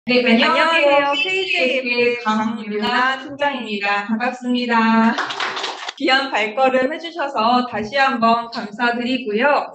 네, 안녕하세요. 안녕하세요. KJF의 KJF의 강유나 강유나 팀장입니다. 팀장입니다. 반갑습니다. 귀한 발걸음 해주셔서 다시 한번 감사드리고요.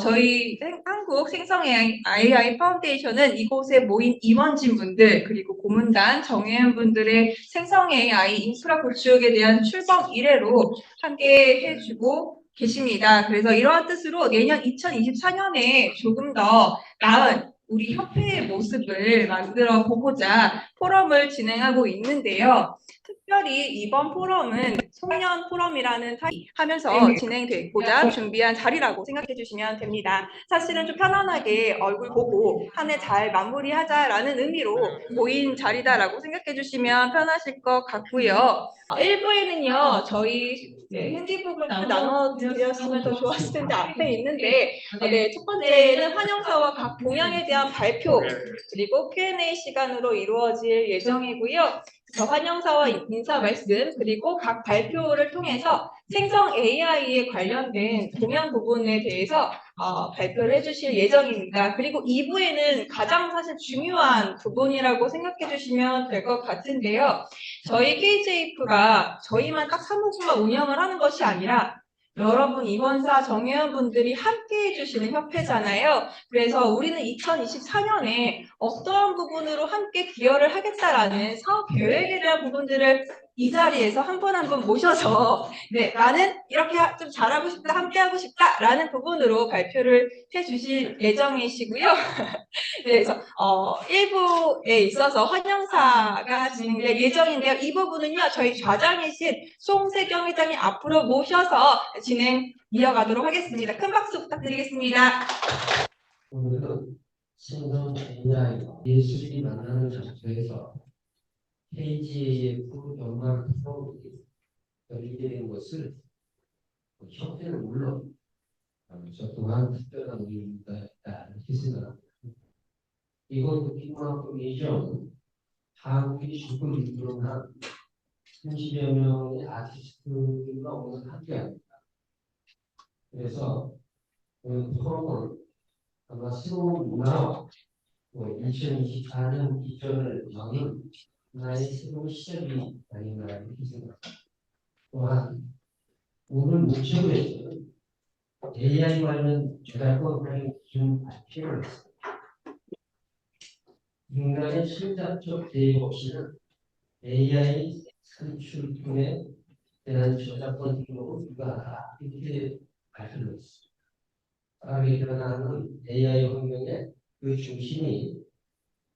저희 한국 생성 AI 파운데이션은 이곳에 모인 임원진분들 그리고 고문단 정회원분들의 생성 AI 인프라 구축에 대한 출범 이래로 함께 해주고 계십니다. 그래서 이러한 뜻으로 내년 2024년에 조금 더 나은 우리 협회의 모습을 만들어 보고자 포럼을 진행하고 있는데요. 특별히 이번 포럼은 송년 포럼이라는 하면서 진행되고자 준비한 자리라고 생각해 주시면 됩니다. 사실은 좀 편안하게 얼굴 보고 한 해 잘 마무리하자라는 의미로 모인 자리다라고 생각해 주시면 편하실 것 같고요. 1부에는요, 저희 핸디북을 나눠드렸으면 더 좋았을 텐데 앞에 있는데, 첫 번째는 환영사와 각 동향에 대한 발표, 그리고 Q&A 시간으로 이루어질 예정이고요. 환영사와 인사 말씀 그리고 각 발표를 통해서 생성 AI에 관련된 동향 부분에 대해서 발표를 해주실 예정입니다. 그리고 2부에는 가장 사실 중요한 부분이라고 생각해 주시면 될 것 같은데요. 저희 KJF가 저희만 딱 사무국만 운영을 하는 것이 아니라 여러분 임원사 정회원분들이 함께 해주시는 협회잖아요. 그래서 우리는 2024년에 어떠한 부분으로 함께 기여를 하겠다라는 사업 계획에 대한 부분들을 이 자리에서 한 분 한 분 모셔서 나는 이렇게 좀 잘하고 싶다, 함께 하고 싶다라는 부분으로 발표를 해주실 예정이시고요. 그래서 1부에 있어서 환영사가 진행될 예정인데요. 이 부분은요, 저희 좌장이신 송세경 회장님 앞으로 모셔서 진행 이어가도록 하겠습니다. 큰 박수 부탁드리겠습니다. 오늘은 생성 AI와 예술이 만나는 장소에서 KGAF 연말 프로그램이 열리게 된 것을 협회는 물론 저 또한 특별한 의미가 있다 이렇게 생각합니다. 이곳 국기문학부 미션 한국이 죽을 이끌어한 30여 명의 아티스트들과 오늘 함께합니다. 그래서 그 프로그램을 아마 새로운 문화와 2024년 이전을 여는 하나의 새로운 시작이 아닌가 이렇게 생각합니다. 또한 오늘 문체부에서는 AI 관련 저작권 활용 기준 발표를 했습니다. 인간의 신작적 대입 없이는 AI 산출품에 대한 저작권 등록을 불가하다 이렇게 발표를 했습니다. 빠르게 변화하는 AI 환경의 그 중심이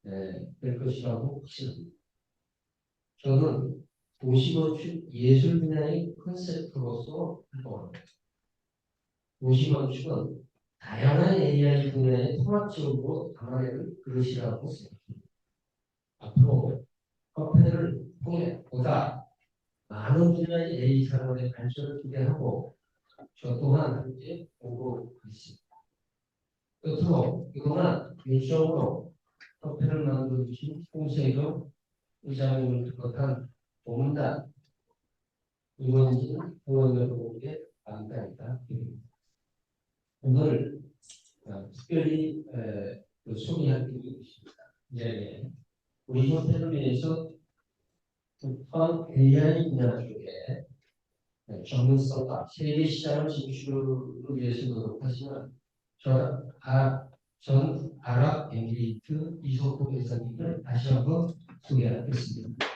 될 것이라고 확신합니다. 저는 도시건축 예술 분야의 컨셉트로서 활동합니다. 도시건축은 다양한 AI 분야의 통합적으로 담아내는 그릇이라고 생각합니다. 앞으로 협회를 통해 보다 많은 분야의 AI 산업의 발전을 기대하고 저 또한 함께 공부하겠습니다. 끝으로 그동안 일정으로 협회를 만들어주신 홍세경 의장님을 비롯한 고문단 임원진 의원 여러분께 감사합니다. 오늘 특별히 소개할 게 있습니다. 네, 우리 협회를 위해서 국방 AI 분야 쪽에 전문성과 세계 시장을 진출을 위해서 노력하시는 전 아랍에미리트 이소포 회장님을 다시 한번 소개하겠습니다.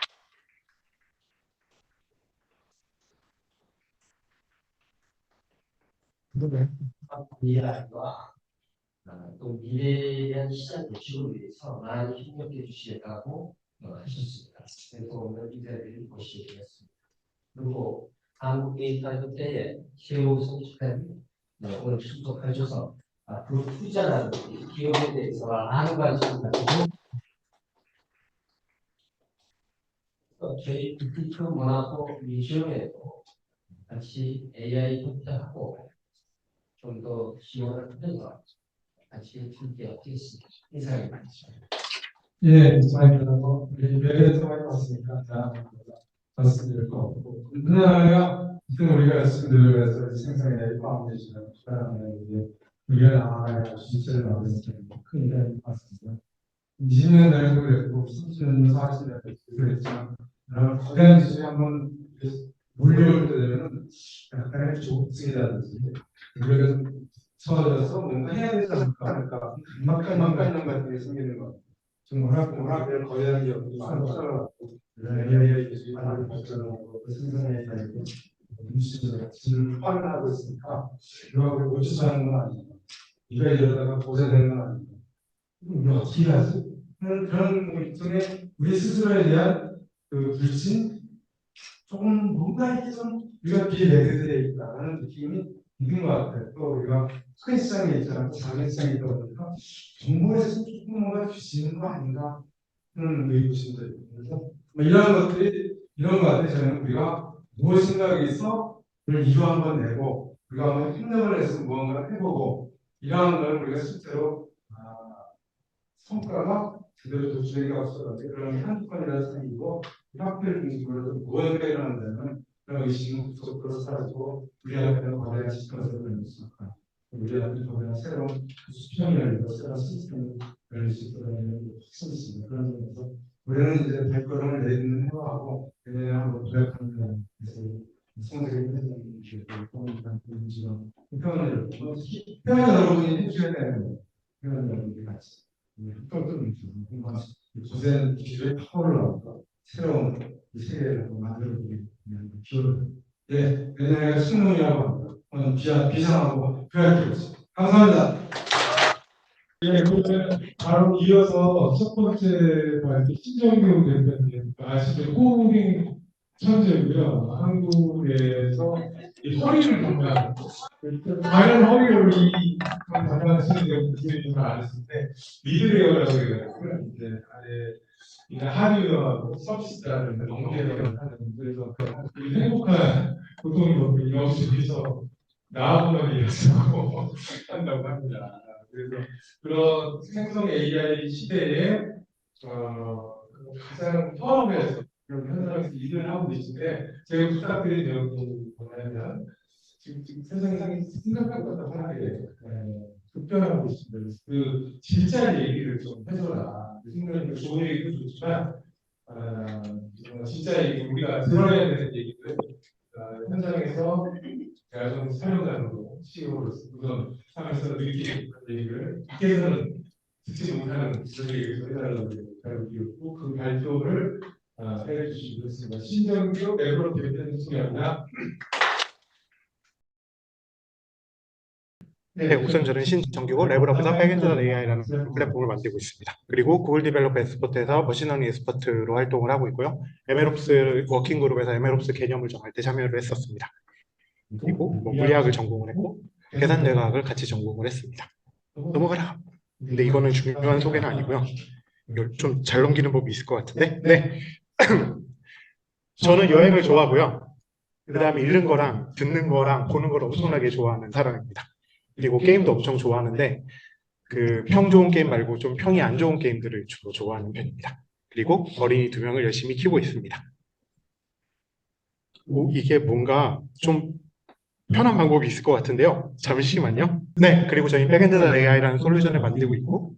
AI와 또 미래에 대한 시장 구축을 위해서 많이 협력해 주시겠다고 하셨습니다. 그래서 오늘 이 자리를 모시게 되었습니다. 그리고 한국데이터협회의 최우 성축회는 오늘 출석하셔서 앞으로 투자라는 기업에 대해서 많은 관심을 가지고 저희 빅피처 문화고 뮤지엄에도 같이 AI 협회하고 좀 더 지원을 하면서 같이 함께하겠습니다. 인사드립니다. 예, 많이 들어서 매일 통화해 왔으니까 말씀드릴 거 없고 그러나 지금 우리가 말씀드려서 생산의 파운데이션을 추가하는 우리가 나아가야 할 실체를 만드는 큰 일인 것 같습니다. 20년 전에도 그랬고 30년, 40년 전에도 그랬지만 거대한 기술이 한번 몰려올 때 되면은 약간의 조급증이라든지 그래서 처져서 뭔가 해야 되지 않을까 막간만 같은 게 생기는 것 같아요. 지금 워낙 거대한 기업들이 많이 살아왔고 AI 기술이 많이 발전하고 생산에 있고 음식을 질을 확인하고 있으니까 이거하고 못 쫓아가는 건 아니고 이가 이러다가 고세되는 건 아니고 이거 어떻게 하지? 그런 일종의 우리 스스로에 대한 그 불신, 조금 뭔가 이렇게 좀 우리가 비매듭되어 있다는 느낌이 있는 것 같아요. 또 우리가 큰 시장에 있지 않고 작은 시장에 있다 보니까 정보에서 조금 뭔가 뒤지는 거 아닌가 하는 의구심도 있고 그래서 뭐 이런 것 같아요. 저는 우리가 무엇인가에 있어 그걸 이루 한번 내고 우리가 한번 힘내을 해서 무언가를 해보고 이러한 걸 우리가 실제로 성과가 제대로 도출되기가 없어가지고 그런 한건이라서 생기고 학교를 중심으로 무언가 일어나는 데는 그런 의식은 부족해서 사라지고 우리 앞에는 거대한 시스템을 열릴 수 있다. 우리 앞에 거대한 새로운 수평이 열리고 새로운 시스템이 열릴 수 있다는 확신이 있습니다. 그런 점에서 우리는 이제 발걸음을 내딛는 행동하고 그냥 한번 도약하는 데서 성적인 회장님 주시고 공익한 분지가 표현을 여러분이 해주셔야 되는 거예요. 표현을 여러분이 같이 또 고생 기술의 파워를 나오고 새로운 세계를 만들어보기 위한 기회를 내년에 승문이라고 합니다. 비상하고 표현해보겠습니다. 감사합니다. 그러면 바로 이어서 첫 번째 발표 신정규 대표님 아시죠? 호흡이 천재고요. 한국에서 이 허리를 담당 과연 허리를 담당하시는 분들이 좀 아셨을 때 미드웨어라고 해가지고 이제 아예 하드웨어하고 서비스라는 연계를 하는 그래서 행복한 고통이 여기서 나아보는 일에서 한다고 합니다. 그래서 그런 생성 AI 시대에 가장 처음에서 그런 현장에서 일을 하고 계신데 제가 부탁드린 내용이 뭐냐면 지금 세상이 생각보다 빠르게 급변하고 있습니다. 그 진짜 얘기를 좀 해줘라. 생각이 좋은 얘기도 좋지만 진짜 얘기 우리가 들어야 되는 얘기들 현장에서 제가 좀 사용자로 시험으로 우선 하면서 느끼는 얘기를 밖에서는 듣지 못하는 그런 얘기를 해달라고 발표였고 그 발표를 해주시기로 했습니다. 신정규 레버로 대표님 소개합니다. 네, 우선 저는 신정규고 레벨업에서 백엔젤 AI라는 플랫폼을 만들고 있습니다. 그리고 구글 디벨로퍼 엑스퍼트에서 머신러닝 엑스퍼트로 활동을 하고 있고요. MLOps 워킹그룹에서 MLOps 개념을 정할 때 참여를 했었습니다. 그리고 물리학을 전공을 했고 계산대과학을 같이 전공을 했습니다. 넘어가라. 근데 이거는 중요한 소개는 아니고요. 이걸 좀 잘 넘기는 법이 있을 것 같은데. 네. 저는 여행을 좋아하고요. 그 다음에 읽는 거랑 듣는 거랑 보는 걸 엄청나게 좋아하는 사람입니다. 그리고 게임도 엄청 좋아하는데 그 평 좋은 게임 말고 좀 평이 안 좋은 게임들을 주로 좋아하는 편입니다. 그리고 어린이 2명을 열심히 키우고 있습니다. 이게 뭔가 좀 편한 방법이 있을 것 같은데요. 잠시만요. 네, 그리고 저희 백엔드 AI라는 솔루션을 만들고 있고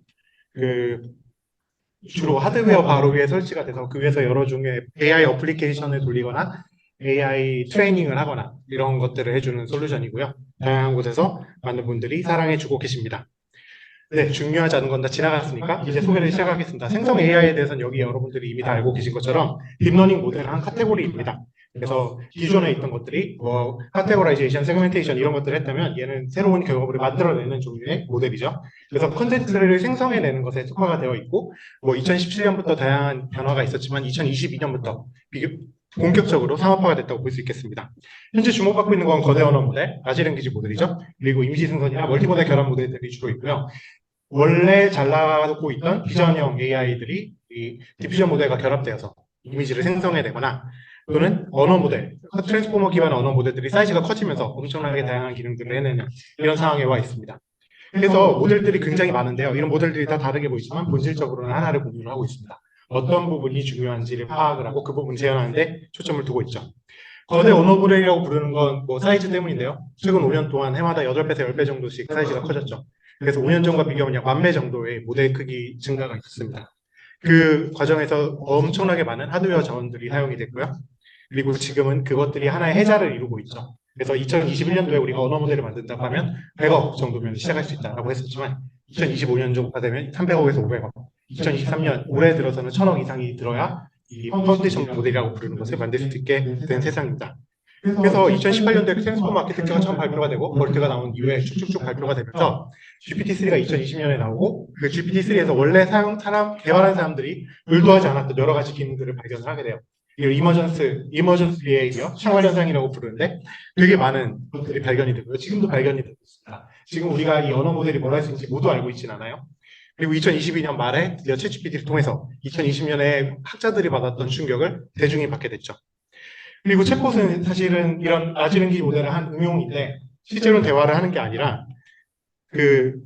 주로 하드웨어 바로 위에 설치가 돼서 그 위에서 여러 종류의 AI 어플리케이션을 돌리거나 AI 트레이닝을 하거나 이런 것들을 해주는 솔루션이고요. 다양한 곳에서 많은 분들이 사랑해주고 계십니다. 네, 중요하지 않은 건 다 지나갔으니까 이제 소개를 시작하겠습니다. 생성 AI에 대해서는 여기 여러분들이 이미 다 알고 계신 것처럼 딥러닝 모델은 한 카테고리입니다. 그래서 기존에 있던 것들이 뭐 카테고라이제이션, 세그멘테이션 이런 것들을 했다면 얘는 새로운 경험을 만들어내는 종류의 모델이죠. 그래서 콘텐츠를 생성해내는 것에 특화가 되어 있고 뭐 2017년부터 다양한 변화가 있었지만 2022년부터 본격적으로 상업화가 됐다고 볼 수 있겠습니다. 현재 주목받고 있는 건 거대 언어 모델, 라지랭귀지 모델이죠. 그리고 이미지 생성이나 멀티모델 결합 모델들이 주로 있고요. 원래 잘 나가고 있던 비전형 AI들이 이 디퓨전 모델과 결합되어서 이미지를 생성해내거나 또는 언어 모델, 트랜스포머 기반 언어 모델들이 사이즈가 커지면서 엄청나게 다양한 기능들을 해내는 이런 상황에 와 있습니다. 그래서 모델들이 굉장히 많은데요. 이런 모델들이 다 다르게 보이지만 본질적으로는 하나를 공유를 하고 있습니다. 어떤 부분이 중요한지를 파악을 하고 그 부분 재현하는데 초점을 두고 있죠. 거대 언어 모델이라고 부르는 건 뭐 사이즈 때문인데요. 최근 5년 동안 해마다 8배에서 10배 정도씩 사이즈가 커졌죠. 그래서 5년 전과 비교하면 약 10,000배 정도의 모델 크기 증가가 있었습니다. 그 과정에서 엄청나게 많은 하드웨어 자원들이 사용이 됐고요. 그리고 지금은 그것들이 하나의 해자를 이루고 있죠. 그래서 2021년도에 우리가 언어 모델을 만든다고 하면 100억 정도면 시작할 수 있다고 했었지만 2025년 정도가 되면 300억에서 500억, 2023년 올해 들어서는 1,000억 이상이 들어야 이 파운데이션 모델이라고 부르는 것을 만들 수 있게 된 세상입니다. 그래서 2018년도에 트랜스포머 아키텍처가 처음 발표가 되고 볼트가 나온 이후에 쭉쭉쭉 발표가 되면서 GPT-3가 2020년에 나오고 그 GPT-3에서 원래 개발한 사람들이 의도하지 않았던 여러 가지 기능들을 발견을 하게 돼요. 이걸 이머전스 비헤이비어, 생활 현상이라고 부르는데 되게 많은 것들이 발견이 되고요. 지금도 발견이 되고 있습니다. 지금 우리가 이 언어 모델이 뭘 할 수 있는지 모두 알고 있지는 않아요. 그리고 2022년 말에 드디어 챗GPT를 통해서 2020년에 학자들이 받았던 충격을 대중이 받게 됐죠. 그리고 챗봇은 사실은 이런 라지랭귀지 모델을 한 응용인데 실제로는 대화를 하는 게 아니라 그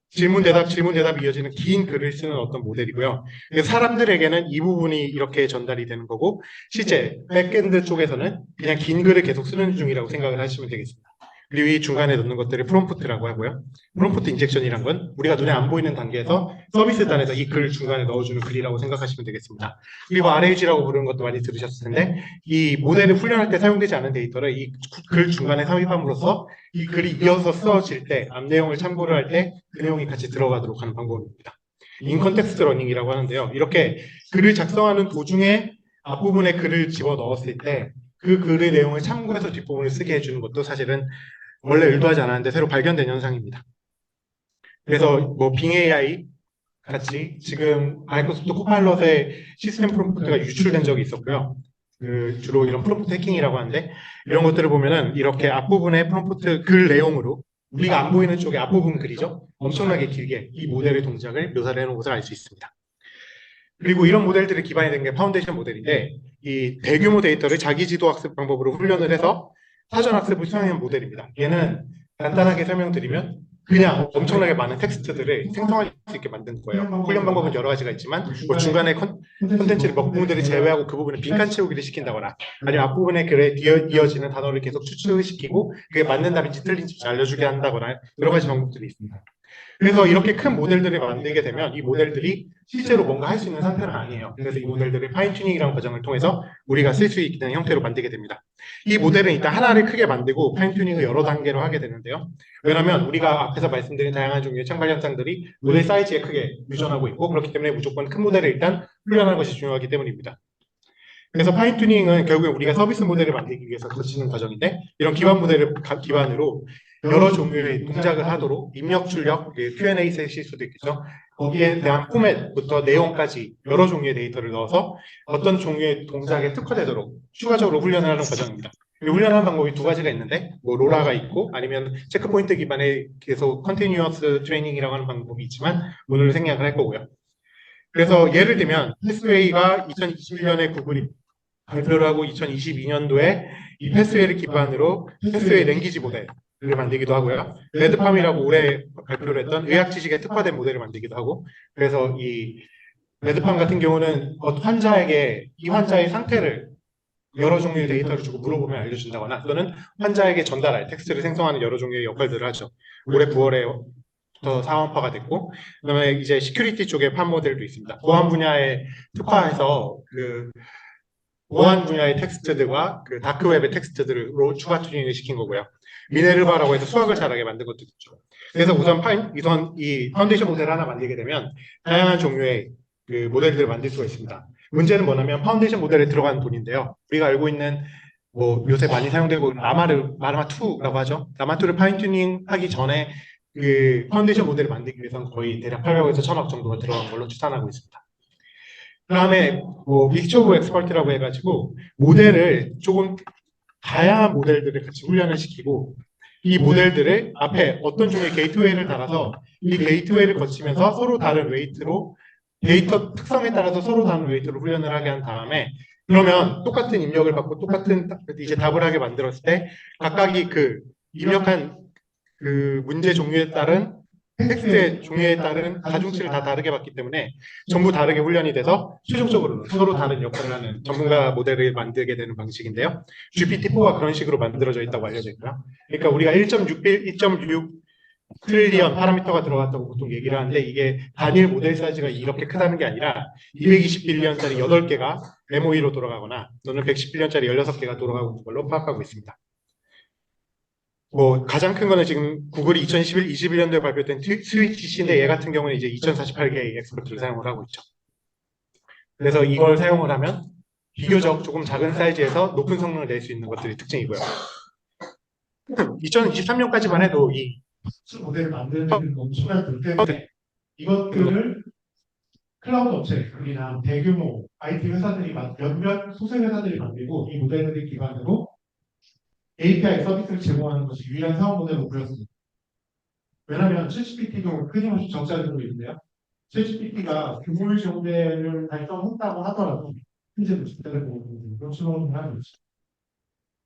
질문 대답이 이어지는 긴 글을 쓰는 어떤 모델이고요. 그래서 사람들에게는 이 부분이 이렇게 전달이 되는 거고 실제 백엔드 쪽에서는 그냥 긴 글을 계속 쓰는 중이라고 생각을 하시면 되겠습니다. 그리고 이 중간에 넣는 것들을 프롬프트라고 하고요. 프롬프트 인젝션이란 건 우리가 눈에 안 보이는 단계에서 서비스단에서 이 글을 중간에 넣어주는 글이라고 생각하시면 되겠습니다. 그리고 RAG라고 부르는 것도 많이 들으셨을 텐데 이 모델을 훈련할 때 사용되지 않은 데이터를 이 글 중간에 삽입함으로써 이 글이 이어서 써질 때 앞 내용을 참고를 할 때 그 내용이 같이 들어가도록 하는 방법입니다. 인컨텍스트 러닝이라고 하는데요. 이렇게 글을 작성하는 도중에 앞부분에 글을 집어 넣었을 때 그 글의 내용을 참고해서 뒷부분을 쓰게 해주는 것도 사실은 원래 의도하지 않았는데 새로 발견된 현상입니다. 그래서 뭐 빙 AI 같이 지금 마이크로소프트 코파일럿의 시스템 프롬프트가 유출된 적이 있었고요. 주로 이런 프롬프트 해킹이라고 하는데 이런 것들을 보면은 이렇게 앞부분의 프롬프트 글 내용으로 우리가 안 보이는 쪽에 앞부분 글이죠. 엄청나게 길게 이 모델의 동작을 묘사를 해놓은 것을 알 수 있습니다. 그리고 이런 모델들이 기반이 된 게 파운데이션 모델인데 이 대규모 데이터를 자기 지도 학습 방법으로 훈련을 해서 사전 학습을 수행한 모델입니다. 얘는 간단하게 설명드리면 그냥 엄청나게 많은 텍스트들을 생성할 수 있게 만든 거예요. 훈련 방법은 여러 가지가 있지만 뭐 중간에 콘텐츠를 몇 부분들을 제외하고 그 부분에 빈칸 채우기를 시킨다거나 아니면 앞부분에 글에 이어지는 단어를 계속 추측시키고 그게 맞는 답인지 틀린지 알려주게 한다거나 여러 가지 방법들이 있습니다. 그래서 이렇게 큰 모델들을 만들게 되면 이 모델들이 실제로 뭔가 할 수 있는 상태는 아니에요. 그래서 이 모델들을 파인튜닝이라는 과정을 통해서 우리가 쓸 수 있는 형태로 만들게 됩니다. 이 모델은 일단 하나를 크게 만들고 파인튜닝을 여러 단계로 하게 되는데요. 왜냐하면 우리가 앞에서 말씀드린 다양한 종류의 창발 현상들이 모델 사이즈에 크게 유전하고 있고 그렇기 때문에 무조건 큰 모델을 일단 훈련하는 것이 중요하기 때문입니다. 그래서 파인튜닝은 결국에 우리가 서비스 모델을 만들기 위해서 거치는 과정인데 이런 기반 모델을 기반으로 여러 종류의 동작을 하도록 입력, 출력, Q&A 셋일 수도 있겠죠. 거기에 대한 포맷부터 내용까지 여러 종류의 데이터를 넣어서 어떤 종류의 동작에 특화되도록 추가적으로 훈련을 하는 과정입니다. 훈련하는 방법이 두 가지가 있는데 뭐 로라가 있고 아니면 체크포인트 기반의 계속 컨티뉴어스 트레이닝이라고 하는 방법이 있지만 오늘 생략을 할 거고요. 그래서 예를 들면 패스웨이가 2021년에 구글이 발표를 하고 2022년도에 이 패스웨이를 기반으로 패스웨이 랭귀지 모델을 만들기도 하고요. 레드팜이라고 올해 발표를 했던 의학 지식에 특화된 모델을 만들기도 하고 그래서 이 레드팜 같은 경우는 환자에게 이 환자의 상태를 여러 종류의 데이터를 주고 물어보면 알려준다거나 또는 환자에게 전달할 텍스트를 생성하는 여러 종류의 역할들을 하죠. 올해 9월에 더 사원화가 됐고 그다음에 이제 시큐리티 쪽의 팜 모델도 있습니다. 보안 분야에 특화해서 보안 분야의 텍스트들과 다크웹의 텍스트들로 추가 튜닝을 시킨 거고요. 미네르바라고 해서 수학을 잘하게 만든 것도 있죠. 그래서 우선 이 파운데이션 모델을 하나 만들게 되면 다양한 종류의 모델들을 만들 수가 있습니다. 문제는 뭐냐면 파운데이션 모델에 들어가는 돈인데요. 우리가 알고 있는 뭐 요새 많이 사용되고 라마2라고 하죠. 라마2를 파인튜닝 하기 전에 파운데이션 모델을 만들기 위해서는 거의 대략 800에서 1000억 정도가 들어간 걸로 추산하고 있습니다. 그 다음에 뭐 믹스처 오브 엑스퍼트라고 해가지고 모델을 조금 다양한 모델들을 같이 훈련을 시키고 이 모델들을 앞에 어떤 종류의 게이트웨이를 달아서 이 게이트웨이를 거치면서 서로 다른 웨이트로 데이터 특성에 따라서 서로 다른 웨이트로 훈련을 하게 한 다음에 그러면 똑같은 입력을 받고 똑같은 이제 답을 하게 만들었을 때 각각이 입력한 문제 종류에 따른 텍스트의 종류에 따른 가중치를 다 다르게 받기 때문에 전부 다르게 훈련이 돼서 최종적으로 서로 다른 역할을 하는 전문가 모델을 만들게 되는 방식인데요. GPT-4가 그런 식으로 만들어져 있다고 알려져 있고요. 그러니까 우리가 1.6 트릴리언 파라미터가 들어갔다고 보통 얘기를 하는데 이게 단일 모델 사이즈가 이렇게 크다는 게 아니라 220빌리언짜리 8개가 MOE로 돌아가거나 또는 110빌리언짜리 16개가 돌아가고 있는 걸로 파악하고 있습니다. 뭐 가장 큰 거는 지금 구글이 2021년도에 발표된 스위치 C인데 얘 같은 경우는 이제 2048개의 엑스포트를 사용을 하고 있죠. 그래서 이걸 사용을 하면 비교적 조금 작은 사이즈에서 높은 성능을 낼 수 있는 것들이 특징이고요. 2023년까지만 해도 이 모델을 만드는 데는 엄청난 돈 때문에 이것들을 클라우드 업체들이나 대규모 IT 회사들이 몇몇 소수 회사들이 만들고 이 모델들을 기반으로 API 서비스를 제공하는 것이 유일한 사업 모델로 보였습니다. 왜냐하면 챗GPT도 끊임없이 적자를 보고 있는데요. 챗GPT가 규모의 정대를 달성했다고 하더라도 현재도 적자를 보고 있는 그런 수능을 하고 있습니다.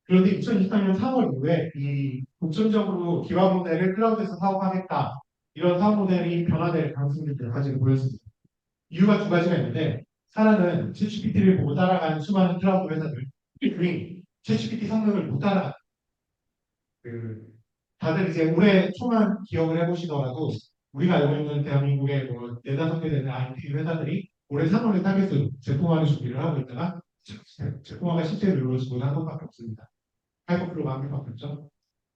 그런데 2023년 3월 이후에 이 독점적으로 기반 모델을 클라우드에서 사업하겠다 이런 사업 모델이 변화될 가능성이 가지고 보였습니다. 이유가 두 가지가 있는데 하나는 챗GPT를 보고 따라가는 수많은 클라우드 회사들 이 챗GPT 성능을 못 따라가 다들 이제 올해 초만 기억을 해보시더라도 우리가 알고 있는 대한민국의 뭐 4-5개 되는 IT 회사들이 올해 3월에 타겟으로 제품화를 준비를 하고 있다가 제품화가 실제로 이루어지고 한 것밖에 없습니다. 8%가 한 개밖에 없죠.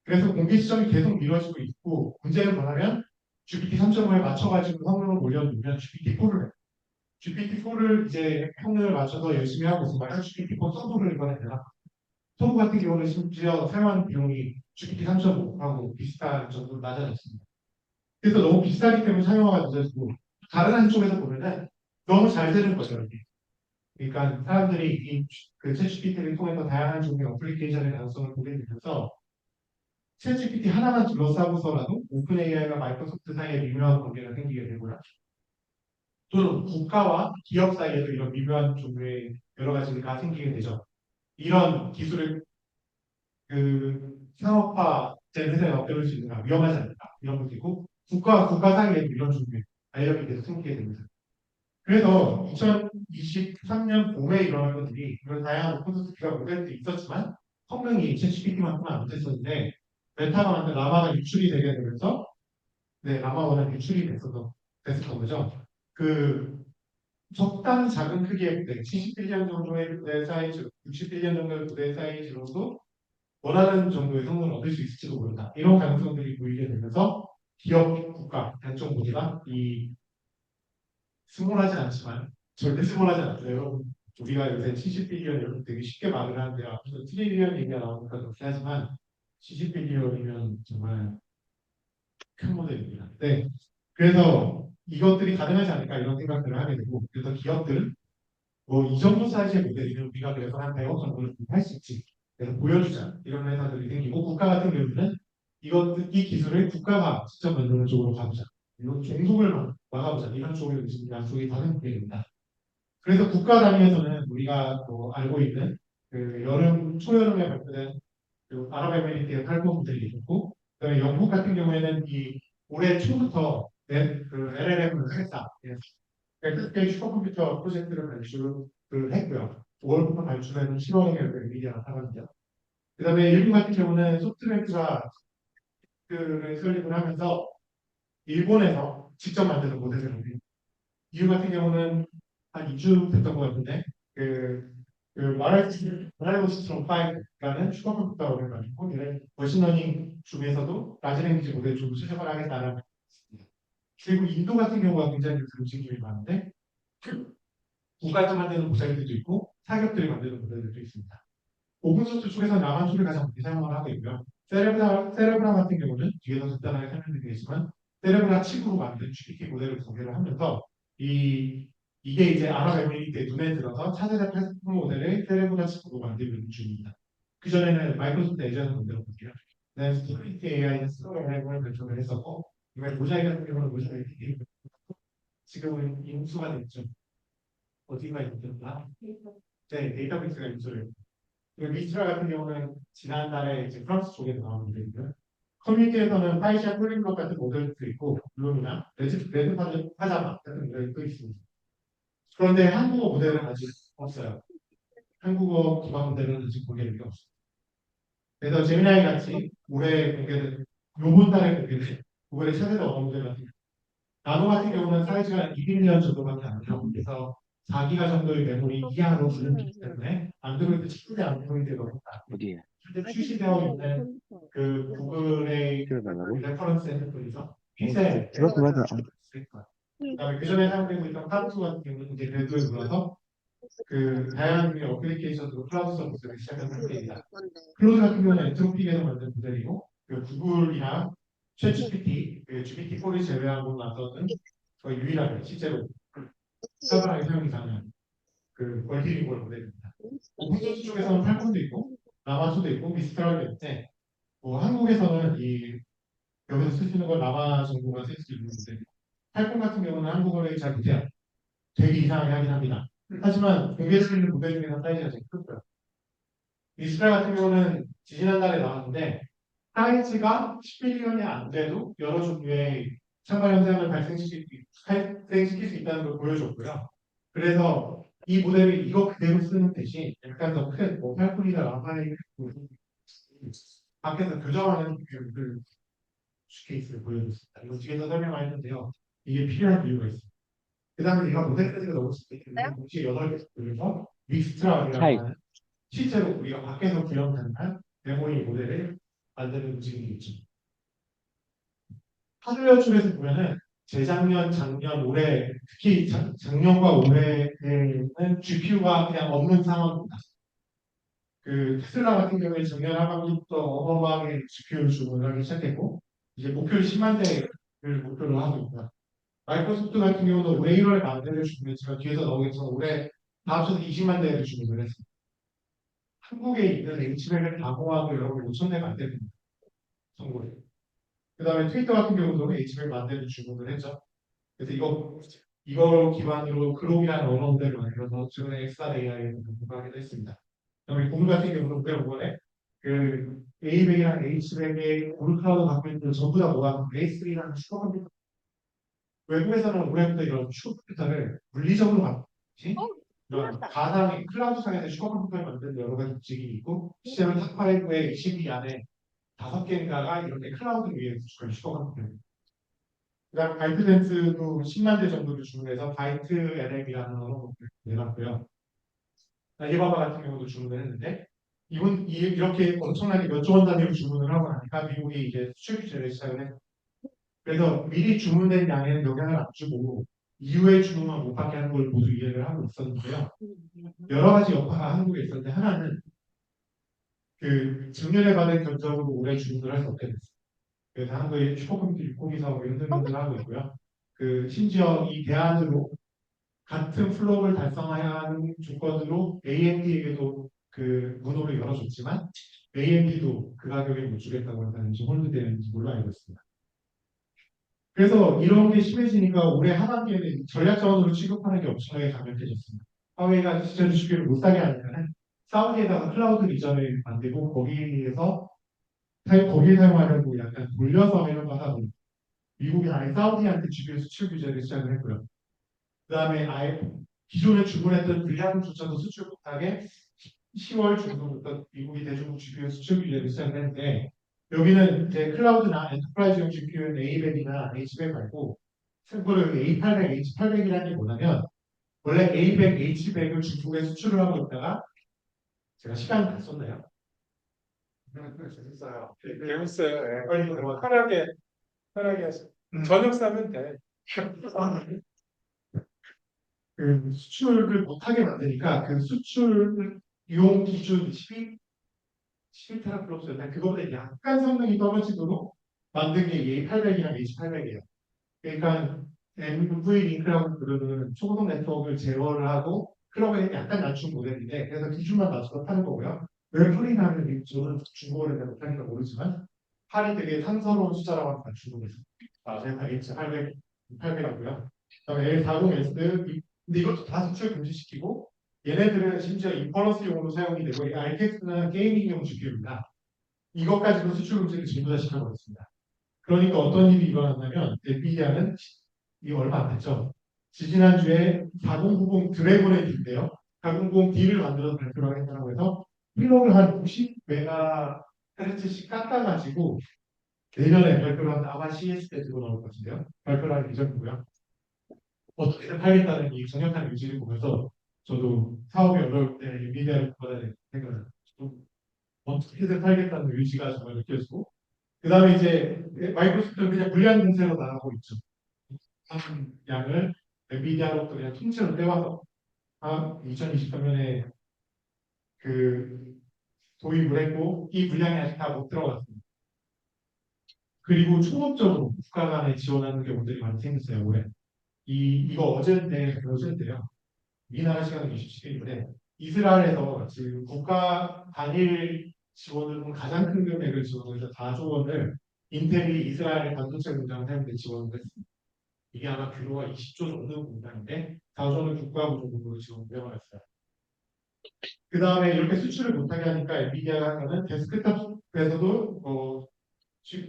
그래서 공개 시점이 계속 미뤄지고 있고 문제는 뭐냐면 GPT 3.5에 맞춰가지고 성능을 올려놓으면 GPT-4를 해요. GPT-4를 이제 성능을 맞춰서 열심히 하고 있으면 GPT-4 서브를 이번에 내라. 서브 같은 경우는 심지어 사용하는 비용이 GPT 3.5하고 비슷한 정도로 낮아졌습니다. 그래서 너무 비싸기 때문에 사용화가 늦어지고 다른 한쪽에서 보면은 너무 잘 되는 거죠. 이게. 그러니까 사람들이 그 챗GPT를 통해서 다양한 종류의 어플리케이션의 가능성을 보게 되면서 챗GPT 하나만 둘러싸고서라도 오픈 AI와 마이크로소프트 사이에 미묘한 관계가 생기게 되고요. 또는 국가와 기업 사이에도 이런 미묘한 종류의 여러 가지가 생기게 되죠. 이런 기술을 상업화된 회사에 맡겨놓을 수 있는가 위험하지 않을까 이런 것도 있고 국가와 국가 사이에도 이런 종류의 알력이 계속 생기게 됩니다. 그래서 2023년 봄에 일어난 것들이 이런 다양한 오픈소스가 모델도 있었지만 성능이 챗GPT만큼은 안 됐었는데 메타가 만든 라마가 유출이 되게 되면서 라마가 유출이 됐었던 거죠. 적당히 작은 크기의 모델, 70빌리언 정도의 모델 사이즈, 60빌리언 정도의 모델 사이즈로도 원하는 정도의 성능을 얻을 수 있을지도 모른다. 이런 가능성들이 보이게 되면서 기업, 국가, 양쪽 모두가 스몰하지 않지만 절대 스몰하지 않죠. 여러분 우리가 요새 70빌리언 이렇게 되게 쉽게 말을 하는데 앞에서 트릴리언 얘기가 나오니까 그렇게 하지만 70빌리언이면 정말 큰 모델입니다. 네. 그래서 이것들이 가능하지 않을까 이런 생각들을 하게 되고 그래서 기업들은 뭐 이 정도 사이즈의 모델이면 우리가 그래서 한 100억 정도를 할 수 있지. 그래서 보여주자 이런 회사들이 생기고 국가 같은 경우는 이 기술을 국가가 직접 만드는 쪽으로 가보자. 이런 종속을 막아보자. 이런 쪽의 양쪽이 다 생기게 됩니다. 그래서 국가 단위에서는 우리가 알고 있는 여름 초여름에 발표된 아랍에미리트의 탈거 모델이 있고 그다음에 영국 같은 경우에는 이 올해 초부터 LLM을 하겠다. 엑스페이 슈퍼컴퓨터 프로젝트를 발주를 했고요. 5월부터 발주되는 10월에 엔비디아가 나타났죠. 그 다음에 일본 같은 경우는 소프트뱅크가 설립을 하면서 일본에서 직접 만드는 모델을 합니다. 이유 같은 경우는 한 2주 됐던 것 같은데 마라이버시스럼 5라는 슈퍼컴퓨터를 가지고 머신러닝 중에서도 라지 랭귀지 모델 쪽으로 최적화를 하겠다는 그리고 인도 같은 경우가 굉장히 움직임이 많은데 국가에서 만드는 모델들도 있고 사기업들이 만드는 모델들도 있습니다. 오픈소스 쪽에서 나만수를 가장 많이 사용을 하고 있고요. 세레브라 같은 경우는 뒤에서 간단하게 설명드리겠지만 세레브라 칩으로 만든 GPT 모델을 공개를 하면서 이게 이제 아랍에미리트의 눈에 들어서 차세대 패스트 모델을 세레브라 칩으로 만들고 있는 중입니다. 그 전에는 마이크로소프트 에저를 만들었거든요. 그다음에 스토리티 AI는 스토리 AI를 발표를 했었고 이번에 모자이크 같은 경우는 모자이크 지금은 인수가 됐죠. 어디가 있었나? 네, 데이터베이스가 인수를. 그리고 미스트라 같은 경우는 지난달에 이제 프랑스 쪽에서 나온 모델이고요. 커뮤니티에서는 파이시아 폴링것 같은 모델도 있고, 블룸이나 레드 파자마 같은 모델도 있습니다. 그런데 한국어 모델은 아직 없어요. 한국어 기반 모델은 아직 공개된 게 없습니다. 그래서 제미나이 같이 올해 공개된, 요번 달에 공개된 구글의 차세대 언어 모델 같은 경우. 나노 같은 경우는 사이즈가 2밀리언 정도밖에 안 돼요. 그래서 4기가 정도의 메모리 이하로 분류되기 때문에 안드로이드 친구대 안드로이드가 어디에? 현재 출시되어 있는 그 구글의 레퍼런스 핸드폰이죠. 픽셀. 그것도 맞아. 그다음에 그 전에 사용되고 있던 카루소 같은 경우는 이제 궤도에 들어서 그 다양한 종류의 어플리케이션으로 클라우드 서비스를 시작한 상태입니다. 클로즈 같은 경우는 엔트로픽에서 만든 모델이고 그 구글이랑 챗GPT, 그 GPT-4를 제외하고 나서는 거의 유일하게 실제로 사람이 사용이 가능한 그 멀티링구얼 모델입니다. 오픈소스 쪽에서는 팔콘도 있고 라마초도 있고 미스트랄도 있는데 뭐 한국에서는 이 여기서 쓸 수 있는 건 라마 정도가 쓸 수 있는 모델이고 팔콘 같은 경우는 한국어를 잘 못해요. 되게 이상하게 하긴 합니다. 하지만 공개되어 있는 모델 중에서 사이즈가 제일 크고요. 미스트랄 같은 경우는 지지난달에 나왔는데 사이즈가 10밀리언이 안 돼도 여러 종류의 상발 현상을 발생시킬 수 있다는 걸 보여줬고요. 그래서 이 모델을 이거 그대로 쓰는 대신 약간 더 큰 뭐 팔콘이나 라마의 밖에서 교정하는 그 케이스를 보여줬습니다. 이거 뒤에서 설명하였는데요. 이게 필요한 이유가 있습니다. 그 다음에 얘가 모델 사이즈가 너무 작기 때문에 동시에 8개 돌려서 믹스트라고 하는 실제로 우리가 밖에서 구형 가능한 메모리 모델을 만드는 움직임이 있죠. 하드웨어 쪽에서 보면은 재작년, 작년, 올해 특히 작년과 올해에는 GPU가 그냥 없는 상황입니다. 그 테슬라 같은 경우에 작년 하반기부터 어마어마하게 GPU를 주문하기 시작했고 이제 목표를 10만 대를 목표로 하고 있고요. 마이크로소프트 같은 경우도 올해 1월에 만 대를 주문했지만 뒤에서 나오겠지만 올해 다 합쳐서 20만 대를 주문을 했습니다. 한국에 있는 H백을 다 모아도 여러분 5천 대가 안 됩니다. 정보를. 그 다음에 트위터 같은 경우도 H백 만 대를 주문을 했죠. 그래서 이걸 기반으로 그록이라는 언어 모델을 만들어서 최근에 엑스타 AI를 공부하기도 했습니다. 그다음에 구글 같은 경우는 올해 5월에 그 A백이랑 H백의 구글 클라우드 갖고 있는 전부 다 모아서 A3라는 슈퍼컴퓨터 외국에서는 올해부터 이런 슈퍼컴퓨터를 물리적으로 만들지 이런 가상의 클라우드상에서 슈퍼컴퓨터를 만드는 여러 가지 움직임이 있고 실제로 탑5의 20위 안에 5개인가가 이렇게 클라우드 위에 구축한 슈퍼컴퓨터입니다. 그다음 바이트댄스도 10만 대 정도를 주문해서 바이트 NM이라는 언어를 내놨고요. 알리바바 같은 경우도 주문을 했는데 이렇게 엄청나게 몇 조 원 단위로 주문을 하고 나니까 미국이 이제 수출 규제를 시작을 했어요. 그래서 미리 주문된 양에는 영향을 안 주고 이후에 주문만 못 받게 하는 걸 모두 이해를 하고 있었는데요. 여러 가지 여파가 한국에 있었는데 하나는 그 작년에 받은 견적으로 올해 주문을 할 수 없게 됐어요. 그래서 한국의 슈퍼컴퓨터 602 사업을 흔들흔들 하고 있고요. 그 심지어 이 대안으로 같은 플로우를 달성해야 하는 조건으로 AMD에게도 그 문호를 열어줬지만 AMD도 그 가격에 못 주겠다고 한다는지 홀드되는지 몰라 알고 있습니다. 그래서 이런 게 심해지니까 올해 하반기에는 전략 자원으로 취급하는 게 엄청나게 강력해졌습니다. 화웨이가 디지털 주식을 못 사게 하려면 사우디에다가 클라우드 리전을 만들고 거기에 사용하려고 약간 돌려서 하려고 하다 보니 미국이 아예 사우디한테 GPU 수출 규제를 시작을 했고요. 그 다음에 아예 기존에 주문했던 분량조차도 수출 못하게 10월 중순부터 미국이 대중국 GPU 수출 규제를 시작을 했는데 여기는 이제 클라우드나 엔터프라이즈용 GPU는 A100이나 H100 말고 참고로 A800, H800이라는 게 뭐냐면 원래 A100, H100을 중국에 수출을 하고 있다가 제가 시간 다 썼나요? 재밌어요. 재밌어요. 빨리 편하게 하세요. 저녁 사면 돼. 그 수출을 못하게 만드니까 그 수출 이용 기준 11테라플롭스였나 그거보다 약간 성능이 떨어지도록 만든 게 A800이랑 H800이에요. 그러니까 MV 링크라고 부르는 초고속 네트워크를 제어를 하고 클럭을 약간 낮춘 모델인데 그래서 기준만 낮춰서 파는 거고요. 왜 풀이 나는 저는 중국어를 잘 못하니까 모르지만 팔이 되게 상서로운 숫자라고 하면 중국에서 제가 H800, 800하고요. 그다음에 A40S 근데 이것도 다 수출 금지시키고 얘네들은 심지어 인퍼런스용으로 사용이 되고 이 RTX는 게이밍용 GPU입니다. 이것까지도 수출 금지를 전부 다 시켜버렸습니다. 그러니까 어떤 일이 일어났냐면 엔비디아는 이 얼마 안 됐죠. 지지난주에 4090 드래곤의 D인데요. 4090D를 만들어서 발표를 하겠다고 해서 필러를 한 50메가헤르츠씩 깎아가지고 내년에 발표를 하는 아마 CS 때 들고 나올 것 같은데요. 발표를 할 예정이고요. 어떻게든 팔겠다는 이 강력한 의지를 보면서 저도 사업이 어려울 때 엔비디아를 받아야 되는 생각을 좀 어떻게든 팔겠다는 의지가 정말 느껴지고 그 다음에 이제 마이크로소프트는 그냥 불량 공세로 나가고 있죠. 한 양을 엔비디아로부터 그냥 통째로 떼와서 2023년에 그 도입을 했고 이 분량이 아직 다 못 들어갔습니다. 그리고 총합적으로 국가 간에 지원하는 경우들이 많이 생겼어요. 올해. 이거 어제인데요. 우리나라 시간은 27일인데 이스라엘에서 지금 국가 단일 지원을 가장 큰 금액을 지원해서 4조 원을 인텔이 이스라엘 반도체 공장을 하는데 지원을 했습니다. 이게 아마 규모가 20조 정도 공장인데 4조는 국가 부족으로 지원을 해버렸어요. 그 다음에 이렇게 수출을 못하게 하니까 엔비디아가 하는 데스크탑에서도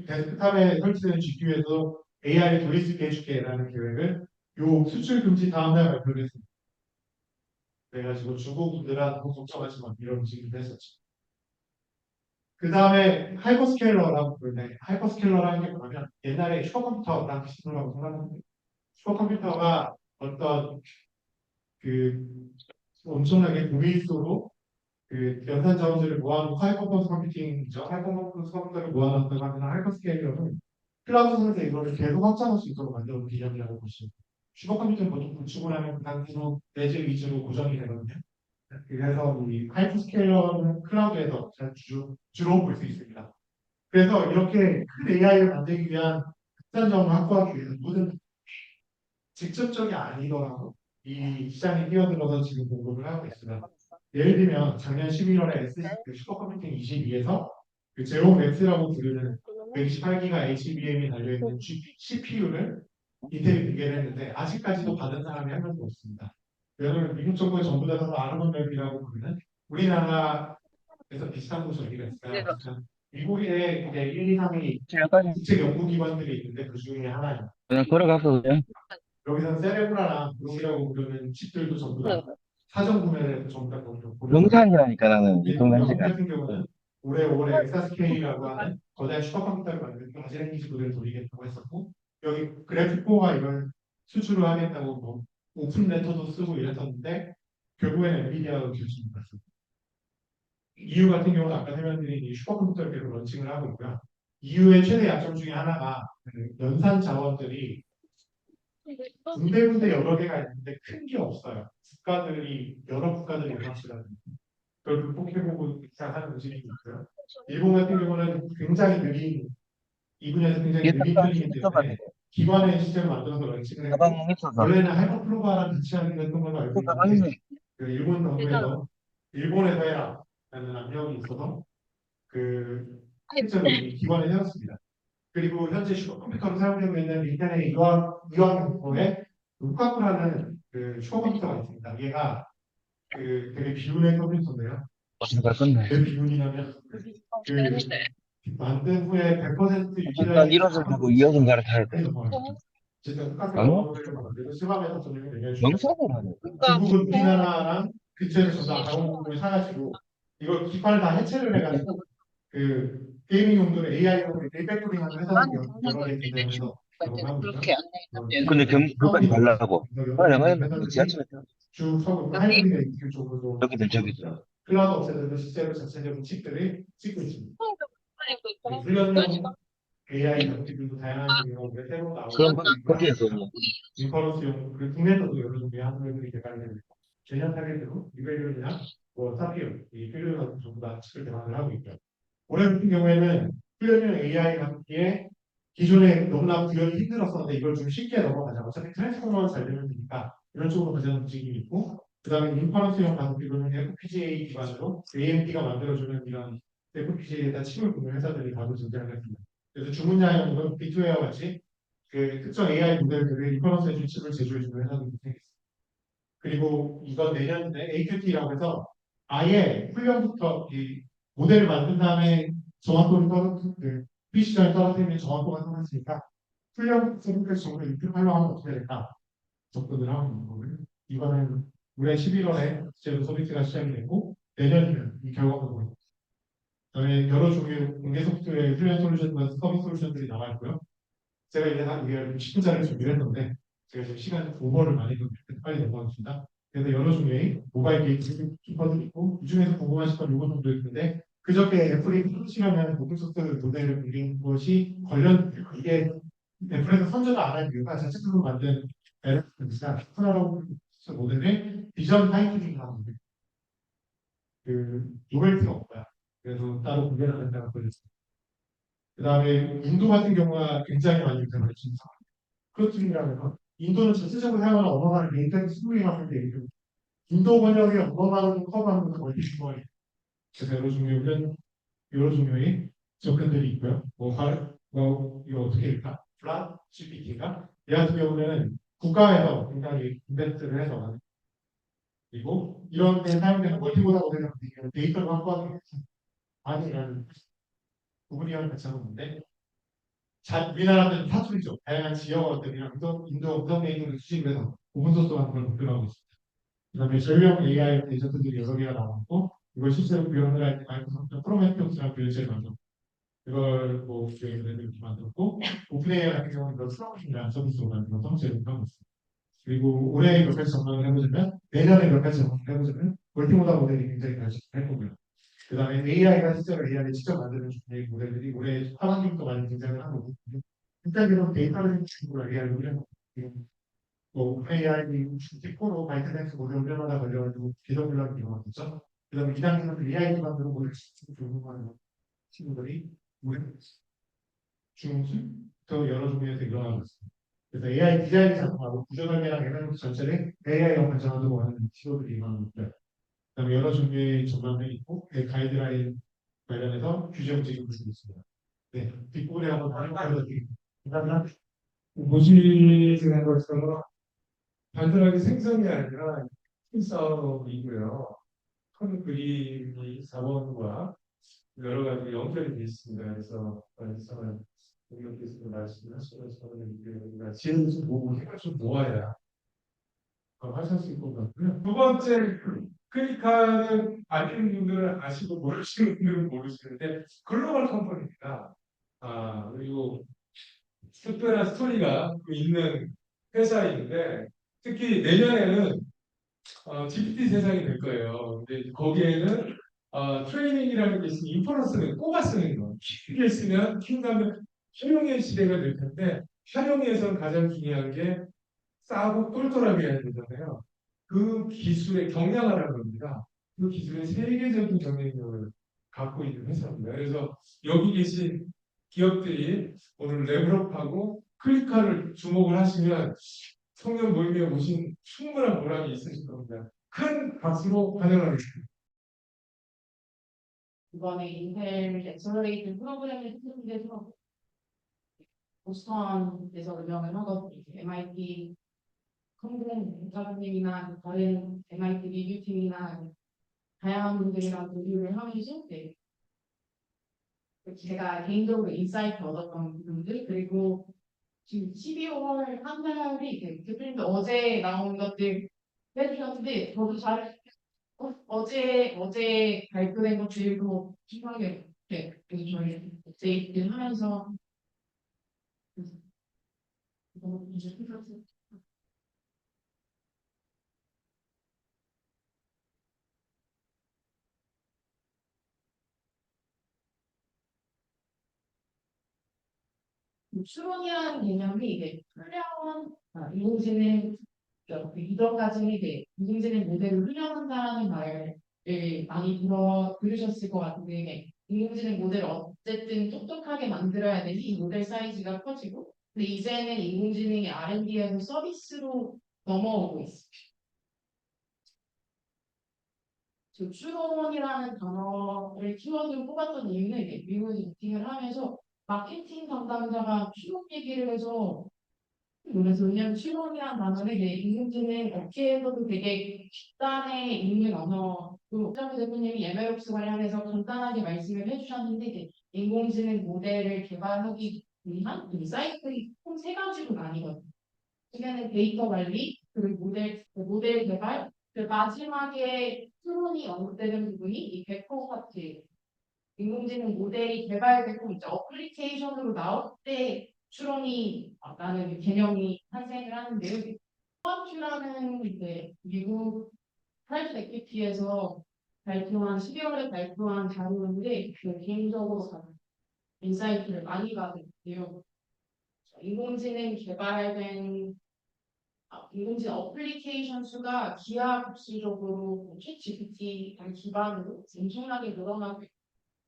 데스크탑에 설치되는 GPU에서 AI를 돌릴 수 있게 해줄게라는 계획을 요 수출 금지 다음날 발표를 했습니다. 그래가지고 중국분들한테 걱정하지 마 이런 식으로 했었죠. 그 다음에 하이퍼스케일러라고 부르는데 하이퍼스케일러라는 게 뭐냐면 옛날에 슈퍼컴퓨터랑 비슷한 거라고 생각하는데 슈퍼컴퓨터가 어떤 그 엄청나게 무일수로 그 연산 자원들을 모아놓은 하이퍼퍼스 컴퓨팅이죠. 하이퍼퍼스 컴퓨터를 모아놨다고 하면 하이퍼스케일러는 클라우드 상에서 이거를 계속 확장할 수 있도록 만들어놓은 개념이라고 보시면 슈퍼컴퓨터는 보통 구축을 하면 그 단지로 내재 위주로 고정이 되거든요. 그래서 이 하이퍼스케일러는 클라우드에서 주로 볼 수 있습니다. 그래서 이렇게 큰 AI를 만들기 위한 극단 자원을 확보하기 위해서 모든 직접적이 아니더라도 이 시장에 뛰어들어서 지금 공급을 하고 있습니다. 예를 들면 작년 11월에 그 슈퍼컴퓨팅 22에서 그 제로 맥스라고 부르는 128기가 HBM이 달려있는 CPU를 인텔이 공개를 했는데 아직까지도 받은 사람이 한 명도 없습니다. 왜냐하면 미국 정부의 전부 다 아르몬맵이라고 부르는 우리나라에서 비슷한 곳이 어디가 있을까요? 미국에 이제 1, 2, 3위 국제 연구기관들이 있는데 그 중에 하나입니다. 그냥 걸어가서 그냥 여기서는 세레브라랑 브롱이라고 부르는 칩들도 전부 다 사전 구매를 해서 전부 다 거기로 보내요. 명산이라니까 나는 이 영국 동네가 같은 경우는 올해 엑사스케이라고 하는 거대한 슈퍼컴퓨터를 만들고 하즈랭키즈 모델을 돌리겠다고 했었고 여기 그래픽코어가 이걸 수출을 하겠다고 뭐 오픈 레터도 쓰고 이랬었는데 결국에는 엔비디아로 결정이 났습니다. EU 같은 경우는 아까 설명드린 이 슈퍼컴퓨터를 계속 런칭을 하고 있고요. EU의 최대 약점 중에 하나가 그 연산 자원들이 군데군데 여러 개가 있는데 큰 게 없어요. 여러 국가들이 연합치라는 그걸 극복해보고 하는 움직임이 있고요. 일본 같은 경우는 굉장히 느린 이 분야에서 굉장히 느린 편이기 때문에 기관의 시스템을 만들어서 런칭을 했고 가방 있어서 원래는 하이퍼플로바랑 같이 하기로 했던 걸로 알고 있는데 그 일본 정부에서 일본에서 해라라는 압력이 있어서 그 실제로 이 기관에 세웠습니다. 그리고 현재 슈퍼컴퓨터로 사용되고 있는 인터넷 유학용포에 루카쿠라는 그 슈퍼컴퓨터가 있습니다. 얘가 그 되게 비운의 컴퓨터인데요. 어디로 갈 건데? 왜 비운이냐면 그 만든 후에 100% 일단 유지를 1호선 타고 2호선 가로 타야 돼. 진짜 똑같은 아니? 모델을 만들고 수박에서 전용을 내려주고 명산을 하네. 중국은 우리나라랑 근처에서 전부 다 자원공급을 사가지고 이걸 기판을 다 해체를 해가지고 그 게이밍 용도로 AI용으로 리팩토링하는 회사들이 여러 개 등장해서 하고 있죠. 근데 그까지 가려고. 내가 지하철에 타. 쭉 서고 하이브리드 AQ 쪽으로 저기도. 클라우드 업체들도 실제로 자체적인 칩들을 찍고 있습니다. 훈련용 AI 장비들도 다양한 경우에 새로 그럼 나오고 거기에서 뭐 인퍼런스용 그리고 국내에서도 여러 종류의 하드웨어들이 개발되고 있고 제년 타겟으로 유벨리온이나 사피오, 이 필름 같은 전부 다 칩을 개발을 하고 있고요. 올해 같은 경우에는 훈련용 AI 장비에 기존에 너무나 구현이 힘들었었는데 이걸 좀 쉽게 넘어가자. 어차피 트랜스포머가 잘 되면 되니까 이런 쪽으로 가자는 움직임이 있고 그 다음에 인퍼런스용 장비로는 FPGA 기반으로 AMD가 만들어주는 이런 FPGA에다 칩을 굽는 회사들이 바로 등장을 했습니다. 그래서 주문량은 비트웨어와 같이 그 특정 AI 모델들을 인퍼런스 해준 칩을 제조해주는 회사들이 생겼습니다. 그리고 이건 내년인데 AQT라고 해서 아예 훈련부터 이 모델을 만든 다음에 정확도를 PC전에 떨어뜨리는 정확도가 떨어지니까 훈련부터 정말 입력하려고 하면 어떻게 될까 접근을 하고 있는 거고요. 이거는 올해 11월에 제로 서비스가 시작이 됐고 내년이면 이 결과가 보입니다. 그다음에 여러 종류의 공개 소프트웨어 훈련 솔루션과 서비스 솔루션들이 나와 있고요. 제가 이제 한 이게 10분짜리 준비를 했는데 제가 지금 시간 오버를 많이 해서 빨리 넘어가겠습니다. 그래서 여러 종류의 모바일 게이트 키퍼도 있고 이 중에서 궁금하신 건 이거 정도 있는데 그저께 애플이 프로시라는 오픈소스 모델을 빌린 것이 관련 이게 애플에서 선전을 안 한 이유가 자체적으로 만든 LLM이나 하나로 모델의 비전 타이틀링을 하는데 그 노벨티가 없고요. 그래서 따로 구별을 안 한다고 보여졌습니다. 그 다음에 인도 같은 경우가 굉장히 많이 유행을 했습니다. 크로트링이라는 건 인도는 전체적으로 사용하는 언어가 굉장히 스무리하는데 인도 번역의 언어만을 커버하는 건 거의 중요해요. 그래서 여러 종류의 접근들이 있고요. 이거 어떻게 할까? 플랫 GPT가 이 같은 경우는 국가에서 굉장히 인베스트를 해서 그리고 이런 데 사용되는 멀티모달 모델 같은 경우는 데이터를 확보하기 위해서 많이라는 부분이랑 같이 하고 있는데 우리나라는 사투리죠. 다양한 지역어들이랑 인도 음성 데이터를 수집을 해서 오픈소스한 걸 목표로 하고 있습니다. 그다음에 전용 AI 에이전트들이 여러 개가 나왔고 이걸 실제로 구현을 할 때 마이크로소프트 프로메테우스라는 비öl체를 만들고 이걸 뭐 구현을 이렇게 만들었고 오픈 AI 같은 경우는 이걸 프로그램이라는 서비스로 만들어서 제공을 하고 있습니다. 그리고 올해 몇 가지 전망을 해보자면 내년에 몇 가지 전망을 해보자면 멀티모달 모델이 굉장히 발전할 거고요. 그 다음에 AI가 실제로 AI를 직접 만드는 중의 모델들이 올해 하반기부터 많이 등장을 하고 일단은 데이터를 중심으로 AI를 훈련하고 뭐 AI 빅코로 바이트댄스 모델 훈련하다 걸려가지고 비정규랑 이용하겠죠. 그 다음에 2단계는 AI 기반으로 모델 적용하는 친구들이 우리 중부터 여러 종류에서 일어나고 있습니다. 그래서 AI 디자인을 작동하고 구조설계랑 ML 전체를 AI로 발전하도록 하는 시도들이 일어나고 있고요. 그다음에 여러 종류의 전망들이 있고 그 가이드라인 관련해서 규제 움직임을 주고 있습니다. 네, 뒷부분에 한번 보여드리겠습니다. 감사합니다. 보시는 것처럼 단순하게 생성이 아니라 싸움이고요. 큰 그림이 자본과 여러 가지 연결이 되어 있습니다. 그래서 관심을 공격께서도 말씀하시는 저는 우리가 지혜를 좀 보고 힘을 좀 모아야 하실 수 있을 것 같고요. 두 번째 클리카는 아시는 분들은 아시고 모르시는 분들은 모르시는데 글로벌 컴퍼니입니다. 그리고 특별한 스토리가 있는 회사인데 특히 내년에는 GPT 세상이 될 거예요. 근데 거기에는 트레이닝이라는 게 있으면 인퍼런스는 꼽아 쓰는 거. 쉽게 쓰면 킹감은 활용의 시대가 될 텐데 활용에서는 가장 중요한 게 싸고 똘똘하게 해야 되잖아요. 그 기술의 경량화라는 겁니다. 그 기술의 세계적인 경쟁력을 갖고 있는 회사입니다. 그래서 여기 계신 기업들이 오늘 레벨업하고 클리카를 주목을 하시면 청년 모임에 오신 충분한 보람이 있으실 겁니다. 큰 박수로 환영하겠습니다. 이번에 인텔 엑셀러레이팅 프로그램을 했는데서 보스턴에서 운영을 하거든요. MIT 컴공 국가장님이나 다른 MIT 리뷰팀이나 다양한 분들이랑 교류를 하면서 제가 개인적으로 인사이트 얻었던 부분들 그리고 지금 12월 한 달이 대표님도 어제 나온 것들 해주셨는데 저도 잘 어제 발표된 것들도 중요하게 저희 업데이트를 하면서 추론이라는 개념이 이제 훈련, 인공지능 이전까지는 이제 인공지능 모델을 훈련한다는 말을 많이 들으셨을 것 같은데 인공지능 모델을 어쨌든 똑똑하게 만들어야 되니 이 모델 사이즈가 커지고 근데 이제는 인공지능이 R&D에서 서비스로 넘어오고 있어요. 저 추론이라는 단어를 키워드로 뽑았던 이유는 이제 미국에서 미팅을 하면서 마케팅 담당자가 추론 얘기를 해서 그래서 왜냐면 추론이라는 단어는 이제 인공지능 업계에서도 되게 뒷단에 있는 언어 그 박정희 대표님이 MLOps 관련해서 간단하게 말씀을 해주셨는데 이제 인공지능 모델을 개발하기 위한 이 사이클이 총 세 가지로 나뉘거든요. 그게는 데이터 관리, 그리고 모델 개발, 그 마지막에 추론이 언급되는 부분이 이 베커 파트예요. 인공지능 모델이 개발되고 이제 어플리케이션으로 나올 때 추론이 라는 개념이 탄생을 하는데요. 큐라는 이제 미국 프라이빗 에퀴티에서 발표한 12월에 발표한 자료인데 개인적으로 인사이트를 많이 받았는데요. 인공지능 개발된 인공지능 어플리케이션 수가 기하급수적으로 챗GPT 기반으로 엄청나게 늘어나고 있고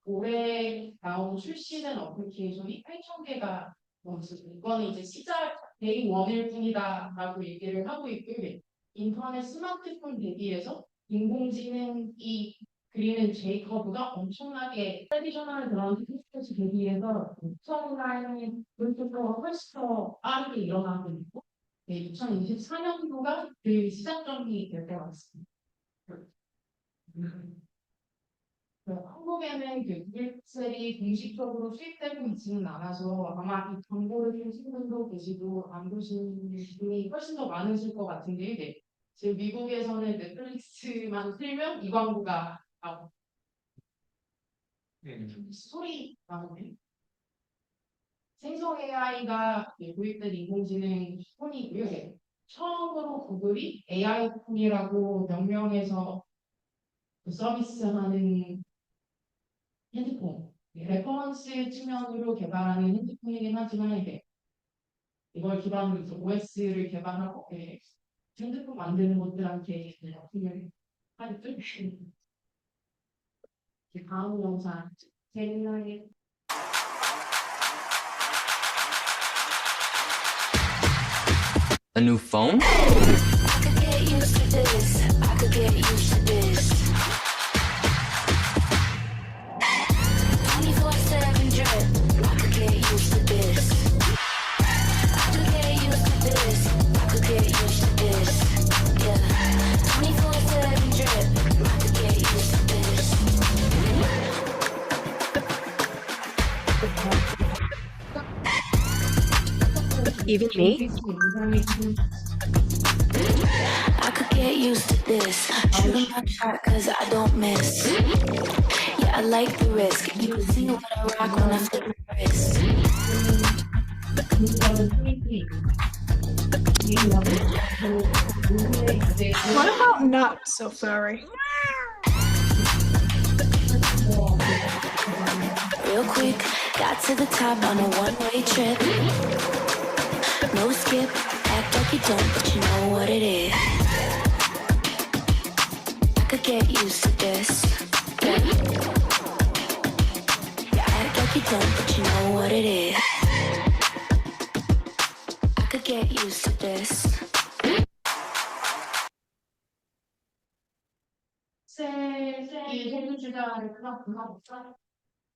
올해 나온 출시된 어플리케이션이 8,000개가 넘습니다. 이거는 이제 시작 데이 1일 뿐이다라고 얘기를 하고 있고요. 인터넷 스마트폰 대비해서 인공지능이 그리는 J 커브가 엄청나게 트래디셔널 그런 테크스트 대비해서 2009년에 훨씬 더 빠르게 일어나고 있고 2024년도가 그 시작점이 될 것 같습니다. 한국에는 그 기획셀이 공식적으로 수입되고 있지는 않아서 아마 이 광고를 보시는 분도 계시고 안 보시는 분이 훨씬 더 많으실 것 같은데 지금 미국에서는 넷플릭스만 틀면 이 광고가 나오고 소리 나오네. 생성 AI가 도입된 인공지능 폰이고요. 처음으로 구글이 AI 폰이라고 명명해서 서비스하는 핸드폰, 레퍼런스 측면으로 개발하는 핸드폰이긴 하지만 이걸 기반으로 OS를 개발하고 핸드폰 만드는 것들한테 어플을 하겠죠. 다음 영상 재미나게 A new phone? I could get used to this. I could get used to this. 24/7 drip. I could get used to this. I could get used to this. I could get used to this. Yeah. 24/7 drip. I could get used to this. Even me? I could get used to this. Shooting my shot cause I don't miss. Yeah, I like the risk. You can see what I rock when I flip my wrist. What about not so furry? Real quick, got to the top on a one-way trip. No skip, act like you don't, but you know what it is. I could get used to this. Yeah. You act like you don't, but you know what it is. I could get used to this. 이 소유주자를 클럽하고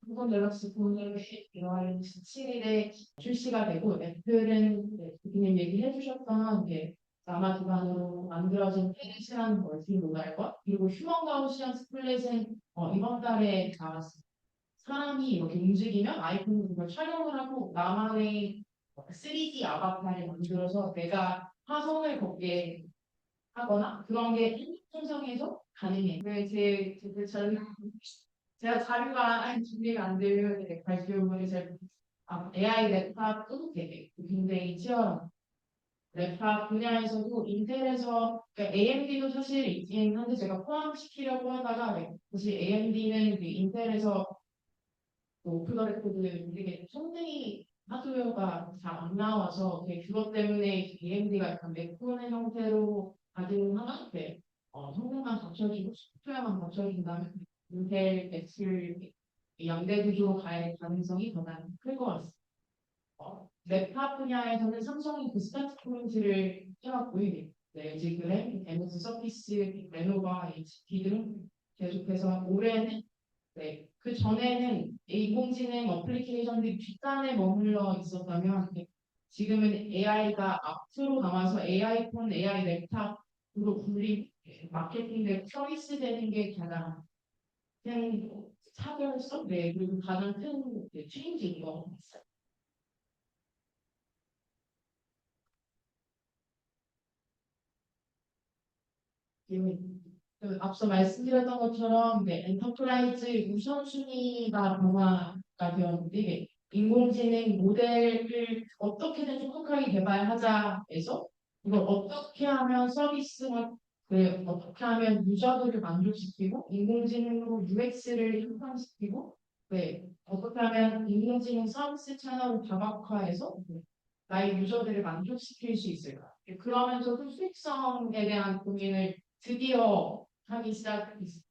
구글 갤럭시 폰이 2월 17일에 출시가 되고 애플은 대표님 얘기해 주셨던 라마 기반으로 만들어진 페리시라는 멀티 모달과 그리고 휴먼 가우시안 스플릿은 이번 달에 나왔습니다. 사람이 이렇게 움직이면 아이폰으로 그걸 촬영을 하고 나만의 3D 아바타를 만들어서 내가 화성을 걷게 하거나 그런 게 생성해서 가능해요. 제가 자료가 준비가 안 되면 발표를 잘 AI 랩탑도 되게 굉장히 치열한 랩탑 분야에서도 인텔에서 그러니까 AMD도 사실 있긴 한데 제가 포함시키려고 하다가 사실 AMD는 인텔에서 오프 더 레코드 되게 성능이 하드웨어가 잘 안 나와서 그것 때문에 AMD가 약간 맥콘의 형태로 가능하나? 성능만 갖춰지고 소프트웨어만 갖춰진다면 인텔 엑슬 양대 구조로 갈 가능성이 더 클 것 같습니다. 랩탑 분야에서는 삼성이 그 스타트 포인트를 해왔고요. 지금 MS 서피스, 레노바, HP 등 계속해서 올해는 그 전에는 인공지능 어플리케이션들이 뒷단에 머물러 있었다면 지금은 AI가 앞으로 남아서 AI 폰, AI 랩탑으로 분리 마케팅되고 서비스 되는 게 가장 큰 차별성, 그리고 가장 큰 체인지인 것 같아요. 그 앞서 말씀드렸던 것처럼 엔터프라이즈 우선순위가 변화가 되었는데 인공지능 모델을 어떻게든 촉박하게 개발하자에서 이걸 어떻게 하면 서비스가 어떻게 하면 유저들을 만족시키고 인공지능으로 UX를 향상시키고 어떻게 하면 인공지능 서비스 채널을 다각화해서 나의 유저들을 만족시킬 수 있을까? 그러면서도 수익성에 대한 고민을 드디어 하기 시작했습니다.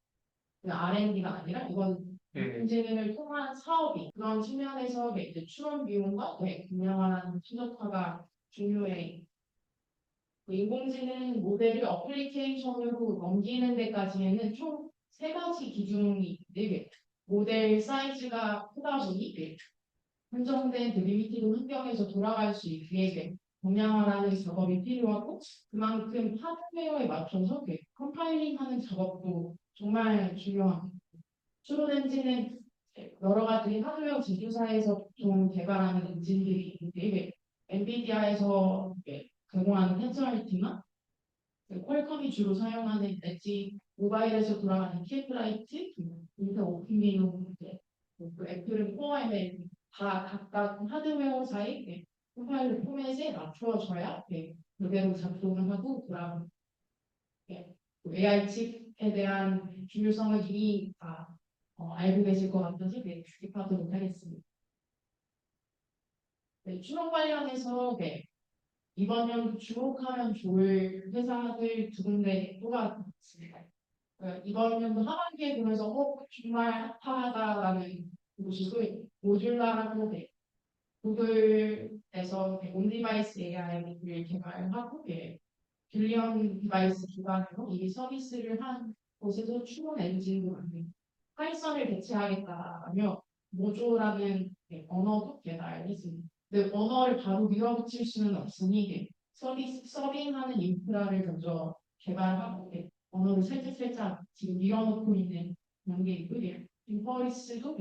R&D가 아니라 이건 인공지능을 통한 사업이 그런 측면에서 이제 추론 비용과 분명한 최적화가 중요해. 인공지능 모델을 어플리케이션으로 넘기는 데까지에는 총 3가지 기준이 있는데 모델 사이즈가 크다 보니 한정된 리미티드 환경에서 돌아갈 수 있게 동량화라는 작업이 필요하고 그만큼 하드웨어에 맞춰서 컴파일링하는 작업도 정말 중요합니다. 추론 엔진은 여러 가지 하드웨어 제조사에서 좀 개발하는 엔진들이 있는데 엔비디아에서 제공하는 텐서알티나 퀄컴이 주로 사용하는 엣지 모바일에서 돌아가는 케이프라이트, 인텔 오픈미노, 애플은 코어ML 다 각각 하드웨어사의 컴파일러 포맷에 맞추어져야 그대로 작동을 하고 돌아가는 AI 칩에 대한 중요성을 이미 다 알고 계실 것 같아서 딥하도록 하겠습니다. 추론 관련해서 이번 연도 주목하면 좋을 회사들 2군데 뽑아봤습니다. 이번 연도 하반기에 보면서 정말 핫하다라는 곳이 모듈라라고 구글에서 온디바이스 AI를 개발하고 빌리언 디바이스 기반으로 이 서비스를 한 곳에서 추론 엔진도 만든 파이썬을 대체하겠다라며 모조라는 언어도 개발했습니다. 근데 언어를 바로 밀어붙일 수는 없으니 서빙하는 인프라를 먼저 개발하고 언어를 살짝 지금 밀어놓고 있는 단계에 있고요. 인퍼리스도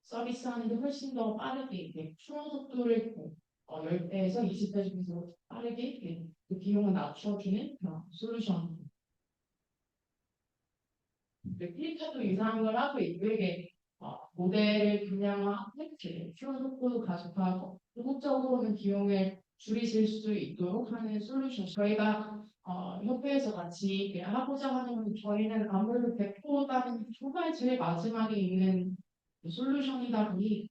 서비스하는데 훨씬 더 빠르게 추론 속도를 10배에서 20배 정도 빠르게 그 비용을 낮춰주는 그런 솔루션입니다. 필터도 이상한 걸 하고 있고요. 모델을 분양화해 추론 속도도 가속하고 궁극적으로는 비용을 줄이실 수 있도록 하는 솔루션. 저희가 협회에서 같이 하고자 하는 건 저희는 아무래도 100%보다는 정말 제일 마지막에 있는 솔루션이다 보니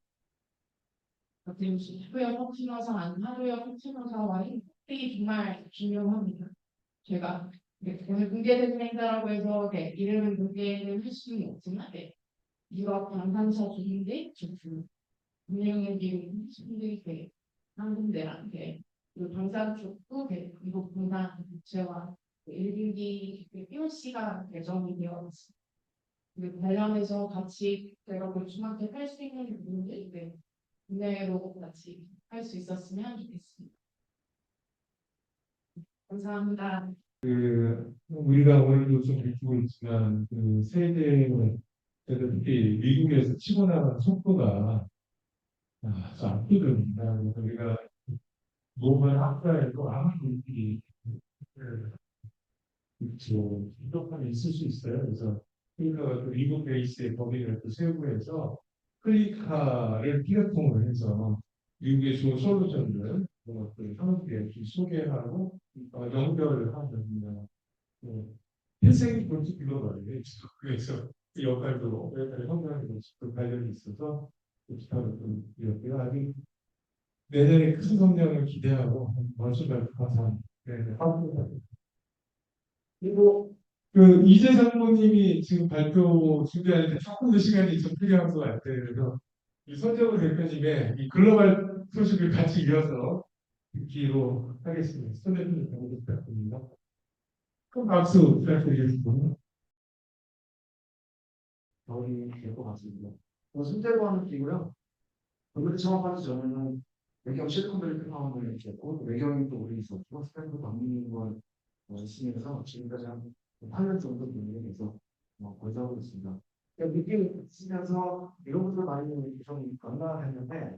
하드웨어 퍼티너사 아닌 하드웨어 퍼티너사와의 협력이 정말 중요합니다. 제가 오늘 공개된 행사라고 해서 이름은 공개는 할 수는 없지만 유럽 방산사 중인데 운영의 비용 수익이 한 군데랑 그리고 방산 쪽도 미국 분산 부채와 1분기 POC가 예정이 되어 있습니다. 그리고 관련해서 같이 제가 보충한테 할 수 있는 부분들 국내로 같이 할 수 있었으면 좋겠습니다. 감사합니다. 우리가 오늘도 좀 느끼고 있지만 세계 특히 미국에서 치고 나가는 속도가 아주 압도적입니다. 그래서 우리가 모바일 학과에도 아무리 부족함이 있을 수 있어요. 그래서 그러니까 미국 베이스의 법인을 또 세우고 해서 클리카를 플랫폼을 해서 미국의 좋은 솔루션들 한국에 소개하고 연결을 하는 회생이 본지 글로벌이에요. 그래서 그 역할도 성장하는 것도 관련이 있어서 기타로 좀 이렇게 아직 내년에 큰 성장을 기대하고 먼저까지 감사합니다. 그리고 이재 장모님이 지금 발표 준비하는데 조금 더 시간이 좀 필요한 것 같아요. 그래서 이 손정우 대표님의 이 글로벌 소식을 같이 이어서 듣기로 하겠습니다. 손 대표님 잘 부탁드립니다. 큰 박수 부탁드리겠습니다. 저희 될것 같습니다. 손재고 하는 기고요. 오늘 창업하기 전에는 외경 실리콘밸리 클라우드를 했고 외경이 또 우리 있었고 스탠드 방문인 있으면서 지금까지 한 8년 정도 진행해서 거주하고 있습니다. 느낌이 있으면서 이런 것들 많이 좀 건강했는데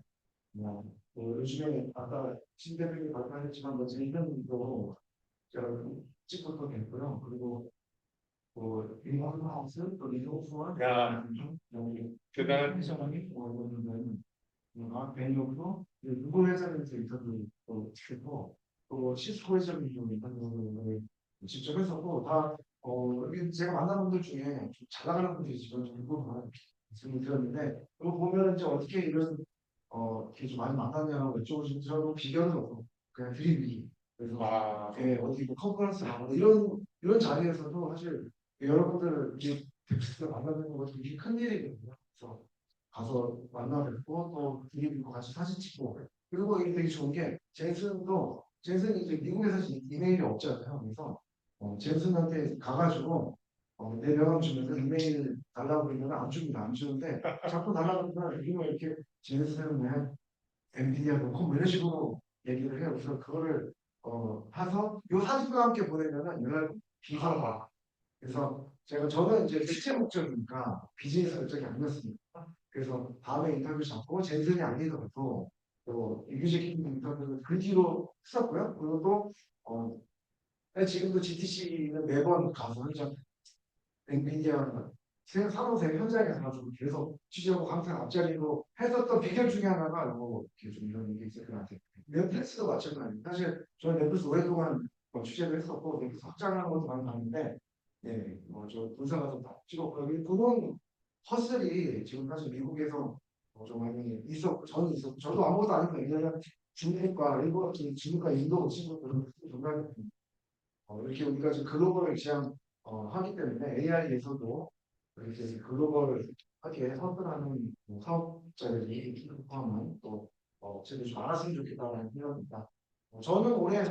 요즘에 아까 신대표님 발표했지만 재밌는 일도 제가 찍고도 됐고요. 그리고 일본 하우스 또 리조스와 야, 대단한 회장이 벤요도 누구 회장에서 인터뷰 또 했고 또 시스코 회장이 좀 인터뷰를 직접 했었고 다 여기 제가 만난 분들 중에 좀 잘 나가는 분들이 지금 좀 일부분 말씀을 드렸는데 그거 보면 이제 어떻게 이런 이렇게 좀 많이 만났냐고 여쭤보시면 저는 비결은 없고 그냥 드립이 그래서 어디 뭐 컨퍼런스 나가고 이런 자리에서도 사실 여러분들 이제 덱스가 만나는 것도 되게 큰 일이거든요. 그래서 가서 만나 뵙고 또 드립이고 같이 사진 찍고 그리고 이게 되게 좋은 게 제슨이 이제 미국에서 이메일이 없잖아요. 그래서 제슨한테 가가지고 내 명함 주면서 이메일 달라고 그러면 안 줍니다. 안 주는데 자꾸 달라고 그러면 이거 이렇게 제슨은 엔비디아 놓고 뭐 이런 식으로 얘기를 해요. 그래서 그거를 해서 요 사진과 함께 보내면은 연락 비서가 와. 그래서 저는 이제 실제 목적이니까 비즈니스 목적이 아니었습니다. 그래서 다음에 인터뷰 잡고 젠슨이 아니더라도 또 이규직 인터뷰를 그 뒤로 했었고요. 그리고 또 지금도 GTC는 매번 가서 현장 엔비디아 사무실 현장에 가가지고 계속 취재하고 항상 앞자리로 했었던 비결 중에 하나가 이렇게 좀 이런 게 있을 것 같아요. 넷플릭스도 마찬가지입니다. 사실 저는 넷플릭스 오랫동안 취재도 했었고 넷플릭스 확장하는 것도 많이 봤는데 저 본사 가서 다 찍었고 그런 허슬이 지금 사실 미국에서 좀 많이 있었고 저는 있었고 저도 아무것도 아니고 왜냐면 중국과 일본, 중국과 인도 친구들은 정말 이렇게 우리가 지금 글로벌을 하기 때문에 AI에서도 이렇게 글로벌 하기에 선택하는 사업자들이 포함한 또 업체들이 좀 많았으면 좋겠다는 생각입니다. 저는 올해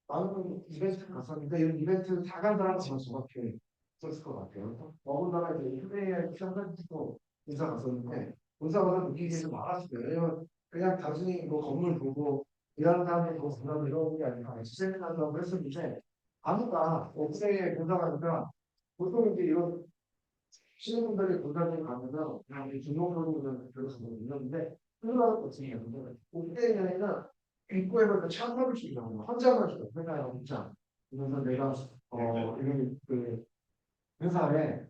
많은 이벤트 갔었는데 이런 이벤트 다 간 사람은 저밖에 없었을 것 같아요. 더군다나 이제 휴대의 시험관도 본사 갔었는데 본사 가서 느끼기 좀 많았어요. 왜냐면 그냥 단순히 뭐 건물 보고 일하는 사람이 뭐 부담 이런 게 아니라 시스템을 한다고 했었는데 아무가 옥세에 본사 가니까 보통 이제 이런 신혼분들이 본사에 가면은 그냥 등록금을 들어서 있는데 그거는 어떻게 옥세에는 입구에서 창문을 주더라고요. 헌장을 주고 회사에 헌장. 그래서 내가 이런 회사에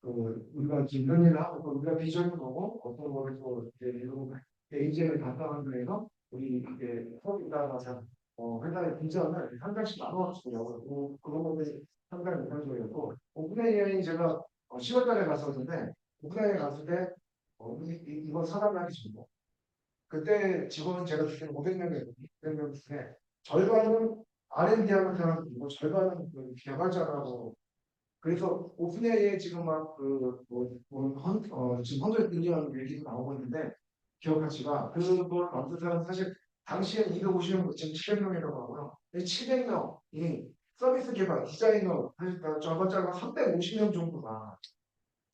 우리가 지금 이런 일을 하고 또 우리가 비전을 보고 어떤 거를 또 이런 AG를 담당하기 위해서 우리 이게 서울이다가 회사의 비전을 한 장씩 나눠주고요. 그런 것들이 상당히 인상적이었고 오픈AI에 제가 10월달에 갔었는데 오픈AI에 갔을 때 이번 사람하기 전에 그때 직원은 제가 주신 500명 중에 절반은 R&D하는 사람들이고 절반은 개발자라고 그래서 오픈AI에 지금 지금 100빌리언 얘기도 나오고 있는데 기업 가치가 그걸 만든 사람 사실 당시에 250명 지금 700명이라고 하고요. 700명이 서비스 개발 디자이너 사실 저번자가 350명 정도가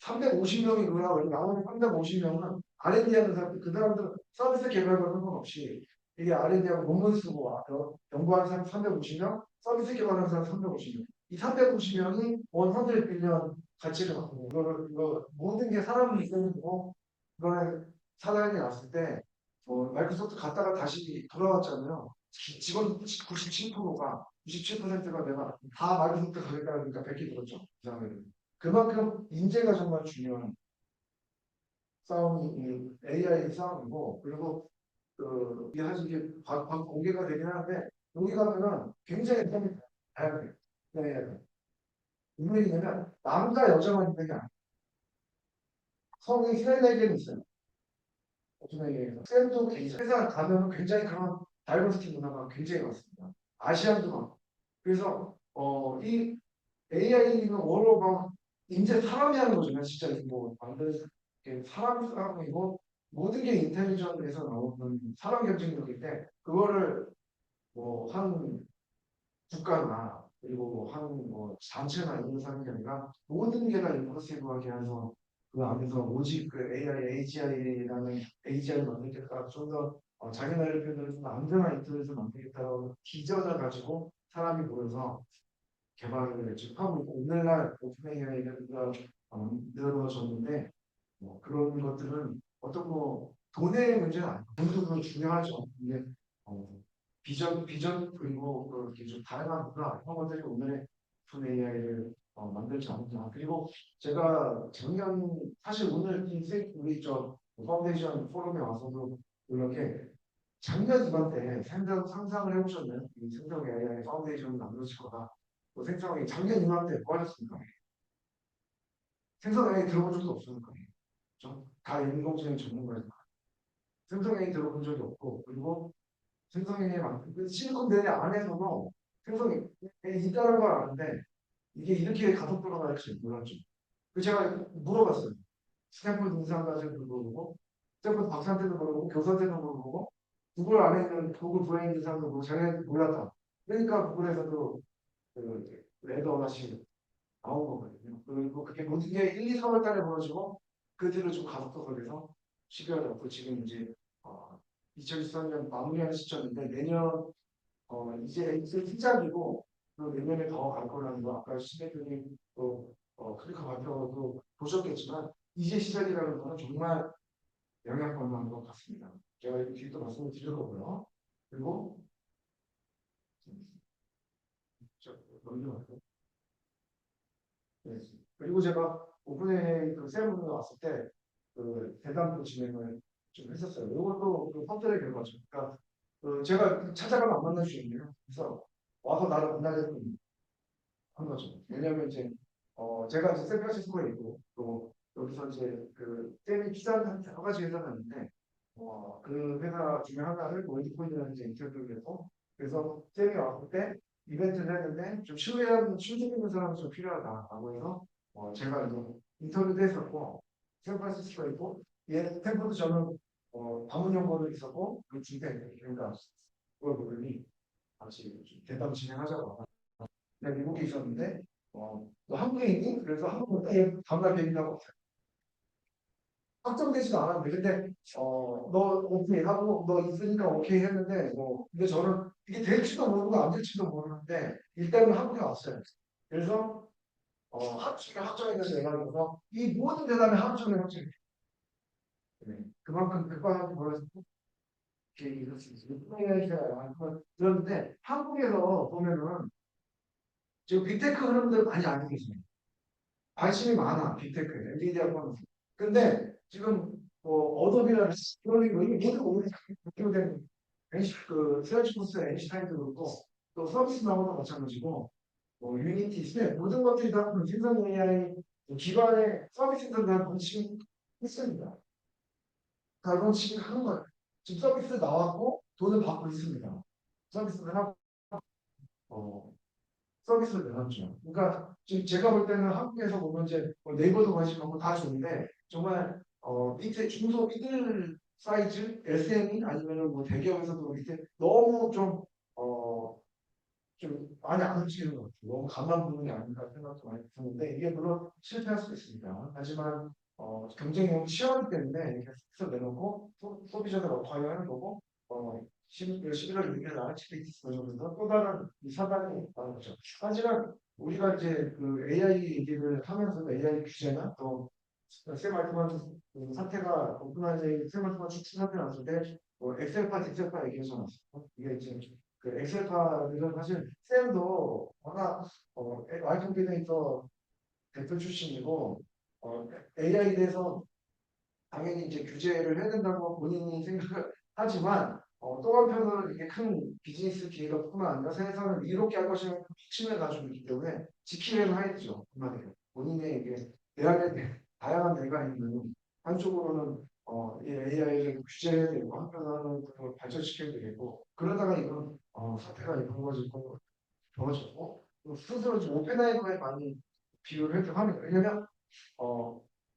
350명이 그거라고 나오는 350명은 R&D 하는 사람들 그 사람들은 서비스 개발과 상관없이 이게 R&D하고 논문 쓰고 연구하는 사람 350명 서비스 개발하는 사람 350명 이 350명이 100빌리언 가치를 갖고 이거 모든 게 사람이 있는 거고 이거는 사단이 났을 때 마이크로소프트 갔다가 다시 돌아왔잖아요. 직원 97%가 97%가 내가 다 마이크로소프트 가겠다니까 100개 들었죠. 그만큼 인재가 정말 중요한 싸움이 AI 싸움이고 그리고 이게 사실 이게 공개가 되긴 하는데 여기 가면은 굉장히 다양해요. 인물이냐면 남자 여자만 있는 게 아니에요. 성이 세네개는 있어요. 쌤도 회사 가면 굉장히 그런 다이버시티 문화가 굉장히 많습니다. 아시안도 많고. 그래서 이 AI는 원어가 인제 사람이 하는 거잖아요. 진짜 뭐 만드는 사람이고 모든 게 인텔리전에서 나오는 사람 경쟁력인데 그거를 한 국가나 그리고 한 단체나 이런 사람이 아니라 모든 게 다 인커시브하게 해서 그 안에서 오직 그 AGI라는 AGI를 만들겠다 좀 더 자기 나라를 표현을 좀 안전한 인터넷을 만들겠다고 비전을 가지고 사람이 모여서 개발을 지금 하고 있고 오늘날 오픈AI가 만들어졌는데 그런 것들은 어떤 돈의 문제는 아니고 돈도 그건 중요하죠. 근데 비전 그리고 이렇게 좀 다양한 문화 이런 것들이 오늘의 오픈 AI를 만들지 않았나. 그리고 제가 작년 사실 오늘 우리 저 파운데이션 포럼에 와서도 이렇게 작년 이맘때 상상을 해보셨나요? 이 생성 AI 파운데이션을 만들어질 거다. 또 생성이 작년 이맘때 뭐 하셨습니까? 생성 AI 들어본 적도 없으니까. 그렇죠? 다 인공지능 전문가니까. 생성 AI 들어본 적이 없고, 그리고 생성 AI 실리콘밸리 안에서도 생성 AI 있다는 걸 아는데 이게 이렇게 가속도로 나갈지 몰랐죠. 그 제가 물어봤어요. 스탠퍼드 인상가지도 물어보고, 스탠퍼드 박사한테도 물어보고, 교수한테도 물어보고, 구글 안에 있는 구글 브레인 인상도 물어보고, 자기네도 몰랐다. 그러니까 구글에서도 그 레더나시 나온 거거든요. 그리고 그게 모든 게 1, 2, 3월 달에 벌어지고 그 뒤로 좀 가속도가 돼서 12월에 없고 지금 이제 2023년 마무리하는 시점인데 내년 이제 시작이고 또 내년에 더 갈 거라는 거 아까 시대표님 또 클리커 발표도 보셨겠지만 이제 시작이라는 거는 정말 영향권을 하는 것 같습니다. 제가 이렇게 뒤에 또 말씀을 드릴 거고요. 그리고 먼저 갈까요? 네. 그리고 제가 오픈AI 그 세레모니 왔을 때 그 대담도 진행을 좀 했었어요. 이것도 그 펀드의 결과죠. 그러니까 제가 찾아가면 안 만날 수 있네요. 그래서 와서 나를 만나게끔 한 거죠. 왜냐하면 이제 제가 이제 샌프란시스코에 있고 또 여기서 이제 그 쌤이 투자한 여러 가지 회사가 있는데 그 회사 중에 하나를 월드코인이라는 이제 인터뷰를 해서 그래서 쌤이 왔을 때 이벤트를 했는데 좀 신뢰 있는 사람이 좀 필요하다라고 해서 제가 이제 인터뷰도 했었고 샌프란시스코에 있고 얘 스탠퍼드 저는 방문 연구를 있었고 그 중대 그러니까 그걸 보더니 같이 대담 진행하자고 내가 미국에 있었는데 너 한국에 있니? 그래서 한국 다음날 비행기라고 확정되지도 않았는데 근데 너 오케이 하고 너 있으니까 오케이 했는데 근데 저는 이게 될지도 모르고 안 될지도 모르는데 일단은 한국에 왔어요. 그래서 확정에 대해서 얘기하면서 이 모든 대담이 하루 종일 확정이 돼요. 네. 그만큼 그만큼 벌어서 그런데 한국에서 보면은 지금 빅테크 흐름들 많이 알고 계세요. 관심이 많아 빅테크에 엔비디아 건. 근데 지금 어도비나 그런 거 이게 모두 오늘 된 그 세일즈포스 엔시타인도 그렇고 또 서비스 나오도 마찬가지고 유니티 스냅 모든 것들이 다 생성 AI 기반의 서비스들에 대한 관심이 있습니다. 다 론칭을 하는 거예요. 지금 서비스 나왔고 돈을 받고 있습니다. 서비스를 하고 서비스를 내놨죠. 그러니까 지금 제가 볼 때는 한국에서 보면 이제 네이버도 관심 많고 다 좋은데 정말 밑에 중소 미들 사이즈 SME 아니면 뭐 대기업에서도 밑에 너무 좀 많이 안 움직이는 것 같아요. 너무 가만 부분이 아닌가 생각도 많이 드는데 이게 물론 실패할 수 있습니다. 하지만 경쟁이 너무 치열하기 때문에 이렇게 스스로 내놓고 소비자들 어파이어하는 거고 11월 6일 날 HBT 보여주면서 또 다른 이 사단이 나온 거죠. 하지만 우리가 이제 그 AI 얘기를 하면서 AI 규제나 또 샘알트만 사태가 오픈하는 샘알트만 축소 사태 났을 때 엑셀파, 딕셀파 얘기해서 났어요. 이게 이제 그 엑셀파는 사실 샘도 워낙 Y 컴비네이터 대표 출신이고 AI에 대해서 당연히 이제 규제를 해야 된다고 본인이 생각을 하지만 또 한편으로는 이게 큰 비즈니스 기회가 뿐만 아니라 세상을 이롭게 할 것이라는 확신을 가지고 있기 때문에 지키려는 하겠죠. 그만해요. 본인의 이게 대안에 다양한 대가 있는 한쪽으로는 이 AI를 규제해야 되고 한편으로는 그걸 발전시켜야 되고 그러다가 이건 사태가 벌어지고 스스로 좀 오펜하이머에 많이 비유를 해서 합니다. 왜냐면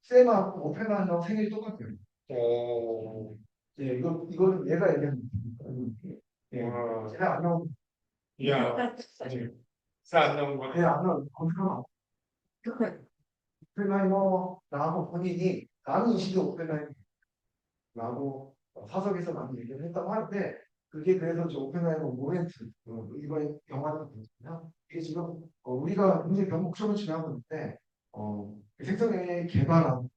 쌤하고 오펜하이머 생일이 똑같아요. 예, 이거는 얘가 얘기하는 거예요. 예, 제가 안 나온. 야, 안 나온 거. 예, 안 나온. 검색하면 오펜하이머 나하고 본인이 나는 20대 오펜하이머라고 사석에서 많이 얘기를 했다고 하는데 그게 그래서 이제 오펜하이머 모멘트 이번 영화도 보거든요. 이게 지금 우리가 굉장히 변곡점을 지나고 있는데 생성 AI 개발하고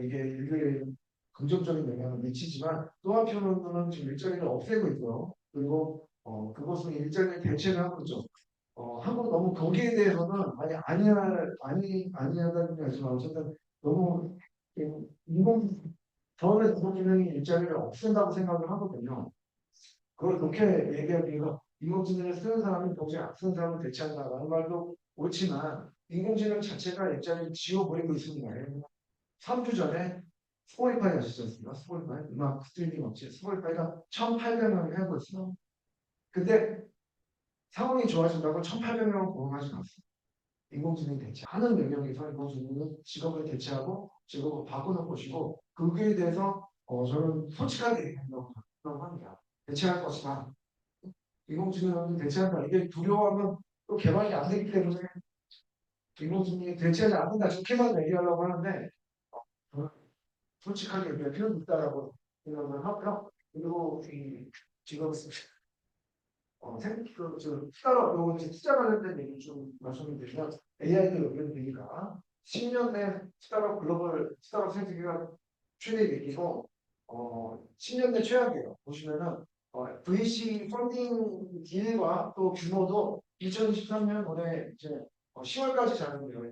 이게 인류의 긍정적인 영향을 미치지만 또 한편으로는 지금 일자리를 없애고 있고요. 그리고 그것은 일자리를 대체를 하고 있죠. 한국 너무 거기에 대해서는 아니하다는 게 아니지만 어쨌든 너무 저는 인공지능이 일자리를 없앤다고 생각을 하거든요. 그걸 그렇게 얘기하기가 인공지능을 쓰는 사람이 동시에 안 쓰는 사람을 대체한다라는 말도 옳지만 인공지능 자체가 일자리를 지워버리고 있습니다. 3주 전에 스포티파이 아시지 않습니까? 스포티파이 음악 스트리밍 업체 스포티파이가 1,800명을 하고 있어요. 근데 상황이 좋아진다고 1,800명을 고용하지 않았어요. 인공지능이 대체하는 영역에서 인공지능은 직업을 대체하고 직업을 바꾸는 것이고 그거에 대해서 저는 솔직하게 얘기한다고 합니다. 대체할 것이다. 인공지능은 대체한다. 이게 두려워하면 또 개발이 안 되기 때문에 인공지능이 대체하지 않는다. 좋게만 얘기하려고 하는데 저는 솔직하게 얘기할 필요는 있다라고 생각을 하고요. 그리고 지금 스타트업 요거 투자 관련된 얘기 좀 말씀을 드리면 AI도 연결되니까 10년 내 글로벌 스타트업 생태계가 최대 얘기고 10년 내 최악이에요. 보시면은 VC 펀딩 딜과 또 규모도 2023년 올해 이제 10월까지 자는데요.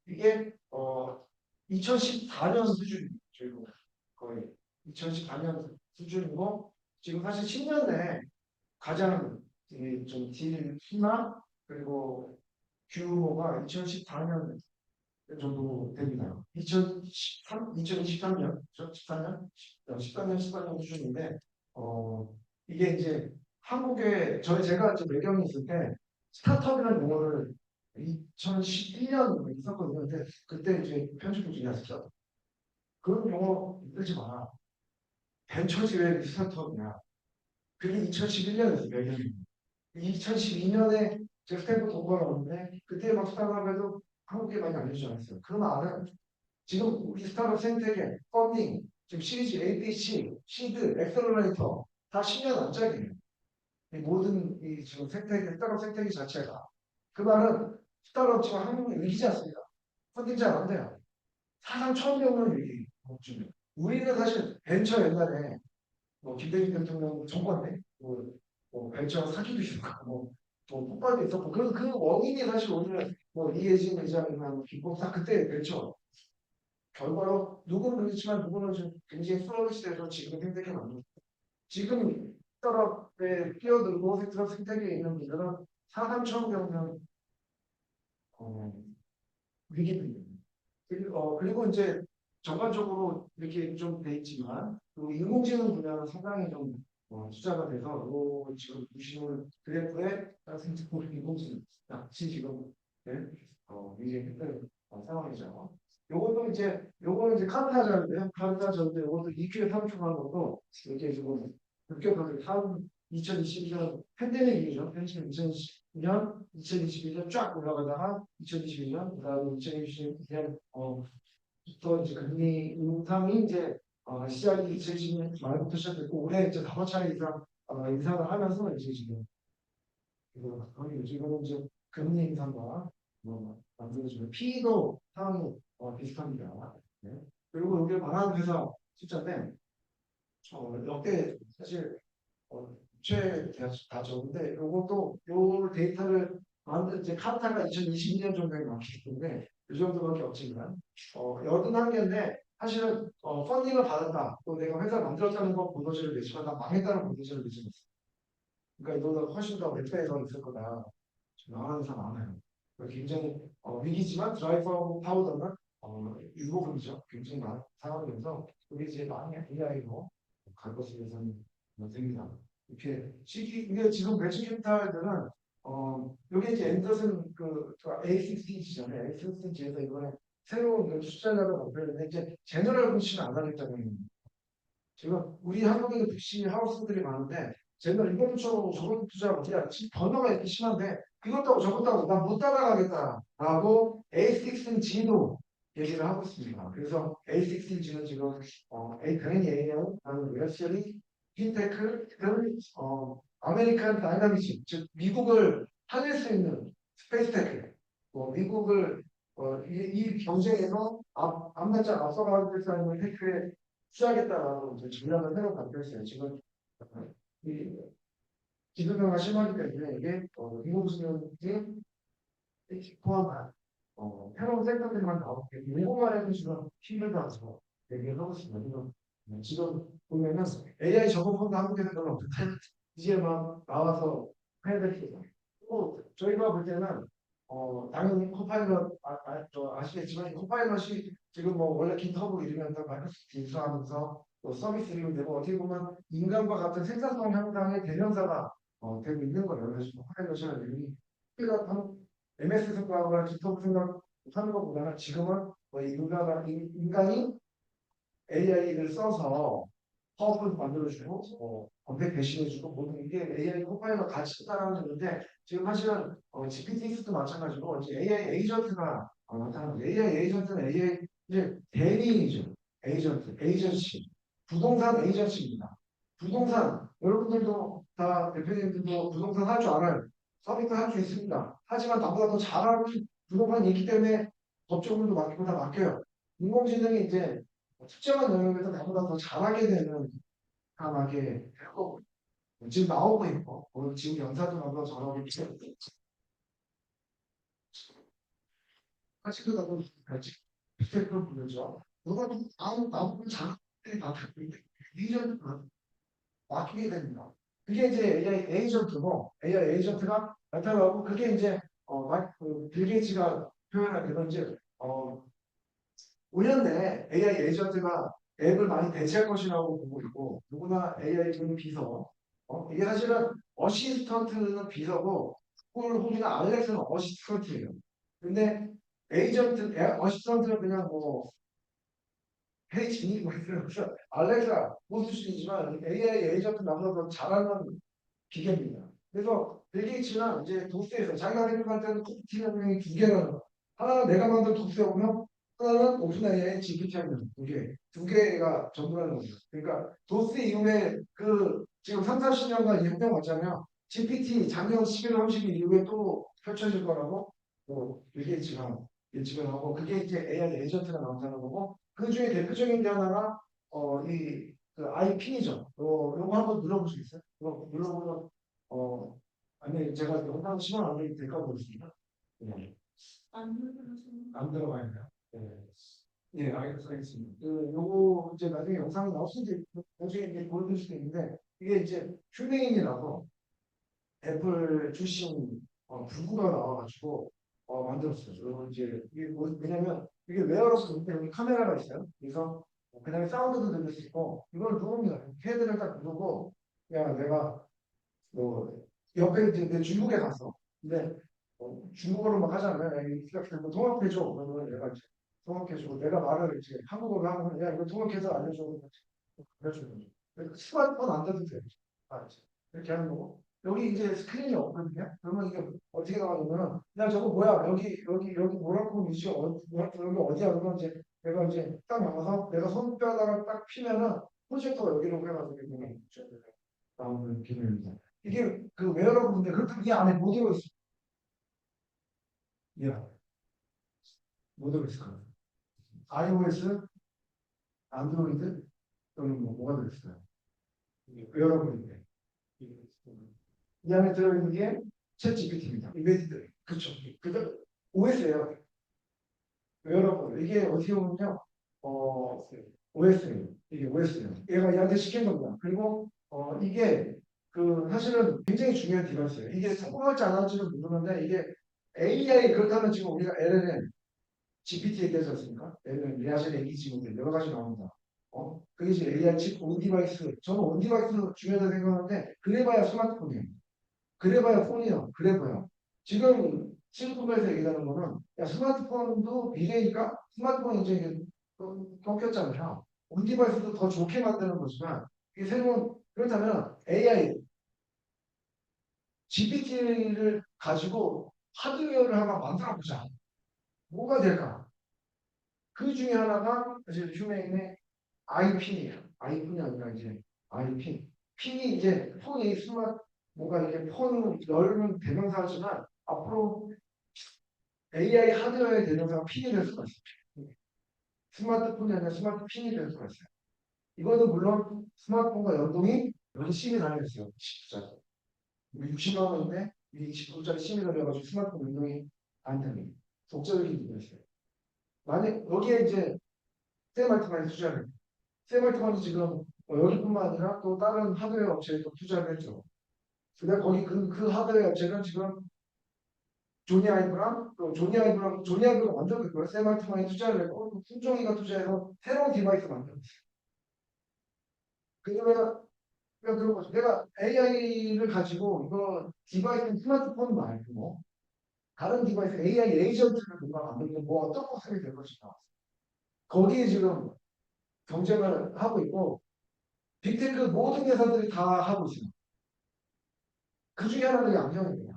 이게 2014년 수준이에요. 저희도 거의 2014년 수준이고 지금 사실 10년 내에 가장 좀 딜 수나 그리고 규모가 2014년 정도 됩니다. 2023년, 13년 수준인데, 이게 이제 한국에, 제가 이제 배경이 있을 때, 스타트업이라는 용어를 2011년 있었거든요. 근데 그때 이제 편집부 중에 하셨죠. 그런 용어 쓰지 마. 벤처지 왜 스타트업이냐. 그게 2011년이었어요, 배경이. 2012년에 제가 스탠포드 공부하러 왔는데 그때 막 스타트업에도 한국에 많이 알려주지 않았어요. 그 말은 지금 우리 스타트업 생태계, 펀딩, 지금 시리즈 A, B, C, 시드, 엑셀러레이터 다 10년 안짝이에요. 이 모든 이 지금 생태계, 스타트업 생태계 자체가 그 말은 스타트업 지금 한국은 위기지 않습니다. 펀딩 잘 안 돼요. 사상 처음 겪는 위기. 우리는 사실 벤처 옛날에 김대중 대통령 정권 때 벤처 사기도 있었고 폭발도 있었고 그 원인이 사실 오늘 이해진 회장이나 김봉사 그때 벤처 결과로 누구는 그렇지만 누구는 좀 굉장히 플러리시돼서 지금 생태계 만들고 지금 스타트업에 뛰어들고 스타트업 생태계에 있는 분들은 사상 처음 겪는 위기입니다. 그리고 이제 전반적으로 이렇게 좀 돼 있지만 인공지능 분야는 상당히 좀 투자가 돼서 지금 보시는 그래프에 인공지능 같이 지금 굉장히 힘든 상황이죠. 요거는 이제 카르타자인데요. 카르타자인데 요것도 2Q에 3초만 것도 이렇게 지금 급격하게 2022년 팬데믹이죠. 2020년 쫙 올라가다가 2022년 그다음에 2022년 부터 이제 금리 인상이 이제 시작이 2020년 말부터 시작됐고 올해 이제 5차례 이상 인상을 하면서 이제 지금 지금은 이제 금리 인상과 만들어지는 P도 상황이 비슷합니다. 네. 그리고 여기 망한 회사 숫자인데 역대 사실 다 적은데 요것도 요 데이터를 만든 이제 카타가 2022년 정도에 나왔기 때문에 이 정도밖에 없지만 81개인데 사실은 펀딩을 받았다 또 내가 회사를 만들었다는 건 보도자를 내지만 나 망했다는 보도자를 내지는 있어. 그러니까 이거보다 훨씬 더 몇 배가 더 있을 거다. 망하는 회사 많아요. 굉장히 위기지만 드라이버 파우더는 유보금이죠. 굉장히 많은 상황이어서 그게 이제 많이 AI로 갈 것으로 예상이 됩니다. 이게 지금 매출 캐피탈들은 여기 이제 앤더슨 A16G잖아요. A16G에서 이번에 새로운 숫자를 발표했는데 이제 제너럴 분치는 안 하겠다는 지금 우리 한국에도 VC 하우스들이 많은데 제너럴 이번 주로 저번 투자하고 번호가 이렇게 심한데 그것도 하고 저것도 하고 나 못 따라가겠다라고 A16G도 얘기를 하고 있습니다. 그래서 A16G는 지금 당연히 AI는 웨어셜리 핀테크, 아메리칸 다이나믹스, 즉 미국을 살릴 수 있는 스페이스테크, 미국을 이 경쟁에서 앞날짜 앞서가고 있는 테크에 투자하겠다라고 전략을 새로 발표했어요. 지금 기술변화가 심하기 때문에 이게 인공지능이 포함한 새로운 섹터들만 나오게 공부만 해도 지금 힘들다고 얘기를 하고 있습니다. 그래서 지금 보면은 AI 적응법도 한국에서 별로 없는데 이제 막 나와서 해야 될 게 있어요. 또 저희가 볼 때는 당연히 코파일럿 아시겠지만 이 코파일럿이 지금 뭐 원래 깃허브 이러면서 마이크로소프트 인수하면서 또 서비스를 내고 어떻게 보면 인간과 같은 생산성 향상의 대명사가 되고 있는 거예요. 그래서 코파일럿이라는 이름이 우리가 MS 생각하거나 깃허브 생각하는 것보다는 지금은 거의 인간이 AI를 써서 파워포인트 만들어주고 검색 대신해주고 모든 이게 AI 코파일럿 같이 따라하는데 지금 사실은 GPT-4도 마찬가지로 이제 AI 에이전트가 나타나고 AI 에이전트는 AI 이제 대리이죠. 에이전시 부동산 에이전시입니다. 부동산 여러분들도 다 대표님들도 부동산 할 줄 알아요. 서비스 할 수 있습니다. 하지만 나보다 더 잘하는 부동산이 있기 때문에 법적으로도 맡기고 다 맡겨요. 인공지능이 이제 특정한 영역에서 나보다 더 잘하게 되는 강하게 되고 지금 나오고 있고 지금 연사도 나보다 잘하고 있고 사실 나도 같이 스태프를 부르죠. 누가 나보다 잘하게 맡기고 에이전트 맡기게 됩니다. 그게 이제 AI 에이전트고 AI 에이전트가 나타나고 그게 이제 빌 게이츠가 표현하기로 이제 5년 내에 AI 에이전트가 앱을 많이 대체할 것이라고 보고 있고 누구나 AI는 비서 이게 사실은 어시스턴트는 비서고 구글 홈이나 알렉스는 어시스턴트예요. 근데 어시스턴트는 그냥 뭐 페이지 뭐 이러면서 알렉사 못 수준이지만 AI 에이전트 나보다 더 잘하는 기계입니다. 그래서 빌 게이츠는 이제 독스에서 자기가 생각할 때는 컴퓨팅 명이 두 개라는 거. 하나는 내가 만든 독스에 오면 하나는 오픈 AI GPT하는 두 개가 전부라는 거죠. 그러니까 도스 이후에 지금 3, 40년간 혁명 왔잖아요. GPT 작년 11월 30일 이후에 또 펼쳐질 거라고 빌 게이츠가 예측을 하고 그게 이제 AI 에이전트가 나온다는 거고 그 중에 대표적인 게 하나가 아이핀이죠. 요거 한번 눌러보시겠어요? 이거 눌러보면 아니 제가 영상 시간 안 되게 될까 모르겠습니다. 네. 안 들어가 있나요? 네. 예, 알겠습니다. 요거 이제 나중에 영상이 나올 수도 있고 나중에 이제 보여드릴 수도 있는데 이게 이제 휴메인이라고 애플 출신 부부가 나와가지고 만들었어요. 그리고 이제 이게 왜냐면 이게 웨어러블인데 여기 카메라가 있어요. 그래서 그다음에 사운드도 들릴 수 있고 이걸 누릅니다. 헤드를 딱 누르고 야 내가 뭐 옆에 이제 내 중국에 갔어. 근데 중국어로 막 하잖아요. 이거 통역해줘. 그러면 내가 이제 통역해주고 내가 말을 이제 한국어로 하면 야 이거 통역해서 알려줘. 그래주는 거죠. 스마트폰 안 돼도 돼. 이렇게 하는 거고. 여기 이제 스크린이 없거든요. 그러면 이게 어떻게 나가냐면은 그냥 저거 뭐야 여기 뭐라고 위치 여기 어디야 그러면 이제 내가 이제 딱 나가서 내가 손뼈다가 딱 피면은 프로젝터가 여기로 해가지고 이렇게 나오는 기능입니다. 이게 그 웨어러블인데 그렇다면 이 안에 뭐 들어있어? 뭐 들어있을까요? iOS, 안드로이드 또는 뭐가 들어있어요? 웨어러블인데 이 안에 들어있는 게 챗 GPT입니다. 이메디드 그렇죠. 그죠? OS예요. 웨어러블 이게 어떻게 보면요, OS예요. 이게 OS예요. 얘가 얘한테 시킨 겁니다. 그리고 이게 사실은 굉장히 중요한 디바이스예요. 이게 성공할지 안 할지는 모르는데 이게 AI 그렇다면 지금 우리가 LLM, GPT 얘기하지 않습니까? LLM, 레아젤 얘기 지금 여러 가지 나옵니다. 그게 이제 AI 칩 온디바이스. 저는 온디바이스 중요하다고 생각하는데 그래봐야 스마트폰이에요. 그래봐야 폰이요. 그래봐요. 지금 실리콘밸리에서 얘기하는 거는 야 스마트폰도 미래니까 스마트폰이 이제 꺾였잖아요. 온디바이스도 더 좋게 만드는 거지만 이게 새로운 그렇다면 AI GPT를 가지고 하드웨어를 하나 만들어 보자. 뭐가 될까? 그 중에 하나가 사실 휴메인의 아이핀이에요. 아이폰이 아니라 이제 아이핀. 핀이 이제 폰이 뭔가 이렇게 폰 넓은 대명사지만 앞으로 AI 하드웨어의 대명사가 핀이 될 수가 있어요. 스마트폰이 아니라 스마트 핀이 될 수가 있어요. 이거는 물론 스마트폰과 연동이 열심히 다녔어요. 우리 60만 원인데 이 20%짜리 시민을 해가지고 스마트폰 운동이 안 되는 독자적인 이유가 있어요. 만약 여기에 이제 세말트만이 투자를 해요. 세말트만이 지금 여기뿐만 아니라 또 다른 하드웨어 업체에 또 투자를 했죠. 근데 거기 그 하드웨어 업체는 지금 조니 아이브가 만들었고요. 세말트만이 투자를 했고 품종이가 투자해서 새로운 디바이스 만들었어요. 그래서 그런 거죠. 내가 AI를 가지고 이거 디바이스 스마트폰 말고 다른 디바이스 AI 에이전트를 뭔가 만들면 뭐 어떤 모습이 될 것인가. 거기에 지금 경쟁을 하고 있고 빅테크 모든 회사들이 다 하고 있습니다. 그 중에 하나는 이 안경이에요.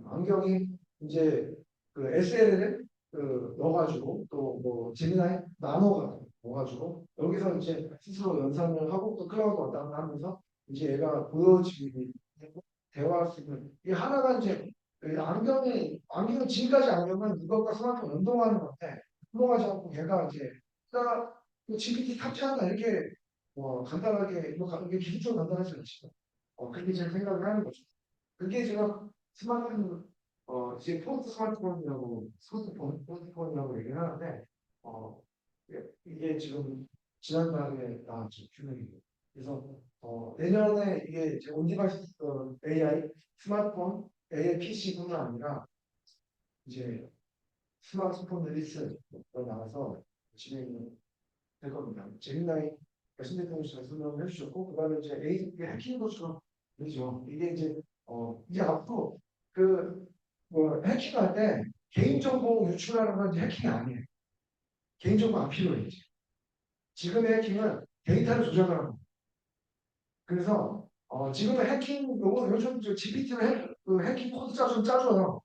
안경이 이제 그 SL을 넣어가지고 또 뭐 제미나이 나노가 넣어가지고 여기서 이제 스스로 연산을 하고 또 클라우드 왔다 갔다 하면서 이제 얘가 보여지고 대화할 수 있는 이 하나가 이제 그 안경은 지금까지 안경은 이것과 스마트폰 연동하는 건데 연동하지 않고 얘가 이제 나 GPT 탑재한다 이렇게 간단하게 이게 기술적으로 간단하지 않죠. 그렇게 제 생각을 하는 거죠. 그게 지금 스마트폰 이제 포스트 스마트폰이라고 포스트폰이라고 얘기를 하는데 이게 지금 지난달에 나왔죠. 규명이. 그래서 내년에 이게 이제 온디바이스 AI 스마트폰 AI PC뿐만 아니라 이제 스마트폰 리리스가 나와서 진행이 될 겁니다. 제미나이 신 대통령께서 설명을 해주셨고 그다음에 이제 이게 해킹도 좀 그렇죠. 이게 이제 이제 앞으로 해킹할 때 개인정보 유출하는 건 이제 해킹이 아니에요. 개인정보 안 필요해 이제. 지금의 해킹은 데이터를 조작하는 거예요. 그래서 지금의 해킹 요즘 GPT를 해킹 코드 짜줘요.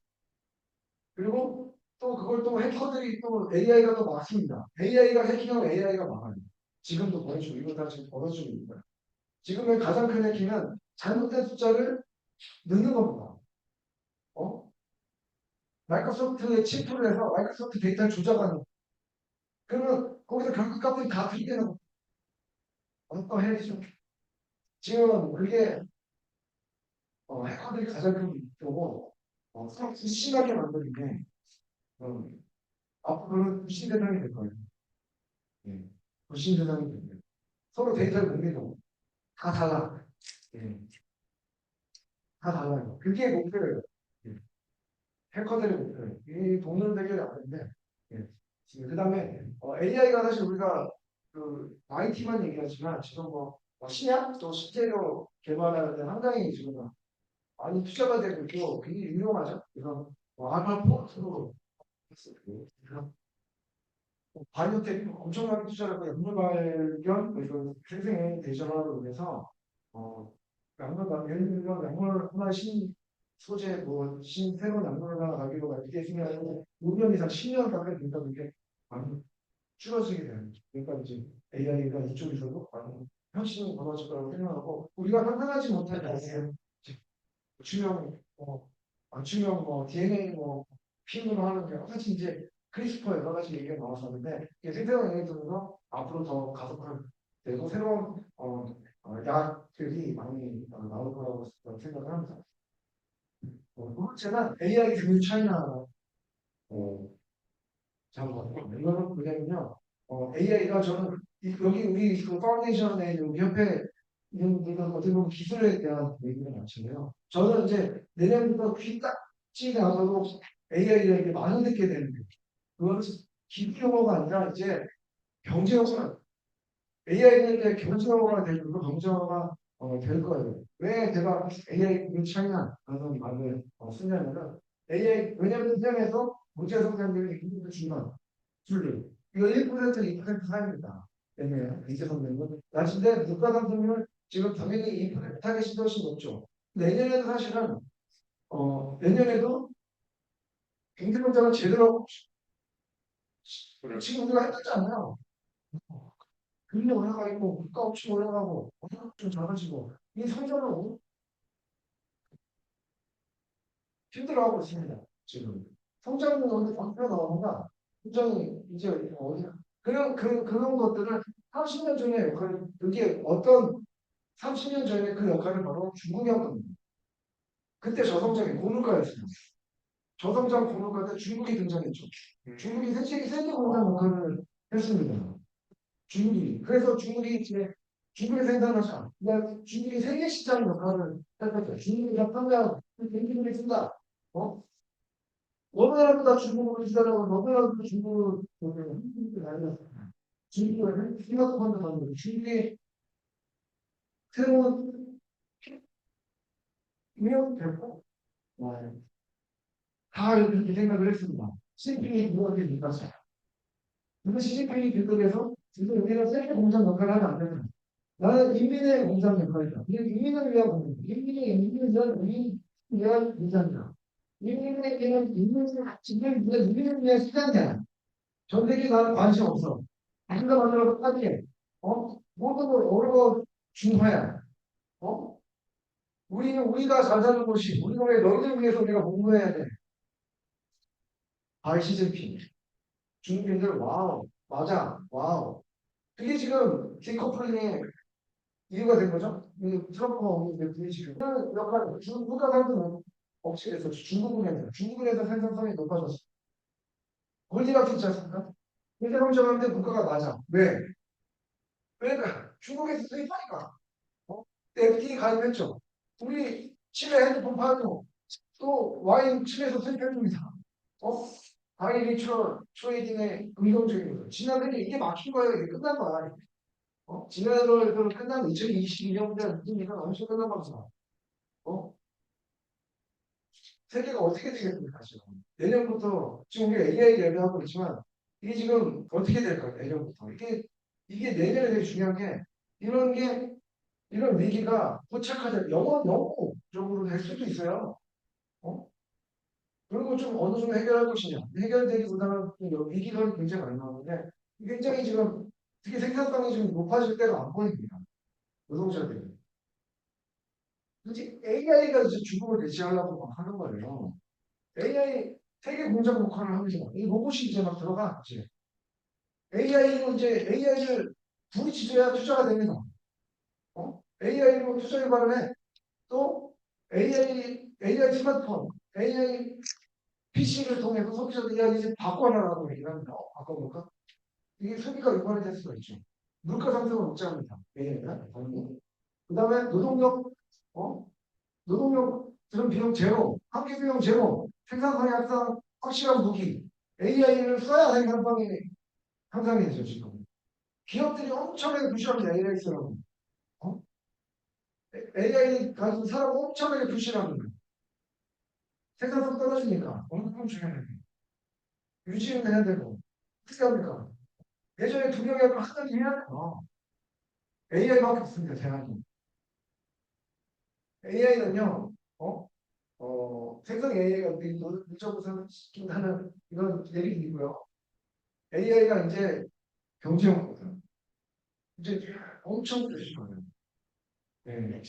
그리고 또 그걸 또 해커들이 또 AI가 또 막습니다. AI가 해킹하고 AI가 막아요. 지금도 보내주고 이거 다 지금 벌어지고 있는 거예요. 지금의 가장 큰 해킹은 잘못된 숫자를 넣는 겁니다. 마이크로소프트에 침투를 해서 마이크로소프트 데이터를 조작하는 거예요. 그러면 거기서 결국 값들이 다 틀리는 거예요. 또 해야죠. 지금 그게 해커들이 가장 큰 목표고 서로 불신하게 만드는 게 앞으로는 불신 대상이 될 거예요. 예. 불신 대상이 될 거예요. 서로 데이터를 못 믿어. 다 달라. 예. 다 달라요. 그게 목표예요. 예. 해커들의 목표예요. 이 돈을 되게 안 되는데. 예. 그 다음에 AI가 사실 우리가 IT만 얘기하지만 지금 신약 또 실제로 개발하는데 상당히 지금 많이 투자가 되고 있고 굉장히 유용하죠. 그래서 알파포트로 바이오텍 엄청나게 투자를 하고 약물 발견 이런 생생의 대전화로 인해서 예를 들면 약물 하나 신 소재 새로운 약물 하나 가기로 이게 중요한 5년 이상 10년 가까이 된다 이게 많이 줄어지게 되는 거죠. 그러니까 이제 AI가 이쪽에서도 많이 혁신이 벌어질 거라고 생각하고 우리가 상상하지 못할 맞춤형 DNA 핀으로 하는 게 여러 가지 이제 크리스퍼 여러 가지 얘기가 나왔었는데 이게 세대가 예를 들어서 앞으로 더 가속화되고 새로운 약들이 많이 나올 거라고 생각을 합니다. 두 번째는 AI 금융 차이나 이거는 뭐냐면요. AI가 저는 여기 우리 파운데이션의 우리 협회 이런 어떻게 보면 기술에 대한 얘기가 많잖아요. 저는 이제 내년부터 귀딱지 나서도 AI를 많이 듣게 되는데 그거는 기술 용어가 아니라 이제 경제 용어는 AI는 이제 경제 용어가 되고 경제 용어가 될 거예요. 왜 제가 AI 금융 차이나라는 말을 쓰냐면은 AI 왜냐하면 시장에서 문제 성장률이 2% 중간 줄을 이거 1% 2% 사입니다. 때문에 이제 성장률 낮은데 물가 상승률 지금 당연히 2% 타겟이 훨씬 높죠. 내년에도 사실은 내년에도 경제 성장을 제대로 하고 지금 우리가 했잖아요. 금리 올라가 있고 물가 없이 올라가고 좀 작아지고 이 성장을 힘들어하고 있습니다. 지금 성장은 어디 방패 나오는가? 성장이 이제 어디야? 그런 것들을 30년 전에 그게 어떤 30년 전에 그 역할을 바로 중국이 한 겁니다. 그때 저성장이 고물가였어요. 저성장 고물가 때 중국이 등장했죠. 중국이 세계 공장 역할을 했습니다. 중국이. 그래서 중국이 이제 중국의 생산하자. 그러니까 중국이 세계 시장 역할을 했거든요. 중국이 판매하고 경기를 쓴다. 어느 나라보다 중국으로 시달하고 어느 나라보다 중국을 날렸어요. 중국을 생각한다 말이에요. 중국이 새로운 유명됐고 다 이렇게 생각을 했습니다. 시진핑이 누구한테 믿었어요. 근데 시진핑이 그쪽에서 지금 우리가 세계 공장 역할을 하면 안 된다. 나는 인민의 공장 역할이다. 인민을 위한 공장. 인민을 위한 공장이다. 인민을 위한 인민을 위한 시장이야. 전 세계 나는 관심 없어. 우리가 만들어서 파기해. 모든 걸 어느 거 중화야. 우리가 잘 사는 곳이, 우리가 왜 너희들 위해서 우리가 공부해야 돼? 바이 시진핑. 중국인들, 와우. 맞아. 와우. 그게 지금 디커플링의 이유가 된 거죠. 트럼프가 없는 게 지금. 그런 역할을 누가 만드는 업체에서 중국은에서 생산성이 높아졌어. 권리가 있지 않습니까? 근데 성장하는데 물가가 낮아. 왜? 왜냐? 중국에서 수입하니까. FTA 가입했죠. 우리 칩에 핸드폰 파는 또 와인 칩에서 수입해 줍니다. 바이리처 트레이딩의 긍정적인 거죠. 지난해 이게 막힌 거예요. 이게 끝난 거야. 지난해로 끝난 2022년대 이건 엄청 끝난 거잖아. 세계가 어떻게 되겠습니까, 지금? 내년부터 지금 우리가 AI 예배하고 있지만 이게 지금 어떻게 될까요? 내년부터. 이게 내년에 되게 중요한 게 이런 위기가 포착하자 영구적으로 될 수도 있어요. 그리고 좀 어느 정도 해결할 것이냐. 해결되기보다는 위기설이 굉장히 많이 나오는데 굉장히 지금 특히 생산성이 좀 높아질 때가 안 보입니다. 노동자들이. 이제 AI가 이제 중국을 대체하려고 막 하는 거예요. AI 세계 공장 역할을 하면서 이 로봇이 이제 막 들어가. 이제 AI로 이제 AI를 부딪혀야 투자가 됩니다. AI로 투자 개발을 해. 또 AI 스마트폰, AI PC를 통해서 소비자들이 이제 바꿔라라고 얘기를 합니다. 바꿔볼까? 이게 소비가 유발이 될 수가 있죠. 물가 상승을 억제합니다. AI가. 그 다음에 노동력 들은 비용 제로, 환경 비용 제로, 생산성이 항상 확실한 무기. AI를 써야 생산성이 향상이죠, 지금. 기업들이 엄청나게 부실합니다, AI 쓰라고. AI 가지고 사람 엄청나게 부실하는 거예요. 생산성 떨어지니까 얼마큼 중요해요. 유지는 해야 되고 어떻게 합니까? 예전에 2명이 하고 하나님 해야 돼요. AI밖에 없습니다. 대안이. AI는요. 생성 AI가 물적으로 하는 이런 얘기이고요. AI가 이제 경제용거든. 이제 엄청 부실해요. 네.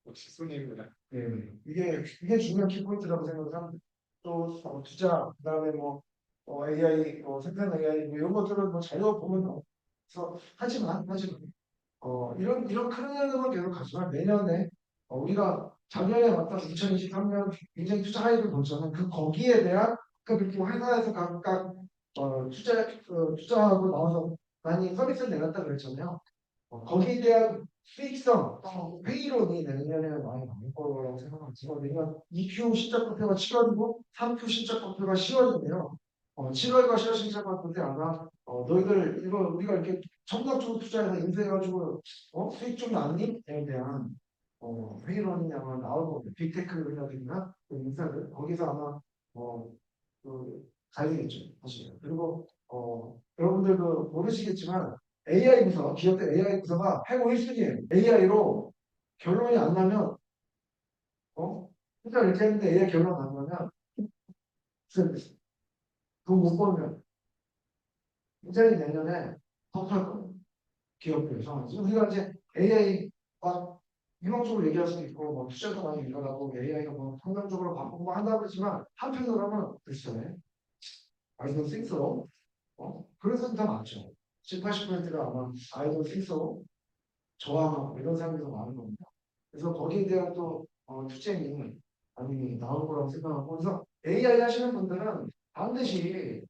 역시 손님입니다. 네, 이게 중요한 키포인트라고 생각을 합니다. 또 투자, 그다음에 AI, 생산 AI 이런 것들은 자료 보면 하지만 이런 큰 흐름은 계속 가지만 내년에 우리가 작년에 봤던 2023년 굉장히 투자 하이를 보자면 거기에 대한 그리고 회사에서 각각 투자하고 나와서 많이 서비스를 내놨다 그랬잖아요. 거기에 대한 수익성, 회의론이 내년에 많이 나올 거라고 생각합니다. 내년 2Q 실적 발표가 7월이고 3Q 실적 발표가 10월인데요. 7월과 10월 실적 발표 때 아마 너희들 이거 우리가 이렇게 청각적으로 투자해서 인수해가지고 수익 좀 났니? 에 대한 회의론이 아마 나올 겁니다. 빅테크라든가 인사들 거기서 아마 갈리겠죠. 사실. 그리고 여러분들도 모르시겠지만 AI 부서, 기업들 AI 부서가 해고 1순위예요. AI로 결론이 안 나면, 투자 이렇게 했는데 AI 결론 안 나면, 돈 못 벌면, 굉장히 내년에 덮할 거예요. 기업들 상황이. 우리가 이제 AI가 유망적으로 얘기할 수도 있고, 투자도 많이 일어나고, AI가 성장적으로 바꾸고 한다고 그러지만, 한편으로는 글쎄, 아이돌 싱스로, 그런 사람 다 많죠. 70, 80%가 아마 아이돌 싱스로 저항하고 이런 사람들이 많은 겁니다. 그래서 거기에 대한 또 투쟁이 많이 나올 거라고 생각하고 그래서 AI 하시는 분들은 반드시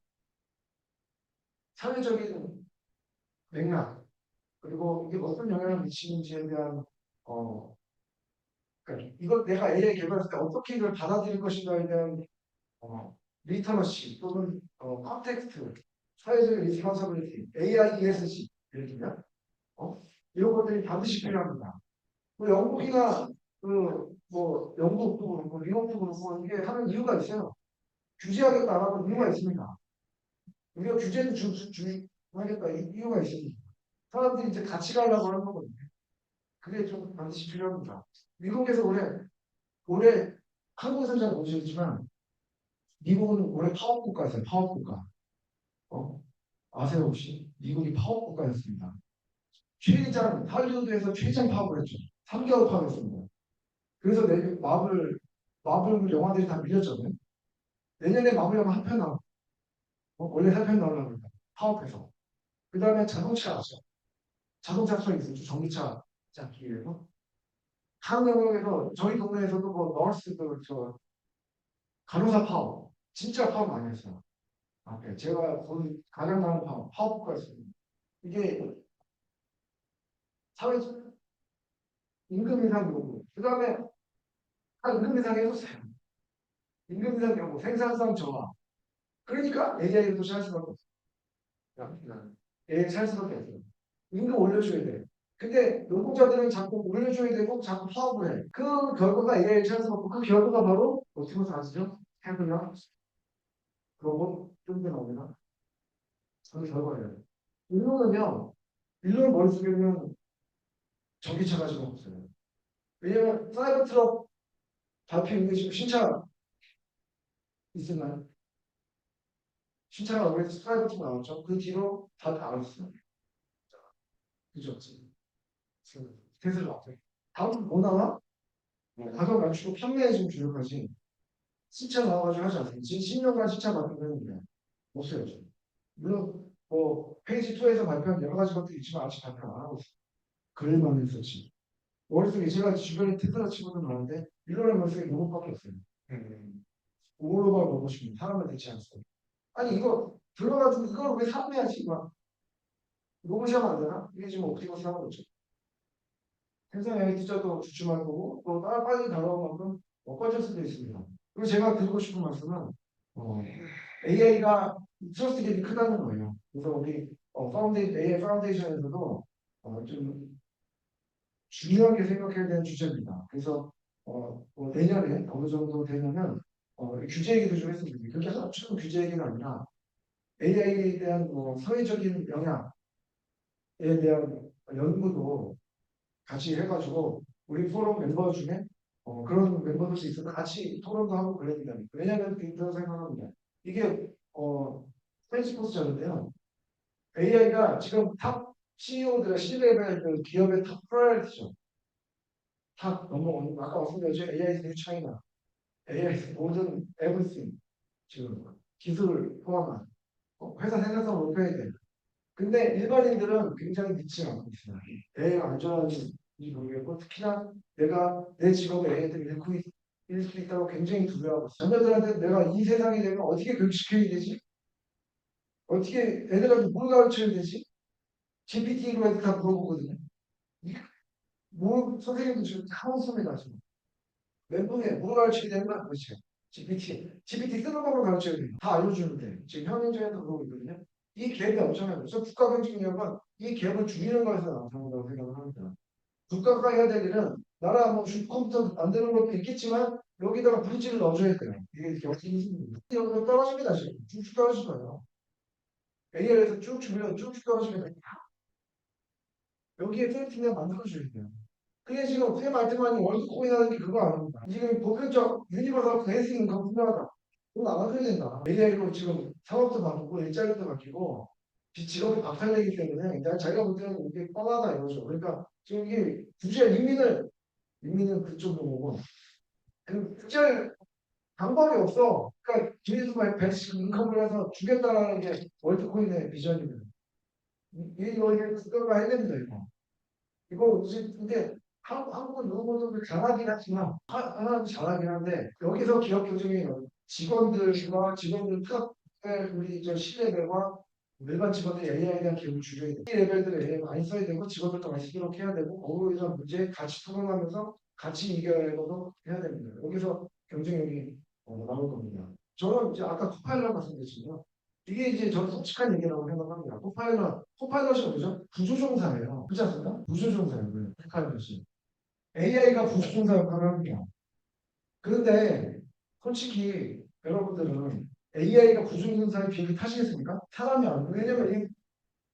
사회적인 맥락 그리고 이게 어떤 영향을 미치는지에 대한 그러니까 이걸 내가 AI 개발했을 때 어떻게 이걸 받아들일 것인가에 대한 리터러시 또는 컨텍스트, 사회적 리스폰서빌리티, AI ESG 예를 들면 이런 것들이 반드시 필요합니다. 뭐 영국이나 뭐 영국도 그렇고 미국도 그렇고 이게 하는 이유가 있어요. 규제하겠다 안 하고 이유가 있습니다. 우리가 규제는 하겠다 이유가 있습니다. 사람들이 이제 같이 가려고 하는 거거든요. 그게 좀 반드시 필요합니다. 미국에서 올해 한국에서 잘 모르시겠지만 미국은 올해 파업 국가였어요. 파업 국가. 아세요 혹시? 미국이 파업 국가였습니다. 최장 할리우드에서 최장 파업을 했죠. 3개월 파업했습니다. 그래서 마블 영화들이 다 밀렸잖아요. 내년에 마블 영화 한 편 나와. 원래 3편 나오려고 합니다. 파업해서. 그 다음에 자동차 서 있었죠. 전기차 잡기 위해서. 한국에서 저희 동네에서도 뭐 너스들 간호사 파업 진짜 파업 많이 했어요. 앞에 제가 거기 가장 많은 파업 국가였습니다. 이게 사회적 임금 인상 요구 그 다음에 임금 인상 해줬어요. 임금 인상 요구 생산성 저하 그러니까 AI를 도시할 수밖에 없어요. AI 살 수밖에 없어요. 임금 올려줘야 돼. 근데 노동자들은 자꾸 올려줘야 되고 자꾸 파업을 해. 그 결과가 AI를 살 수밖에 없고 그 결과가 바로 어떻게 보면 아시죠? 해그나 로봇 좀 더 나오나? 그 결과예요. 인류는 머릿속에는 전기차가 지금 없어요. 왜냐면 사이버 트럭 발표인데 지금 신차 있었나요? 신차가 원래 사이버 트럭 나왔죠. 그 뒤로 다 나왔어요. 그죠? 테슬라 앞에. 다음 뭐 나와? 가격 맞추고 판매에 좀 주력하지. 신차 나와가지고 하지 않습니다. 지금 10년간 신차 발표했는데 없어요. 지금. 물론 뭐 페이지 2에서 발표한 여러 가지 것들이 있지만 아직 발표 안 하고 있어요. 글만 했었지. 머릿속에 제가 주변에 테슬라 친구들 많은데 일론의 머릿속에 로봇밖에 없어요. 오로바를 보고 싶으면 사람을 대체 않습니다. 아니 이거 들어가지고 이걸 왜 사람해야지 막 로봇이 하면 안 되나? 이게 지금 옵티머스 하는 거죠. 생산량이 투자도 주춤할 거고 또 빨리 다가온 만큼 꺼질 수도 있습니다. 그리고 제가 드리고 싶은 말씀은 AI가 트러스트 갭이 크다는 거예요. 그래서 우리 AI 파운데이션에서도 좀 중요하게 생각해야 되는 주제입니다. 그래서 뭐 내년에 어느 정도 되면은 규제 얘기도 좀 했으면 좋겠어요. 그게 한참 규제 얘기가 아니라 AI에 대한 사회적인 영향에 대한 연구도 같이 해가지고 우리 포럼 멤버 중에 그런 멤버들이 있어서 같이 토론도 하고 그래야 된다니까. 왜냐하면 그런 생각합니다. 이게 페이스포스 자료인데요. AI가 지금 탑 CEO들의 C-레벨 그 기업의 탑 프라이어리티죠. 탑 넘버 아까 말씀드렸죠. AI 뉴 차이나 AI 모든 everything 지금 기술을 포함한 회사 생산성을 높여야 돼. 근데 일반인들은 굉장히 믿지 않고 있어요. AI가 안전한지 모르겠고 특히나 내가 내 직업을 AI들이 잃을 수 있다고 굉장히 두려워하고 있어요. 자녀들한테 내가 이 세상이 되면 어떻게 교육시켜야 되지? 어떻게 애들한테 뭘 가르쳐야 되지? GPT로 해도 다 물어보거든요. 선생님도 지금 카운스입니다. 지금. 멘붕에 뭘 가르쳐야 되는 거야 도대체. GPT 쓰는 법을 가르쳐야 돼요. 다 알려주는데 지금 현행적인 그러고 있거든요. 이 갭이 엄청나요. 그래서 국가경쟁력은 이 갭을 줄이는 것에서 나타난다고 생각을 합니다. 국가가 해야 될 일은 나라 컴퓨터 만드는 것도 있겠지만 여기다가 물질을 넣어줘야 돼요. 이게 여기서 떨어집니다. 지금 쭉쭉 떨어질 거예요. AI에서 쭉 주면 쭉쭉 떨어지면 여기에 팬티가 만들어줘야 돼요. 그게 지금 세 말씀만이 월드코인하는 게 그거 아닙니다. 지금 보편적 유니버설 베이스 인컴 분명하다. 그건 알아줘야 된다. AI로 지금 사업도 바꾸고 일자리도 바뀌고 직업이 박탈되기 때문에 일단 자기가 볼 때는 이게 뻔하다 이거죠. 그러니까 지금 이게 규제 인민은 그쪽으로 오고 그 규제할 방법이 없어. 그러니까 기회수가 베이스 인컴을 해서 주겠다라는 게 월드코인의 비전입니다. 이게 국가가 해야 됩니다. 이거 이제 근데 한국은 이런 것도 잘하긴 하지만 하나도 잘하긴 한데 여기서 기업 경쟁이 직원들 특별 우리 저 C레벨과 일반 직원들 AI에 대한 기업을 줄여야 돼. C레벨들 AI 많이 써야 되고 직원들도 많이 쓰도록 해야 되고 거기서 문제 같이 토론하면서 같이 이겨내도록 해야 됩니다. 여기서 경쟁력이 나올 겁니다. 저는 이제 아까 코파일럿 말씀드렸지만 이게 이제 저는 솔직한 얘기라고 생각합니다. 코파일럿이 뭐죠? 구조종사예요. 그렇지 않습니까? 구조종사예요. 코파일럿이. AI가 구조종사 역할을 합니다. 그런데 솔직히 여러분들은 AI가 구조종사의 비행기 타시겠습니까? 사람이 안 돼요. 왜냐면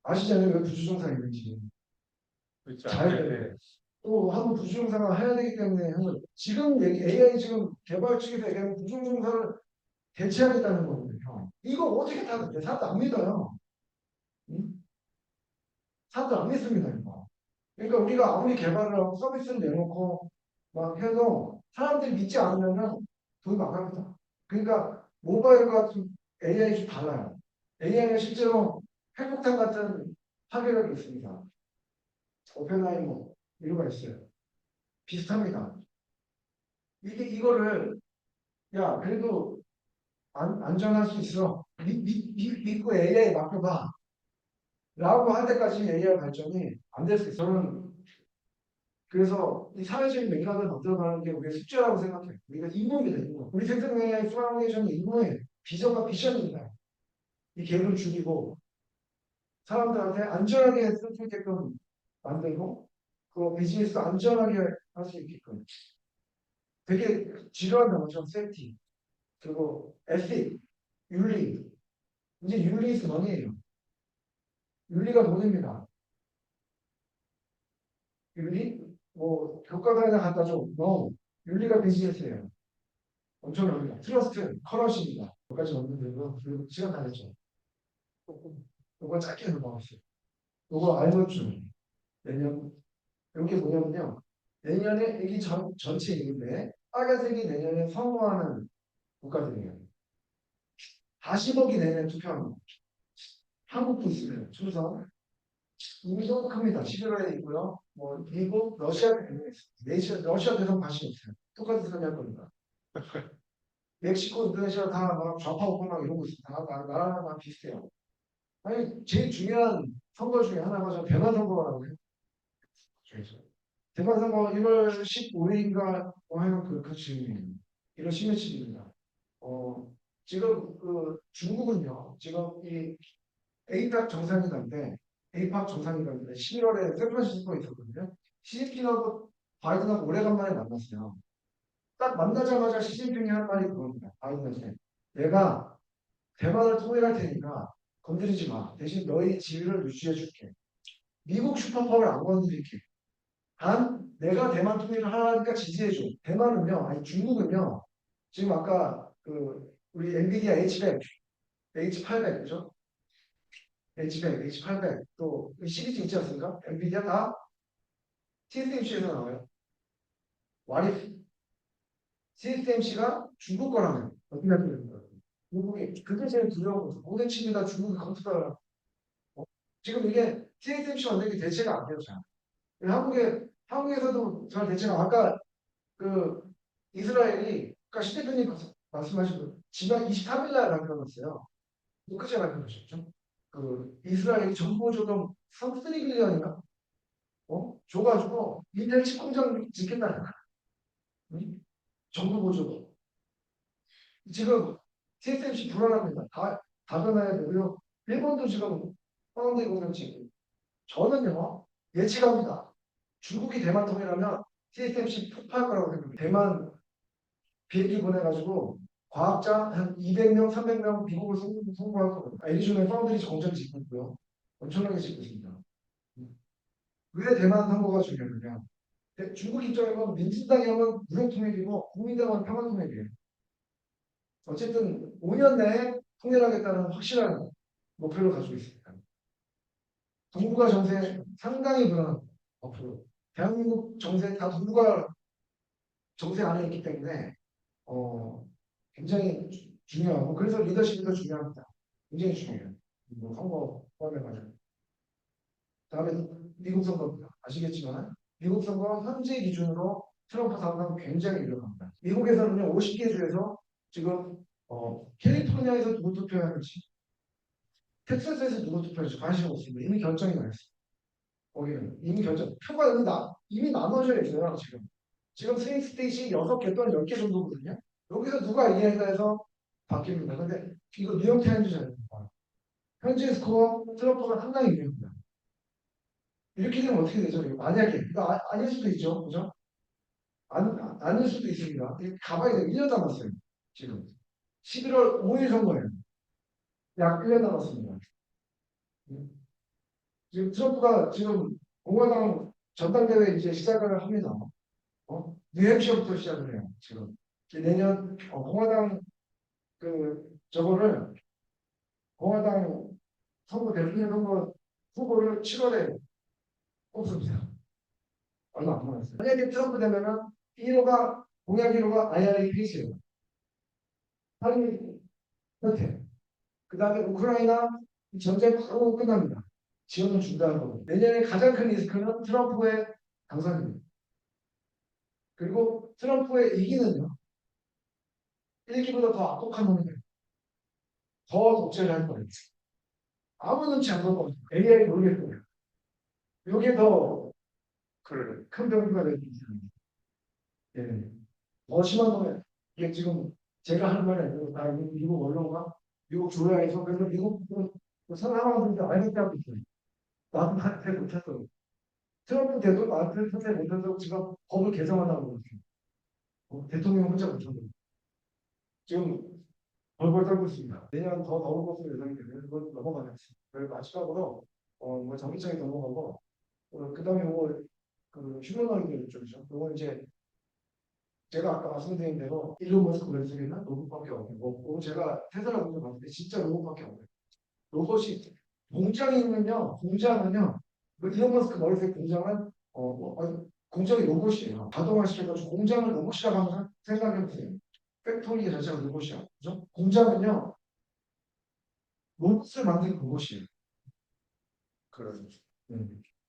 아시잖아요. 왜 구조종사가 있는지. 그렇죠. 잘 또 한번 구조종사가 해야 되기 때문에 지금 AI 지금 개발 측에서 얘기하는 구조종사를 대체하겠다는 거거든요. 이거 어떻게 타는데? 사람도 안 믿어요. 응? 사람도 안 믿습니다, 이거. 그러니까 우리가 아무리 개발을 하고 서비스를 내놓고 막 해도 사람들이 믿지 않으면 돈이 안 갑니다. 그러니까 모바일과 좀 AI가 좀 달라요. AI는 실제로 핵폭탄 같은 파괴력이 있습니다. 오펜하이머 이유가 있어요. 비슷합니다. 이거를 야 그래도 안전할 수 있어. 믿고 AI 맡겨봐. 라고 할 때까지 AI 발전이 안 될 수 있어요. 저는 그래서 이 사회적인 맥락을 만들어가는 게 우리의 숙제라고 생각해요. 우리가 임무입니다. 임무. 우리 생생의 파운데이션의 임무의 비전과 미션입니다. 이 갭을 줄이고 사람들한테 안전하게 쓸 수 있게끔 만들고 그 비즈니스도 안전하게 할 수 있게끔 되게 지루한 단어죠. 세프티 그리고 에틱, 윤리 이제 윤리 is money예요. 윤리가 돈입니다. 윤리? 뭐 교과서에다 갖다 줘. No. 윤리가 비즈니스예요. 엄청납니다. 트러스트, 커러시입니다. 여기까지 왔는데요. 그리고 시간 다 됐죠. 요거 짧게 넘어갔어요. 요거 알고줄 내년 이게 뭐냐면요. 내년에 여기 전체 얘기인데 빨간색이 내년에 선거하는 국가들이에요. 40억이 내년에 투표하는 거. 한국도 있습니다. 초선. 이미도 큽니다. 11월에 있고요. 뭐 미국, 러시아 러시아 대선 관심 없어요. 똑같은 소리 할 겁니다. 멕시코, 인도네시아 다막 좌파 우파 막 이러고 있습니다. 나라랑 다 비슷해요. 아니 제일 중요한 선거 중에 하나가 저 대만 선거라고 해요. 대만 선거 1월 15일인가 뭐 하여간 그렇지 1월 16일입니다. 지금 그 중국은요. 지금 이 에이팍 정상회담인데 에이팍 정상회담인데 11월에 샌프란시스코에 있었거든요. 시진핑하고 바이든하고 오래간만에 만났어요. 딱 만나자마자 시진핑이 한 말이 그겁니다. 바이든한테 내가 대만을 통일할 테니까 건드리지 마. 대신 너희 지위를 유지해 줄게. 미국 슈퍼파워를 안 건드릴게. 단 내가 대만 통일을 하니까 지지해 줘. 대만은요. 아니 중국은요. 지금 아까 그 우리 엔비디아 H100, H800 그죠? H100, H800 또 시리즈 있지 않습니까? 엔비디아 다 TSMC에서 나와요. 와리 TSMC가 중국 거라면 어떻게 할 겁니까? 중국이 그게 제일 두려운 거죠. 모든 칩이 다 중국이 컴퓨터라. 지금 이게 TSMC 만드는 게 대체가 안 돼요. 잘. 한국에서도 잘 대체가 아까 그 이스라엘이 아까 시 대표님 말씀하신 그 지난 23일 날 발표했어요. 그제 발표하셨죠? 그 이스라엘이 정보 조동 3빌리언인가? 줘가지고 인텔 칩 공장 짓겠다는 거야. 응? 정보 보조도. 지금 TSMC 불안합니다. 다 변해야 되고요. 일본도 지금 파운드 공장 짓고. 저는요 예측합니다. 중국이 대만 통일하면 TSMC 폭파할 거라고 생각합니다. 대만 비행기 보내가지고 과학자 한 200명, 300명 미국을 송부할 거거든요. 애리조나에 파운드리 공장 짓고 있고요. 엄청나게 짓고 있습니다. 왜 대만 선거가 중요하냐? 중국 입장에서는 민주당이 하면 무력통일이고 국민당은 평화통일이에요. 어쨌든 5년 내에 통일하겠다는 확실한 목표를 가지고 있습니다. 동북아 정세 상당히 불안합니다. 앞으로 대한민국 정세 다 동북아 정세 안에 있기 때문에 굉장히 중요하고 그래서 리더십이 더 중요합니다. 굉장히 중요해요. 선거 포함해가지고 다음에 미국 선거입니다. 아시겠지만 미국 선거 현재 기준으로 트럼프 당선 굉장히 유력합니다. 미국에서는요 50개 주에서 지금 캘리포니아에서 누구 투표하는지 텍사스에서 누구 투표할지 관심 없습니다. 이미 결정이 나 있어요. 거기는 이미 결정 표가 이미 나눠져 있어요. 지금 스윙 스테이시 6개 또는 10개 정도거든요. 여기서 누가 이해해서 해서 바뀝니다. 근데 이거 뉴욕 타임즈 자료입니다. 현재 스코어 트럼프가 상당히 유리합니다. 이렇게 되면 어떻게 되죠? 만약에 이거 아닐 수도 있죠, 그죠? 아닐 수도 있습니다. 가봐야 돼요. 1년 남았어요. 지금 11월 5일 선거예요. 약 1년 남았습니다. 지금 트럼프가 지금 공화당 전당대회 이제 시작을 합니다. 뉴햄시어부터 시작을 해요. 지금 내년 공화당 공화당 대통령 선거 후보를 7월에 뽑습니다. 얼마 안 남았어요. 만약에 트럼프 되면은 1호가 공약 1호가 IRA 페이스예요. 할인 혜택. 그 다음에 우크라이나 전쟁 바로 끝납니다. 지원을 준다는 거고. 내년에 가장 큰 리스크는 트럼프의 당선입니다. 그리고 트럼프의 이기는요. 1기보다 더 악독한 놈이 돼요. 더 독재를 할 거예요. 아무 눈치 안 보고 AI 모르겠 거예요. 이게 더 큰 병기가 될 수 있습니다. 예. 더 심한 놈에 이게 지금 제가 하는 말이 아니고 다 미국 언론과 미국 조야에서 그래서 미국 사람들한테 알겠다고 있어요. 나도 나한테 못했어. 트럼프 대도 나한테 선택 못해서 지금 법을 개정하려고 그러죠. 대통령 혼자 못하고 지금 벌벌 떨고 있습니다. 내년 더 더울 것으로 예상이 되면 그건 넘어가겠습니다. 그리고 마지막으로 전기차에 넘어가고 그 다음에 휴머노이드 쪽이죠. 이건 이제 제가 아까 말씀드린 대로 일론 머스크 머릿속에는 로봇밖에 없고 제가 테슬라 공장 봤을 때 진짜 로봇밖에 없어요. 로봇이 공장은요 일론 머스크 머릿속에 공장은 공장이 로봇이에요. 자동화시켜가지고 공장을 로봇이라고 하면 생각해보세요. 팩토리 자체가 로봇이야. 그죠? 공장은요 로봇을 만든 로봇이에요. 그래서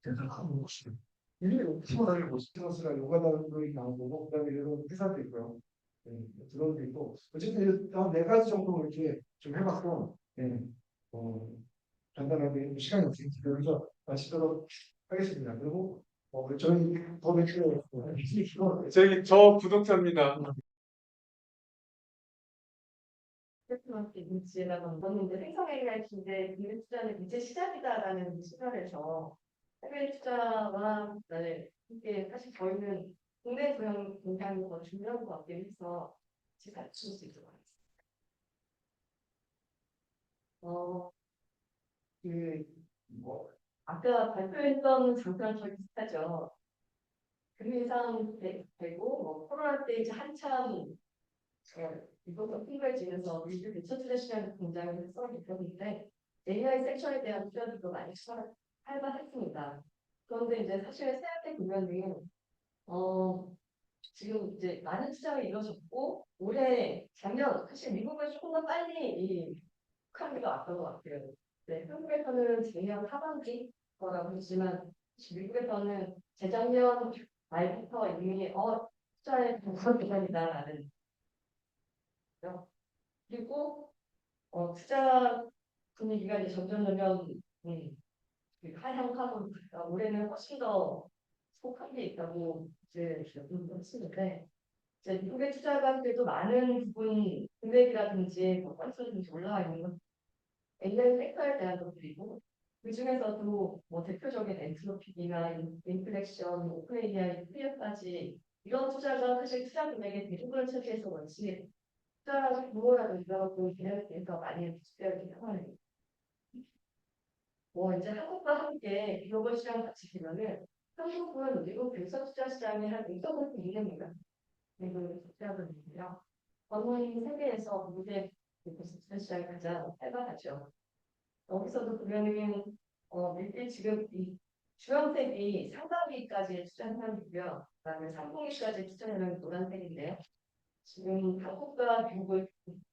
대단한 로봇이에요. 이게 옵티머스를 옵티머스가 요가단들이 나온 거고 그다음에 이런 회사도 있고요. 드론도 있고 어쨌든 네 가지 정도 이렇게 좀 해봤고 간단하게 시간이 없으니까 여기서 마치도록 하겠습니다. 그리고 저희 더 매출에 저 구독자입니다. 크리스마스 눈치라는 거는 생성 AI 인데 미래 투자는 이제 시작이다라는 시각에서 해외 투자와 이게 사실 저희는 국내 소형 공장이 더 중요한 것 같긴 해서 제가 맞출 수 있을 것 같습니다. 아까 발표했던 장표랑 저희 비슷하죠. 금리 예상 되고 코로나 때 이제 한참 이것도 풍부해지면서 미국 대처 투자 시장이 굉장히 활성화 됐었는데 AI 섹션에 대한 투자들도 많이 활발했습니다. 그런데 이제 사실 세한테 보면은 지금 이제 많은 투자가 이루어졌고 작년 사실 미국은 조금 더 빨리 이 북한비가 왔던 것 같아요. 네, 한국에서는 작년 하반기 거라고 했지만 미국에서는 재작년 말부터 이미 투자의 동선 기간이다라는 그리고 투자 분위기가 이제 점점 하향하고 올해는 훨씬 더 속한 게 있다고 이제 했는데 이제 미국의 투자가 그래도 많은 부분 금액이라든지 건수라든지 올라와 있는 건 AI 섹터에 대한 것들이고 그 중에서도 대표적인 엔트로픽이나 인플렉션, 오픈 AI, 프리어까지 이런 투자가 사실 투자 금액의 대부분을 차지해서 원칙 투자라는 규모라든지 이런 계획에 대해서 많이 투자되어 있는 상황입니다. 이제 한국과 함께 글로벌 시장 같이 보면은 한국은 미국 백서 투자 시장이 한 1.5% 이내입니다. 미국 투자금이고요. 전후인 세계에서 미국의 백서 투자 시장이 가장 활발하죠. 여기서도 보면은 지금 이 주황색이 상반기까지 투자하는이고요. 그다음에 3분기까지 투자하는 노란색인데요. 지금 한국과 미국을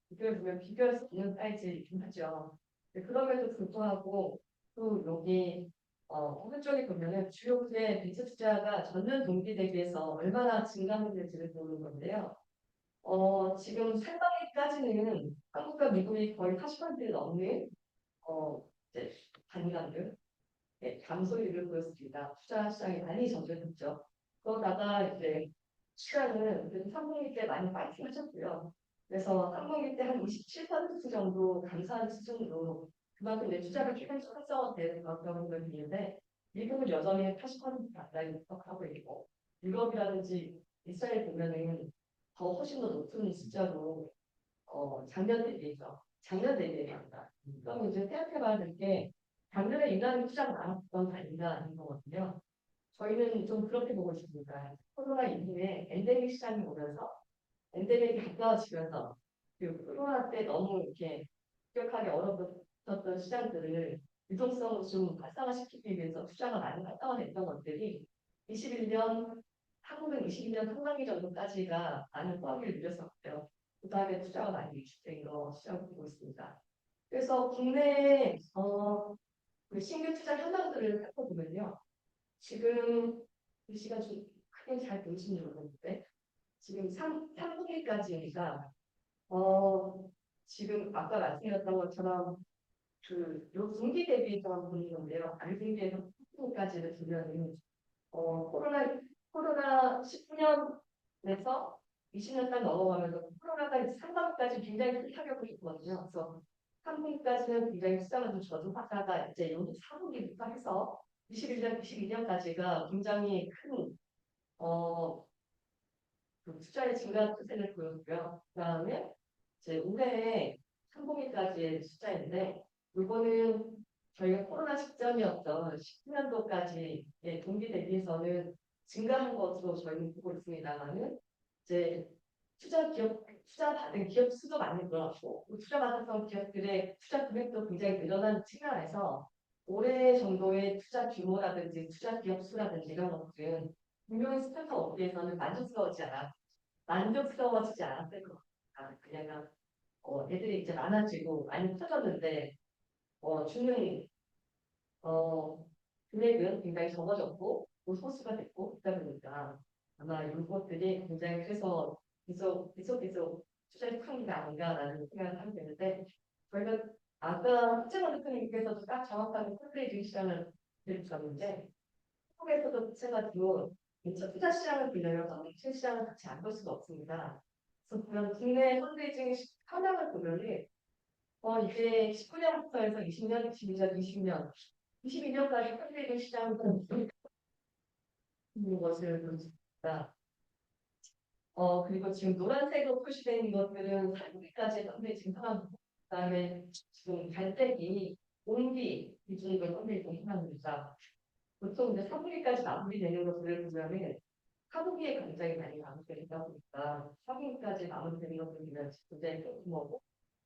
비교해보면 비교할 수 없는 사이즈이긴 하죠. 그럼에도 불구하고 또 여기 오른쪽에 보면은 주요 부의 벤처 투자가 전년 동기 대비해서 얼마나 증가했는지를 보는 건데요. 지금 상반기까지는 한국과 미국이 거의 80% 넘는 이제 단기간들 감소율을 보였습니다. 투자 시장이 많이 전전했죠. 그러다가 이제 시간은 3분기 때 많이 빠지셨고요. 그래서 3분기 때 한 27% 정도 감소하는 수준으로 그만큼 내 투자가 계속 활성화되는 경우가 있는데 미국은 여전히 80% 가까이 하고 있고 유럽이라든지 이스라엘 보면은 더 훨씬 더 높은 숫자로 작년 대비입니다. 그럼 이제 생각해봐야 될 게 작년에 인간이 투자가 많았던 단위가 아닌 거거든요. 저희는 좀 그렇게 보고 있습니다. 코로나 이후에 엔데믹 시장이 오면서 엔데믹이 가까워지면서 그 코로나 때 너무 이렇게 급격하게 얼어붙었던 시장들을 유동성을 좀 활성화시키기 위해서 투자가 많이 활성화됐던 것들이 21년 한국은 21년 상반기 정도까지가 많은 포함을 누렸었고요. 그 다음에 투자가 많이 위축된 거 시작을 보고 있습니다. 그래서 국내에 그 신규 투자 현황들을 살펴보면요. 지금 글씨가 좀 크게 잘 보이시는지 모르겠는데 지금 3분기까지니까 지금 아까 말씀드렸던 것처럼 요 분기 대비해서 보는 건데요. 안분기에서 3분기까지를 보면은 코로나 19년에서 20년 딱 넘어가면서 코로나가 이제 상반기까지 굉장히 큰 타격을 줬거든요. 그래서 3분기까지는 굉장히 시장을 좀 저조하다가 이제 여기 4분기부터 해서 21년, 22년까지가 굉장히 큰 그 투자의 증가 추세를 보였고요. 그다음에 이제 올해 3분기까지의 숫자인데 이거는 저희가 코로나 직전이었던 19년도까지의 동기 대비해서는 증가한 것으로 저희는 보고 있습니다만은 이제 투자 받은 기업 수도 많이 늘어났고 투자 받았던 기업들의 투자 금액도 굉장히 늘어난 측면에서 올해 정도의 투자 규모라든지 투자 기업 수라든지 이런 것들은 분명히 스타트업 업계에서는 만족스러워지지 않았을 것 같아요. 그냥 애들이 이제 많아지고 많이 커졌는데 주는 금액은 굉장히 적어졌고 또 소수가 됐고 그러다 보니까 아마 이것들이 굉장히 해서 계속 투자를 큰 게 아닌가라는 생각을 하게 되는데 저희가 아까 박재원 대표님께서도 딱 정확하게 콘크리트 시장을 들으셨는데 한국에서도 마찬가지로 투자 시장을 보려면 펀딩 시장을 같이 안 볼 수가 없습니다. 그래서 보면 국내 펀드레이징 현황을 보면은 이게 19년부터 해서 20년, 22년, 22년까지 펀드레이징 시장을 있는 것을 보입니다. 그리고 지금 노란색으로 표시된 것들은 3분기까지 펀드레이징 상황, 그다음에 지금 갈색이 온기 기준으로 펀드레이징 상황입니다. 보통 이제 3분기까지 마무리되는 것들을 보면은 4분기에 굉장히 많이 마무리되다 보니까 4분기까지 마무리되는 것들을 보면 굉장히 큰 규모고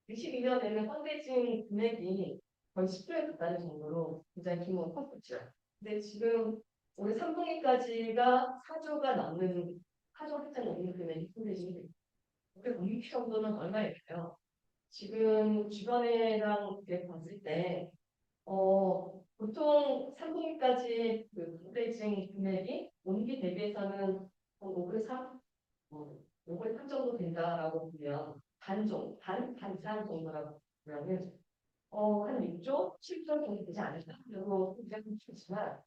22년에는 펀드레이징 금액이 거의 10조에 가까이 정도로 굉장히 규모가 컸었죠. 근데 지금 올해 3분기까지가 4조가 넘는 4조 숫자 넘는 금액이 펀드레이징이 우리 공익 정도는 얼마일까요? 지금 주변에랑 봤을 때 보통 3분기까지 그 펀드레이징 금액이 온기 대비해서는 한 5분의 3, 5분의 3 정도 된다라고 보면 반 이상 정도라고 보면은 한 6조, 7조 정도 되지 않을까. 그리고 굉장히 좋지만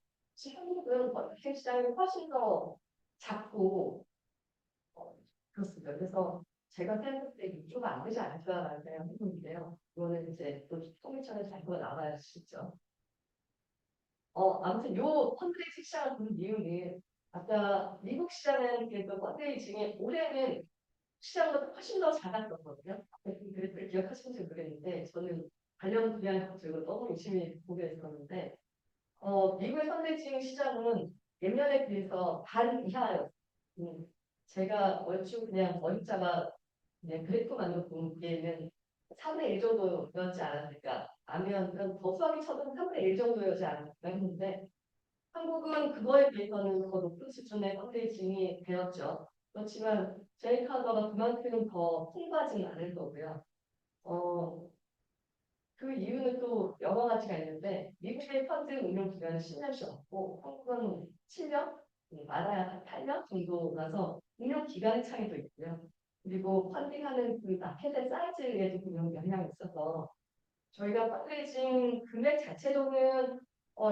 한국은 펀드 시장이 훨씬 더 작고 그렇습니다. 그래서 제가 생각할 때 6조가 안 되지 않을까라는 생각이 드는데요. 이거는 이제 또 통일청에 잘 나와야겠죠. 아무튼 요 펀드레이징 시장을 보는 이유는 아까 미국 시장은 그래도 펀드레이징이 올해는 시장보다 훨씬 더 작았었거든요. 그래서 기억하시는지 모르겠는데 저는 관련 분야의 것들을 너무 열심히 보게 됐었는데 미국의 펀드레이징 시장은 예년에 비해서 반 이하였어요. 제가 얼추 그냥 머리자가 그냥 그래프만으로 보기에는 3분의 1 정도였지 않았을까. 아니면 더 수학이 쳐도 3분의 1 정도였지 않았을까 했는데 한국은 그거에 비해서는 더 높은 수준의 펀드레이징이 되었죠. 그렇지만 저희 카드가 그만큼 더 풍부하지는 않을 거고요. 그 이유는 또 여러 가지가 있는데 미국의 펀드 운용 기간은 10년씩 없고 한국은 7년, 많아야 한 8년 정도라서 운용 기간의 차이도 있고요. 그리고 펀딩하는 그 마켓의 사이즈에도 분명 영향이 있어서 저희가 펀드레이징 금액 자체로는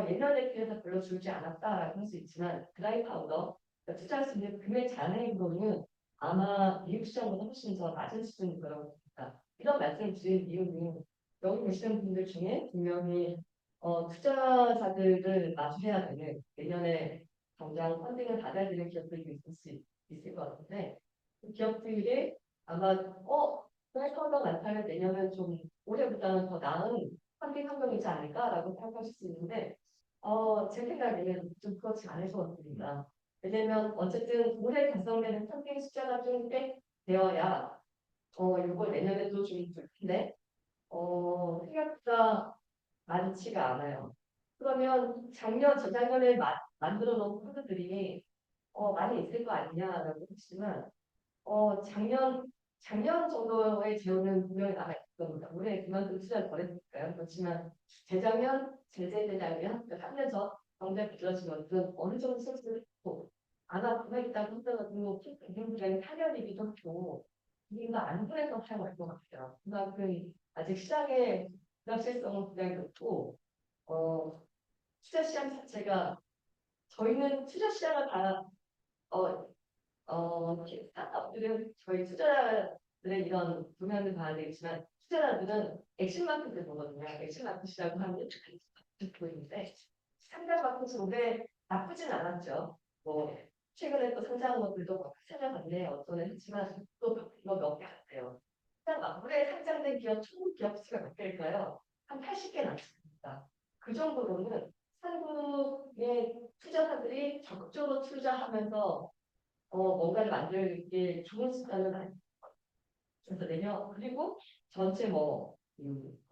예년에 비해서 별로 줄지 않았다라고 할 수 있지만 드라이 파우더, 그러니까 투자할 수 있는 금액 잔액으로는 아마 미국 시장보다 훨씬 더 낮은 수준일 거라고 봅니다. 이런 말씀을 드린 이유는 여기 계시는 분들 중에 분명히 투자자들을 마주해야 되는 내년에 당장 펀딩을 받아야 되는 기업들이 있을 것 같은데 그 기업들이 아마 드라이 파우더 많다면 내년은 좀 올해보다는 더 나은 펀딩 환경이지 않을까라고 생각하실 수 있는데 제 생각에는 좀 그렇지 않을 것 같습니다. 왜냐면 어쨌든 올해 달성되는 펀딩 숫자가 좀 꽤 되어야 이걸 내년에도 좀 볼 텐데 생각보다 많지가 않아요. 그러면 저작년에 만들어 놓은 코드들이 많이 있을 거 아니냐라고 했지만 작년 정도의 재원은 분명히 남아 있을 겁니다. 올해 그만큼 투자를 덜 했으니까요. 그렇지만 재작년, 재작년, 3년 전 경제 부실어진 것들은 어느 정도 실수를 했고 안 하고 있다고 하더라도 굉장히 타결이기도 하고 우리가 안 그래서 사용할 것 같아요. 그만큼 아직 시장의 불확실성은 굉장히 높고 투자 시장 자체가 저희는 투자 시장을 다 스타트업들은 저희 투자자들의 이런 동향을 봐야 되겠지만 투자자들은 액션 마켓을 보거든요. 액션 마켓이라고 하면 보이는데 상장 마켓은 올해 나쁘진 않았죠. 뭐 최근에 또 상장한 것들도 찾아봤네 어떤 애 했지만 또 이거 몇 개 같아요. 올해 상장된 기업 총 기업 수가 몇 개일까요? 한 80개 남습니다. 그 정도로는 한국의 투자자들이 적극적으로 투자하면서 뭔가를 만들기 좋은 습관을 그래서 내년 그리고 전체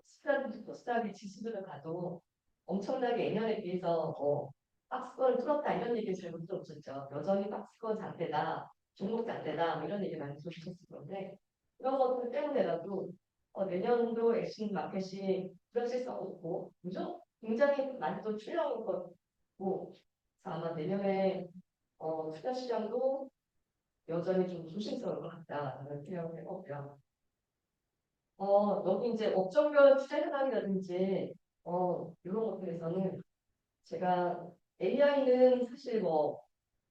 스타디 지수들을 봐도 엄청나게 예년에 비해서 박스권을 뚫었다 이런 얘기 잘 못 들었었죠. 여전히 박스권 상태다, 종목 상태다 뭐 이런 얘기 많이 들으셨을 건데 그런 것들 때문에라도 내년도 액션 마켓이 불확실성 없고 그죠? 굉장히 많이 또 출렁일 거고 아마 내년에 투자 시장도 여전히 좀 조심스러울 것 같다라는 생각을 해보고요. 여기 이제 업종별 투자 현황이라든지 이런 것들에서는 제가 AI는 사실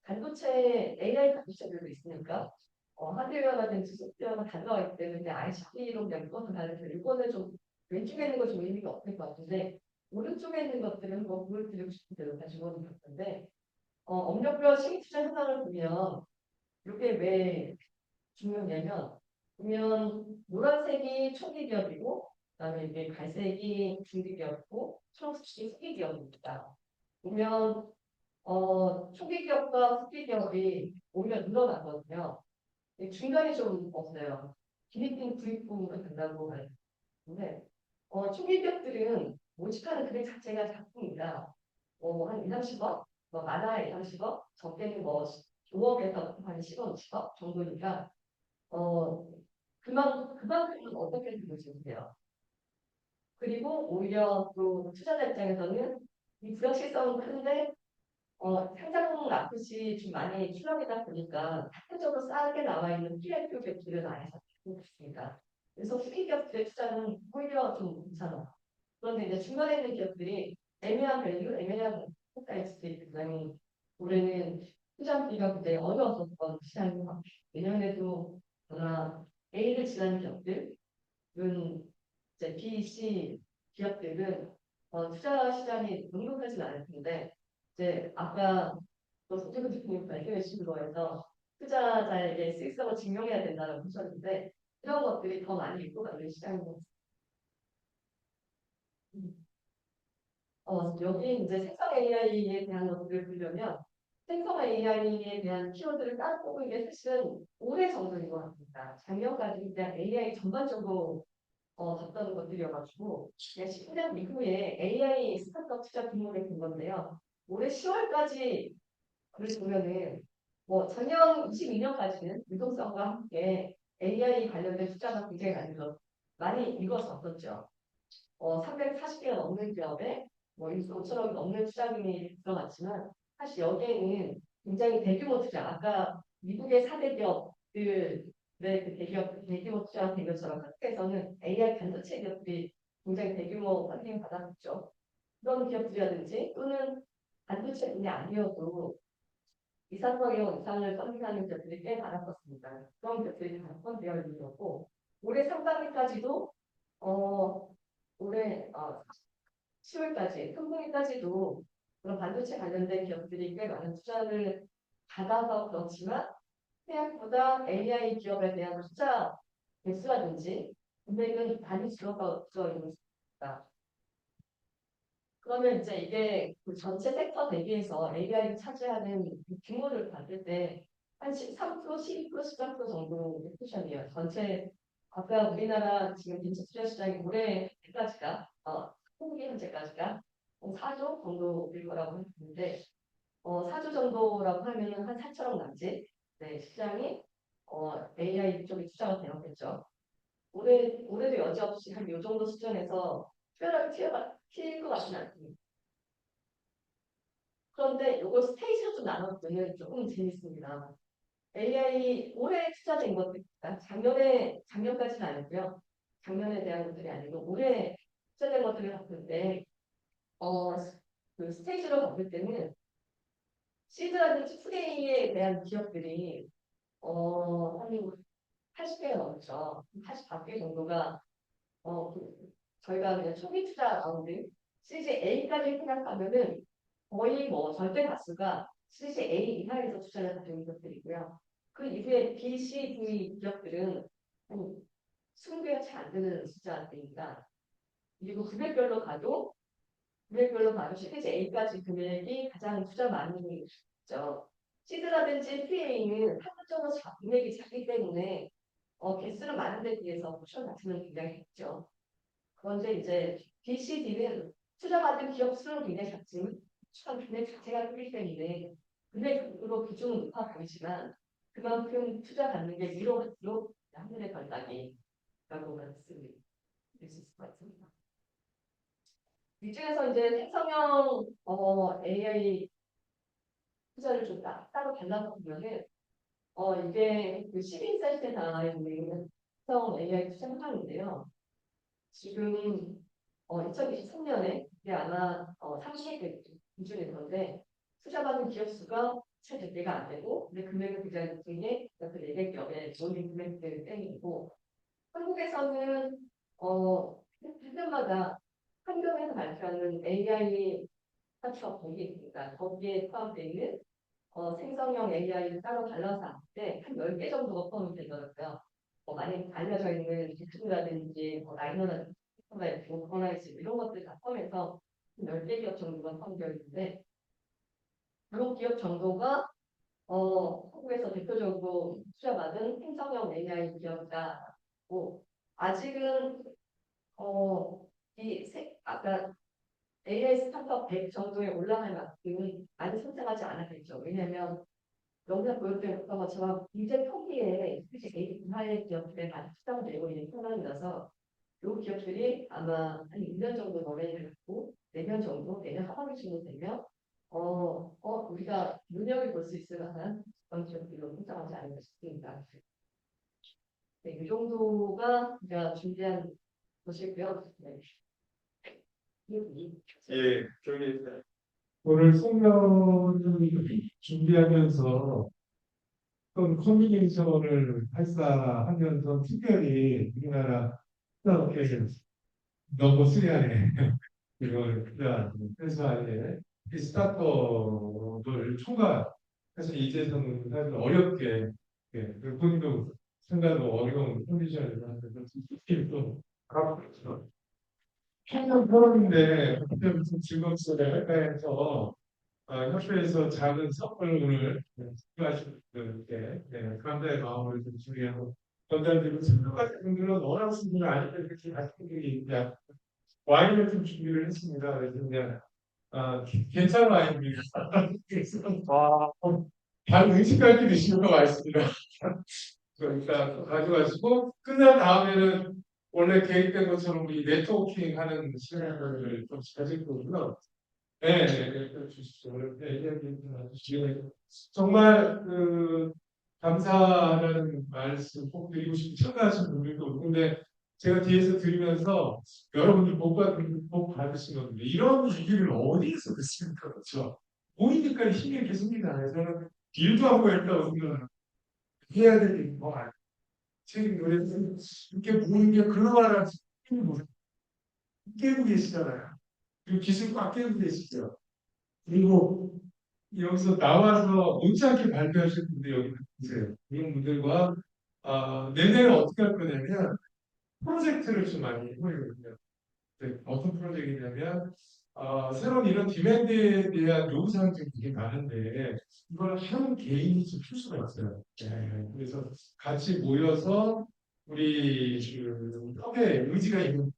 반도체 AI 반도체들도 있으니까 하드웨어라든지 소프트웨어가 달라있기 때문에 ICT로 그냥 묶어서 다른데 이거는 좀 왼쪽에 있는 건 좀 의미가 없을 것 같은데 오른쪽에 있는 것들은 보여드리고 싶은 대로 다 집어넣었는데 업종별 시기 투자 현황을 보면 이게 왜 중요하냐면 보면 노란색이 초기 기업이고 그다음에 이게 갈색이 중기 기업이고 초록색이 후기 기업입니다. 보면 초기 기업과 후기 기업이 오히려 늘어나거든요. 중간이 좀 없어요. 기니팅 구입부가 된다고 하는데 초기 기업들은 모집하는 금액 자체가 작습니다. 한 2, 30억, 많아야 2, 30억, 적게는 5억에서 한 10억, 20억 정도니까 그만큼은 어떻게 보시세요? 그리고 오히려 또 투자자 입장에서는 이 불확실성은 큰데 상장 라켓이 좀 많이 출렁이다 보니까 상대적으로 싸게 나와 있는 PI표 객들을 많이 잡고 있습니다. 그래서 후기 기업들의 투자는 오히려 좀 괜찮아. 그런데 이제 중간에 있는 기업들이 애매한 밸류, 애매한 호가일수도 굉장히 올해는 투자비가 굉장히 어려웠었던 시장이고 내년에도 그러나 A를 지난 기업들은 이제 B, C 기업들은 투자 시장이 넉넉하지는 않을 텐데 이제 아까 손재근 대표님 말씀해 주신 거에서 투자자에게 수익성을 증명해야 된다고 하셨는데 이런 것들이 더 많이 입고 가는 시장인 것 같습니다. 여기 이제 생성 AI에 대한 것들을 보려면 생성 AI에 대한 키워드를 따로 뽑은 게 사실은 올해 정도인 것 같습니다. 작년까지 그냥 AI 전반적으로 봤던 것들이어가지고 그냥 10년 이후에 AI 스타트업 투자 규모를 본 건데요. 올해 10월까지 그걸 보면은 작년 22년까지는 유동성과 함께 AI 관련된 투자가 굉장히 많이 일어섰었죠. 340개가 넘는 기업에 뭐 5천억이 넘는 투자금이 들어갔지만 사실 여기에는 굉장히 대규모 투자, 아까 미국의 4대 기업들의 그 대규모 투자가 된 것처럼 한국에서는 AI 반도체 기업들이 굉장히 대규모 펀딩을 받았죠. 그런 기업들이라든지 또는 반도체 분야 아니어도 2, 3억여 이상을 펀딩하는 기업들이 꽤 많았었습니다. 그런 기업들이 다 펀딩되어 있는 거고 올해 상반기까지도 올해 10월까지, 금붕위까지도 그런 반도체 관련된 기업들이 꽤 많은 투자를 받아서 그렇지만 생각보다 AI 기업에 대한 투자 개수라든지 금액은 많이 줄어들어 있습니다. 그러면 이제 이게 그 전체 섹터 대비해서 AI를 차지하는 그 규모를 봤을 때 한 13%, 12%, 13% 정도 포션이에요. 전체 아까 우리나라 지금 벤처 투자 시장이 올해까지가 한국이 현재까지가 4조 정도일 거라고 했는데 4조 정도라고 하면은 한 4천억 남짓 네, 시장이 AI 쪽에 투자가 되었겠죠. 올해도 여지없이 한 요 정도 수준에서 특별하게 튈 것 같지는 않습니다. 그런데 이걸 스테이지로 좀 나눠보면 조금 재밌습니다. AI 올해 투자된 것들, 작년까지는 아니고요. 작년에 대한 것들이 아니고 올해 투자된 것들을 봤을 때, 그 스테이지로 봤을 때는 시드라든지 프레이에 대한 기업들이 한 80개가 넘죠. 84개 정도가 저희가 그냥 초기 투자 라운드 시리즈 A까지 생각하면은 거의 뭐 절대 다수가 시리즈 A 이하에서 투자를 하는 기업들이고요. 그 이후에 B, C, D 기업들은 한 20개가 채 안 되는 숫자입니다. 그리고 금액별로 가도 시리즈 A까지 금액이 가장 투자 많이 있죠. 시드라든지 PA는 한국적으로 금액이 작기 때문에 개수는 많은 데 비해서 포션 자체는 굉장히 작죠. 그런데 이제 BCD는 투자받은 기업 수는 굉장히 작지만 추천 금액 자체가 크기 때문에 금액으로 비중은 높아 보이지만 그만큼 투자 받는 게 위로 하늘의 별따기라고 말씀드릴 수 있을 것 같습니다. 이 중에서 이제 생성형 AI 투자를 좀 따로 달라서 보면은 이게 그 12사이트에 나와 있는 생성 AI 투자 상황인데요. 지금 2023년에 이게 아마 30개 기준일 건데 투자받은 기업 수가 채 100개가 안 되고 근데 금액은 굉장히 높은 게 그 400개의 모든 금액들 땡이고 한국에서는 해년마다 한경에서 발표하는 AI 스타트업 거기에 있습니다. 거기에 포함되어 있는 생성형 AI를 따로 달라서 하는데 한 10개 정도가 포함이 되더라고요. 많이 알려져 있는 유튜브라든지 라이너라든지 오퍼라이즈 이런 것들 다 포함해서 10개 기업 정도가 포함되어 있는데 그런 기업 정도가 한국에서 대표적으로 투자받은 생성형 AI 기업이다고 아직은 아까 AI 스타트업 100 정도에 올라갈 만큼 많이 성장하지 않았겠죠. 왜냐하면 영상 보여드린 것처럼 이제 초기에 AI 분야의 기업들에 많이 투자가 되고 있는 상황이라서 이 기업들이 아마 한 1년 정도 더 매매했고 내년 정도, 내년 하반기쯤 되면 우리가 눈여겨볼 수 있을 만한 그런 기업들로 성장하지 않을까 싶습니다. 네, 이 정도가 제가 준비한 것이고요. 네. 예, 저기 오늘 송년을 준비하면서 어떤 커뮤니케이션을 활성화하면서 특별히 우리나라 스타트업에서 너무 수리하네. 이걸 회사에 이 스타트업을 총괄해서 이제는 사실 어렵게 본인도 생각도 어려운 컨디션을 하는데 좀 가깝죠. 청년 포럼인데 그때 무슨 즐겁게 할까 해서 협회에서 작은 선물을 수고하실 때 감사의 마음을 좀 준비하고 전달드리고 생각하신 분들은 원하시는 분은 아닌데 그렇게 하신 분들이 그냥 와인을 좀 준비를 했습니다. 그래서 그냥 괜찮은 와인입니다. 반 음식할 때 드시는 거 맛있습니다. 그러니까 가져가시고 끝난 다음에는 원래 계획된 것처럼 우리 네트워킹 하는 시간을 좀 가질 거고요. 네, 네, 네, 주십시오. 네, 네, 네, 정말 감사하다는 말씀 꼭 드리고 싶고 참가하신 분들도 있는데 제가 뒤에서 들으면서 여러분들 복 받으신 건데 이런 얘기를 어디에서 듣습니까? 그렇죠? 보이니까 힘이 계십니다. 저는 일도 하고 했다고 생각을 해야 될 일이 뭐 아니에요. 책임 노래에서 이렇게 모이는 게 글로벌한 힘을 못 깨고 계시잖아요. 그리고 기술 꽉 깨고 계시죠. 그리고 여기서 나와서 못지않게 발표하실 분들 여기 계세요. 이런 분들과 내년에 어떻게 할 거냐면 프로젝트를 좀 많이 해보려고요. 네, 어떤 프로젝트냐면 새로운 이런 디맨드에 대한 요구사항들이 되게 많은데 이걸 한 개인이 좀 필수가 있어요. 네, 그래서 같이 모여서 우리 협의 의지가 있는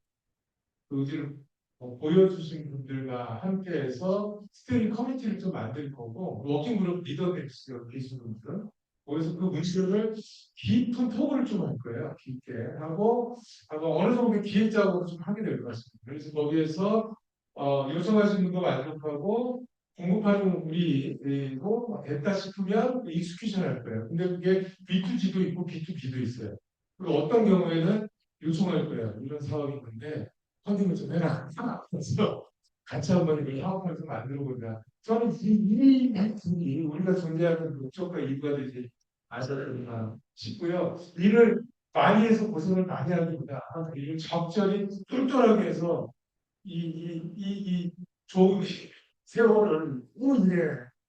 그 의지를 보여주신 분들과 함께해서 스테ering 커미티를 좀 만들 거고 워킹 그룹 리더들 계시는 분들 거기서 그 문제를 깊은 토크를 좀 할 거예요. 깊게 하고 아마 어느 정도 기획작업을 좀 하게 될 것 같습니다. 그래서 거기에서 요청하신 분도 만족하고 공급하는 우리도 됐다 싶으면 익스큐션 할 거예요. 근데 그게 B2G도 있고 B2B도 있어요. 그리고 어떤 경우에는 요청할 거예요. 이런 사업이 있는데 펀딩을 좀 해라. 그래서 같이 한번 이걸 사업을 좀 만들어 보자. 저는 이 우리가 존재하는 목적과 이유가 되지 않았나 싶고요. 일을 많이 해서 고생을 많이 하기보다 일을 적절히 똘똘하게 해서 이 좋은 세월을 이제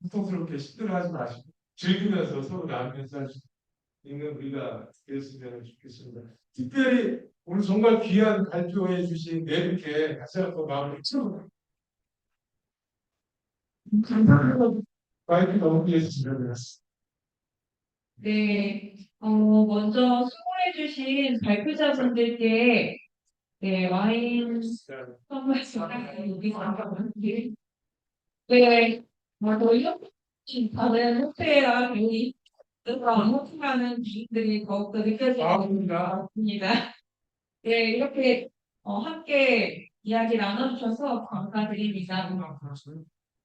고통스럽게 힘들어하지 마시고 즐기면서 서로 나누면서 할 수 있는 우리가 되었으면 좋겠습니다. 특별히 오늘 정말 귀한 발표해 주신 네 분께 다시 한번 마음을 치고 감사합니다. 마이크 넘기겠습니다. 네, 먼저 수고해주신 발표자분들께 네, 와인 선물 부탁드립니다. 네, 저희 다른 호텔이랑 여기 호텔하는 분들이 더욱더 느껴지는 것 같습니다. 네, 이렇게 함께 이야기 나눠주셔서 감사드립니다.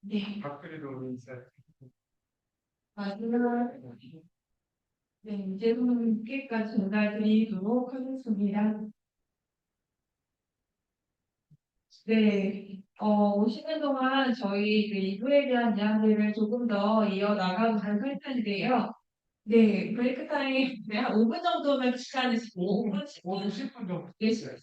네, 박근혜도 인사. 마지막 네, 이재훈께까지 전달드리도록 하겠습니다. 네, 오시는 동안 저희 그 2부에 대한 이야기를 조금 더 이어나가도록 할 텐데요. 네, 브레이크 타임 한 5분 정도면 시간을 5분, 5분 10분 정도.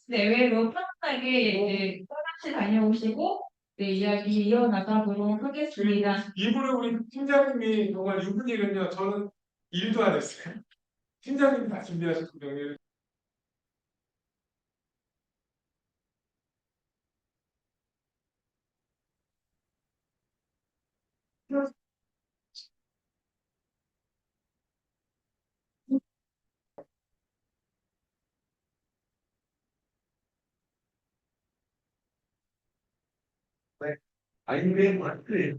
내외로 편안하게 이제 화장실 다녀오시고 네, 이야기 이어나가도록 하겠습니다. 이분은 우리 팀장님이 정말 6분이거든요. 저는 일도 안 했어요. 팀장님이 다 준비하셨거든요. 네. 아닌데, 맞지?